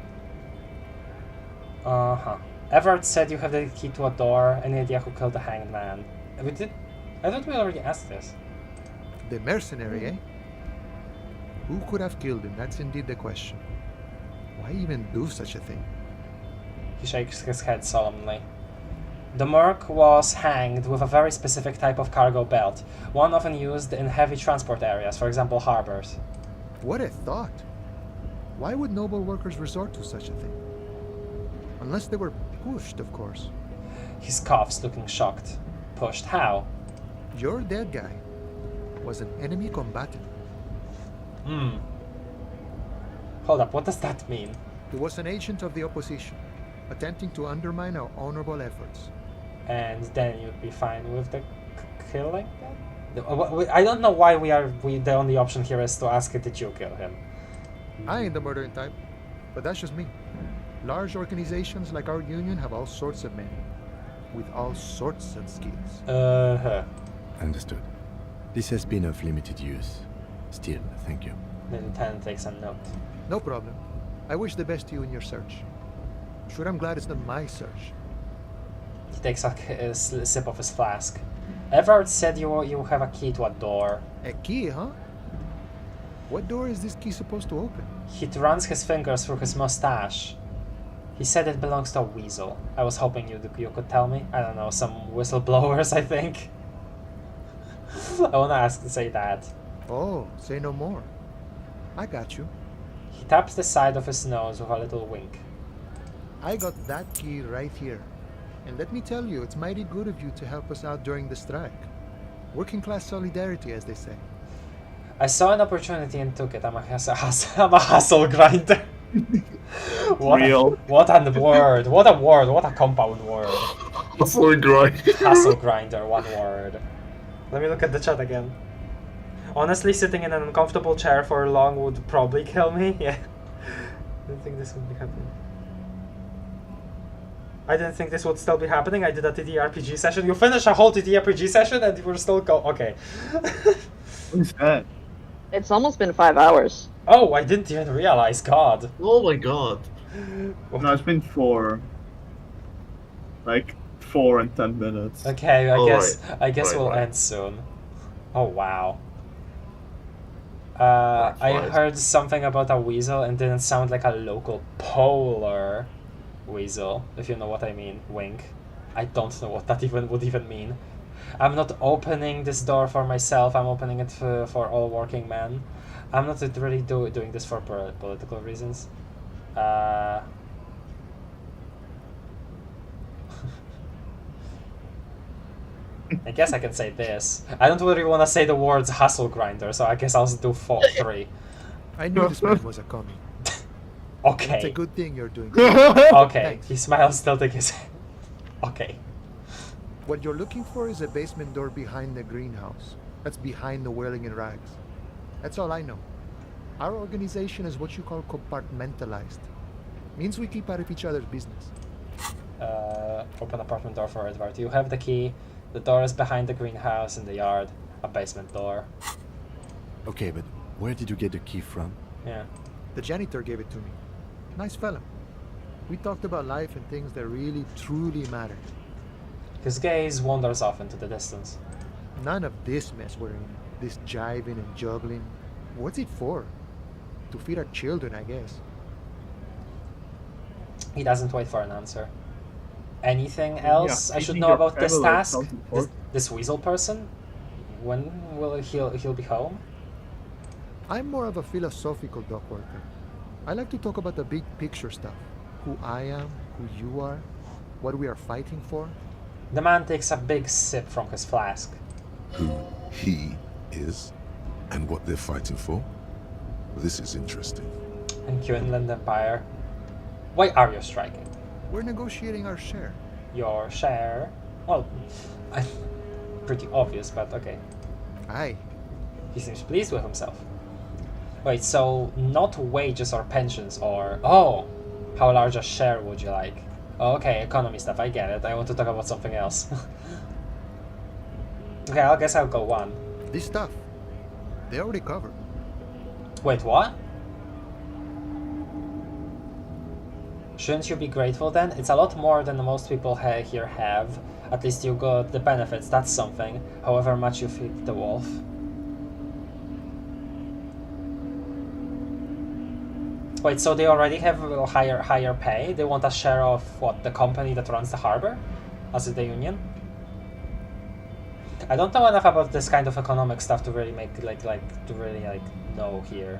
Uh-huh. Everett said you have the key to a door. Any idea who killed the hanged man? We did? I thought we already asked this. The mercenary, eh? Who could have killed him? That's indeed the question. Why even do such a thing? He shakes his head solemnly. The merc was hanged with a very specific type of cargo belt, one often used in heavy transport areas, for example harbors. What a thought! Why would noble workers resort to such a thing? Unless they were pushed, of course. He coughs, looking shocked. Pushed? How? Your dead guy was an enemy combatant. Hold up, what does that mean? He was an agent of the opposition, attempting to undermine our honorable efforts. And then you'd be fine with the killing? I don't know why the only option here is to ask, did you kill him? I ain't the murdering type, but that's just me. Large organizations like our union have all sorts of men, with all sorts of skills. Understood. This has been of limited use. Still, thank you. The lieutenant takes a note. No problem. I wish the best to you in your search. Sure, I'm glad it's not my search. He takes a sip of his flask. Everett said you have a key to a door. A key, huh? What door is this key supposed to open? He runs his fingers through his mustache. He said it belongs to a weasel. I was hoping you could tell me. I don't know, some whistleblowers, I think. I wanna say that. Oh, say no more. I got you. He taps the side of his nose with a little wink. I got that key right here. And let me tell you, it's mighty good of you to help us out during the strike. Working class solidarity, as they say. I saw an opportunity and took it. I'm a hustle grinder. What Real. What a word. What a word. What a compound word. Hustle grinder. Hustle grinder, one word. Let me look at the chat again. Honestly, sitting in an uncomfortable chair for long would probably kill me. Yeah. I didn't think this would be happening. I didn't think this would still be happening. I did a TTRPG session. You finished a whole TTRPG session and we're still okay. What is that? It's almost been 5 hours. Oh, I didn't even realize. God. Oh my god. No, it's been 4. Like 4 and 10 minutes. Okay, I guess Right, we'll right. end soon. Oh wow. I heard something about a weasel and didn't sound like a local polar weasel, if you know what I mean. Wink. I don't know what that would even mean. I'm not opening this door for myself, I'm opening it for all working men. I'm not really doing this for political reasons. I guess I can say this. I don't really want to say the words hustle grinder, so I guess I'll do 3. I knew this man was a commie. Okay. It's a good thing you're doing. Okay, Thanks. he smiles, tilting his head. Okay. What you're looking for is a basement door behind the greenhouse. That's behind the whirling in rags. That's all I know. Our organization is what you call compartmentalized. Means we keep out of each other's business. Open apartment door for Edward. You have the key. The door is behind the greenhouse in the yard. A basement door. Okay, but where did you get the key from? Yeah. The janitor gave it to me. Nice fella. We talked about life and things that really, truly matter. His gaze wanders off into the distance. None of this mess we're in. This jiving and juggling. What's it for? To feed our children, I guess. He doesn't wait for an answer. Anything else I should feeding know your about this family task? something for- This weasel person? When will he'll be home? I'm more of a philosophical dock worker. I like to talk about the big picture stuff. Who I am, who you are, what we are fighting for. The man takes a big sip from his flask. Who he is and what they're fighting for? This is interesting. In Quinlan Empire. Why are you striking? We're negotiating our share. Your share? Well, pretty obvious, but okay. Aye. He seems pleased with himself. Wait, so not wages or pensions or... Oh! How large a share would you like? Oh, okay, economy stuff, I get it. I want to talk about something else. Okay, I guess I'll go 1. This stuff, they already covered. Wait, what? Shouldn't you be grateful then? It's a lot more than most people here have. At least you got the benefits, that's something. However much you feed the wolf. Wait, so they already have a higher pay? They want a share of what? The company that runs the harbor? As is the union? I don't know enough about this kind of economic stuff to really make to really know here.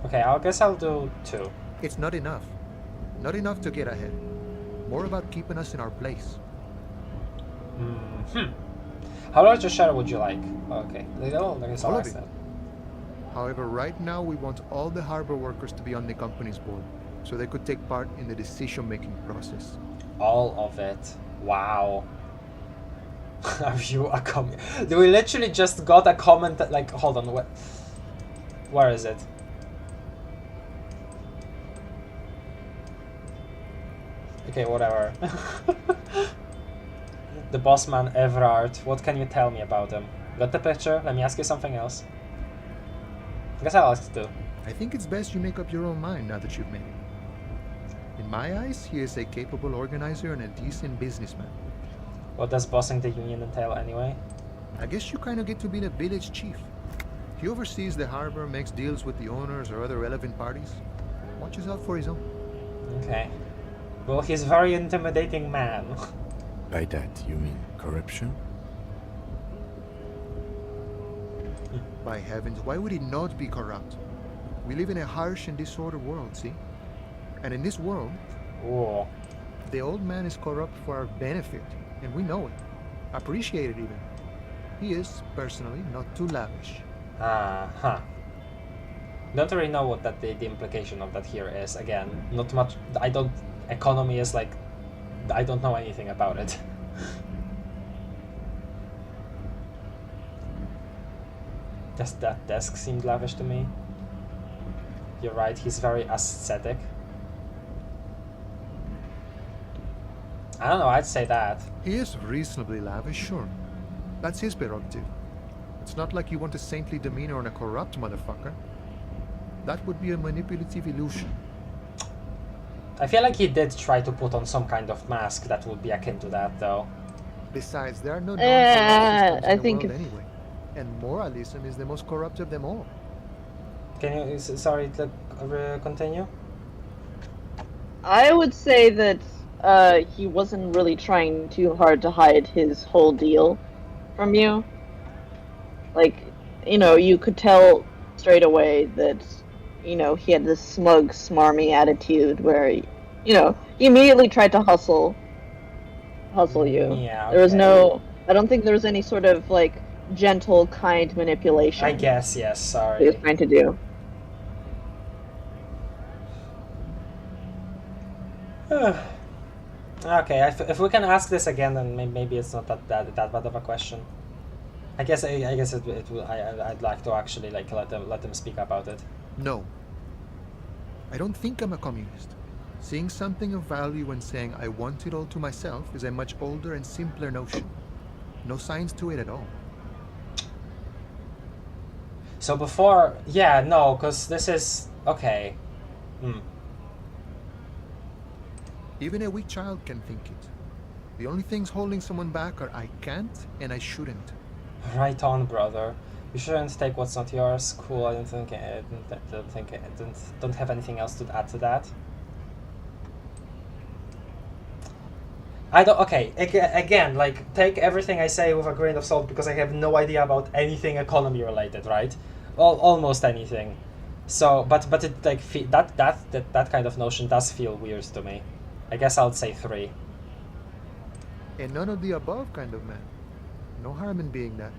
Okay, I guess I'll do 2. It's not enough. Not enough to get ahead. More about keeping us in our place. How large a share would you like? Okay, I guess I'll All of ask it. that. However, right now we want all the harbor workers to be on the company's board, so they could take part in the decision-making process. All of it. Wow. Are you a comment? We literally just got a comment that, like, hold on, where is it? Okay, whatever. The boss man Everard, what can you tell me about him? Got the picture? Let me ask you something else. I guess I'll ask too. I think it's best you make up your own mind now that you've met him. In my eyes, he is a capable organizer and a decent businessman. What does bossing the union entail anyway? I guess you kind of get to be the village chief. He oversees the harbor, makes deals with the owners or other relevant parties. Watches out for his own. Okay. Well, he's a very intimidating man. By that, you mean corruption? By heavens, why would he not be corrupt? We live in a harsh and disordered world, see? And in this world, Whoa. the old man is corrupt for our benefit, and we know it. Appreciate it even. He is, personally, not too lavish. Don't really know what that the implication of that here is. Again, not much. I don't. Economy is like. I don't know anything about it. Just that desk seemed lavish to me. You're right. He's very aesthetic. I don't know. I'd say that. He is reasonably lavish, sure. That's his prerogative. It's not like you want a saintly demeanor on a corrupt motherfucker. That would be a manipulative illusion. I feel like he did try to put on some kind of mask that would be akin to that, though. Besides, there are no non-corrupt systems I in the think world anyway. And moralism is the most corrupt of them all. Can you, sorry, continue? I would say that he wasn't really trying too hard to hide his whole deal from you. Like, you know, you could tell straight away that, you know, he had this smug, smarmy attitude where, you know, he immediately tried to hustle you. Yeah, There was okay. no, I don't think there was any sort of, like, gentle, kind manipulation. I guess, yes, sorry. He was trying to do. Okay, if we can ask this again, then maybe it's not that bad of a question. I guess it will. I'd like to actually like let them speak about it. No. I don't think I'm a communist. Seeing something of value and saying I want it all to myself is a much older and simpler notion. No science to it at all. So before, yeah, no, because this is okay. Even a weak child can think it. The only things holding someone back are I can't and I shouldn't. Right on, brother. You shouldn't take what's not yours. Cool. I don't have anything else to add to that. I don't. Okay. Again, like take everything I say with a grain of salt because I have no idea about anything economy related, right? Almost anything. So, but it like that kind of notion does feel weird to me. I guess I'll say 3. A none of the above kind of man. No harm in being that.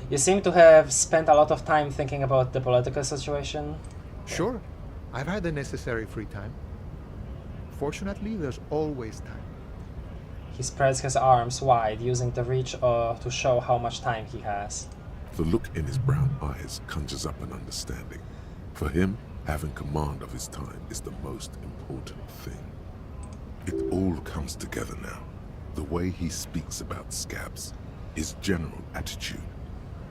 You seem to have spent a lot of time thinking about the political situation. Sure. I've had the necessary free time. Fortunately, there's always time. He spreads his arms wide, using the reach to show how much time he has. The look in his brown eyes conjures up an understanding. For him, having command of his time is the most important thing. It all comes together now. The way he speaks about scabs, his general attitude.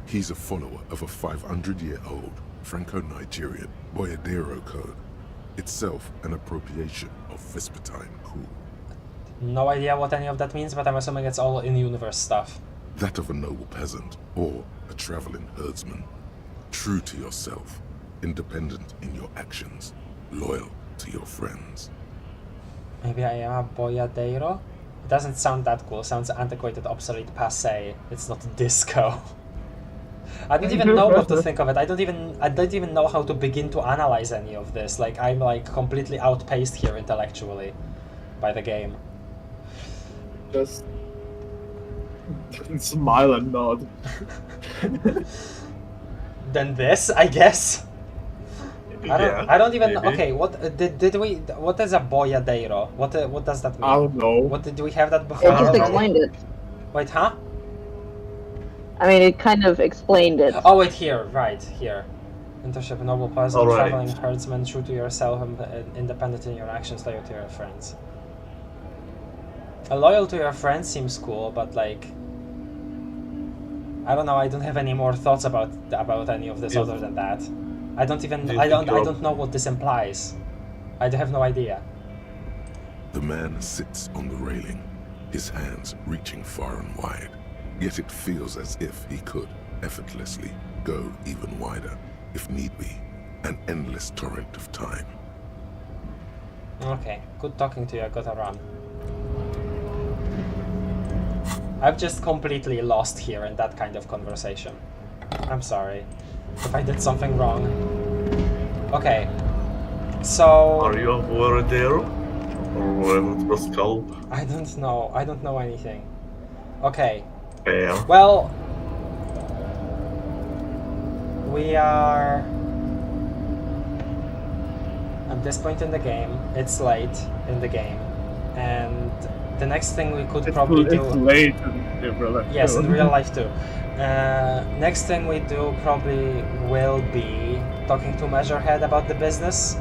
He's a follower of a 500-year-old Franco-Nigerian Boyadero code, itself an appropriation of Vespertine cool. No idea what any of that means, but I'm assuming it's all in-universe stuff. That of a noble peasant or a traveling herdsman. True to yourself, independent in your actions, loyal to your friends. Maybe I am a boyadero? It doesn't sound that cool. Sounds antiquated, obsolete, passé. It's not disco. I don't even know what to think of it. I don't even know how to begin to analyze any of this. Like I'm like completely outpaced here intellectually by the game. Just smile and nod. Then this, I guess. I don't even. maybe. Okay, what did we? What is a boyadero? What does that mean? I don't know. What did we have that before? It just explained it. Wait, huh? I mean, it kind of explained it. Oh, wait, here, right here. Internship, noble person, All right. traveling herdsman, true to yourself, and independent in your actions, loyal to your friends. Loyal to your friends seems cool, but like, I don't know. I don't have any more thoughts about any of this other than that. I don't even. I don't know what this implies. I have no idea. The man sits on the railing, his hands reaching far and wide. Yet it feels as if he could, effortlessly, go even wider, if need be, an endless torrent of time. Okay, good talking to you, I gotta run. I've just completely lost here in that kind of conversation. I'm sorry if I did something wrong. Okay, So. Are you a Voradero? Or whatever it was called? I don't know. I don't know anything. Okay. Fair. Well, we are at this point in the game. It's late in the game, and the next thing we could probably do. It's late in real life. Yes, too. in real life too. Next thing we do probably will be talking to Measurehead about the business.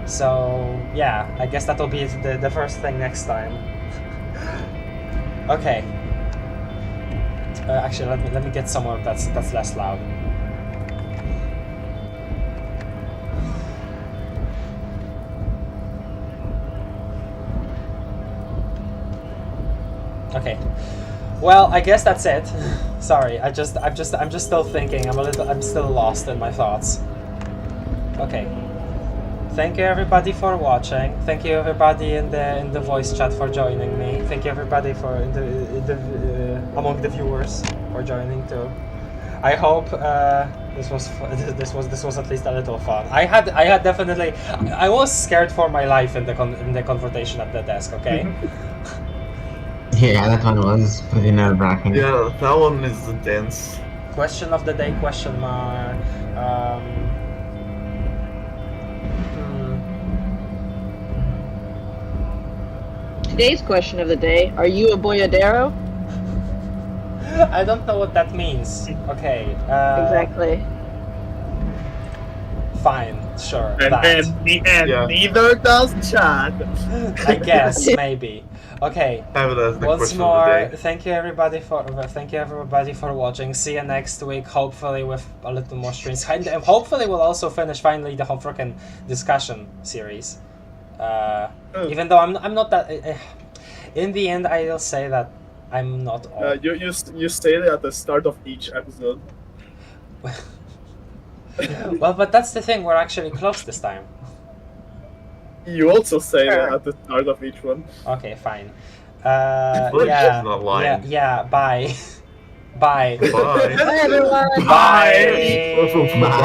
So yeah, I guess that'll be the first thing next time. Okay. Actually, let me get somewhere that's less loud. Okay. Well, I guess that's it. Sorry, I'm just still thinking. I'm still lost in my thoughts. Okay. Thank you everybody for watching. Thank you everybody in the voice chat for joining me. Thank you everybody for among the viewers for joining too. I hope this was at least a little fun. I had definitely I was scared for my life in the confrontation at the desk. Okay. Yeah, that one was pretty nerve-wracking. Yeah, that one is intense. Question of the day? Question mark. Today's question of the day: are you a boyadero? I don't know what that means. Okay. Exactly. Fine. Sure. And neither does Chad. I guess maybe. Okay. Once more, thank you everybody for watching. See you next week. Hopefully with a little more streams. And hopefully we'll also finish finally the whole freaking discussion series. Even though I'm not that. In the end, I'll say that I'm not. You stated at the start of each episode. Well, but that's the thing. We're actually close this time. You also say that at the start of each one. Okay, fine. Not lying. Yeah. Bye. Bye. Bye. Bye, everyone. Bye. Bye.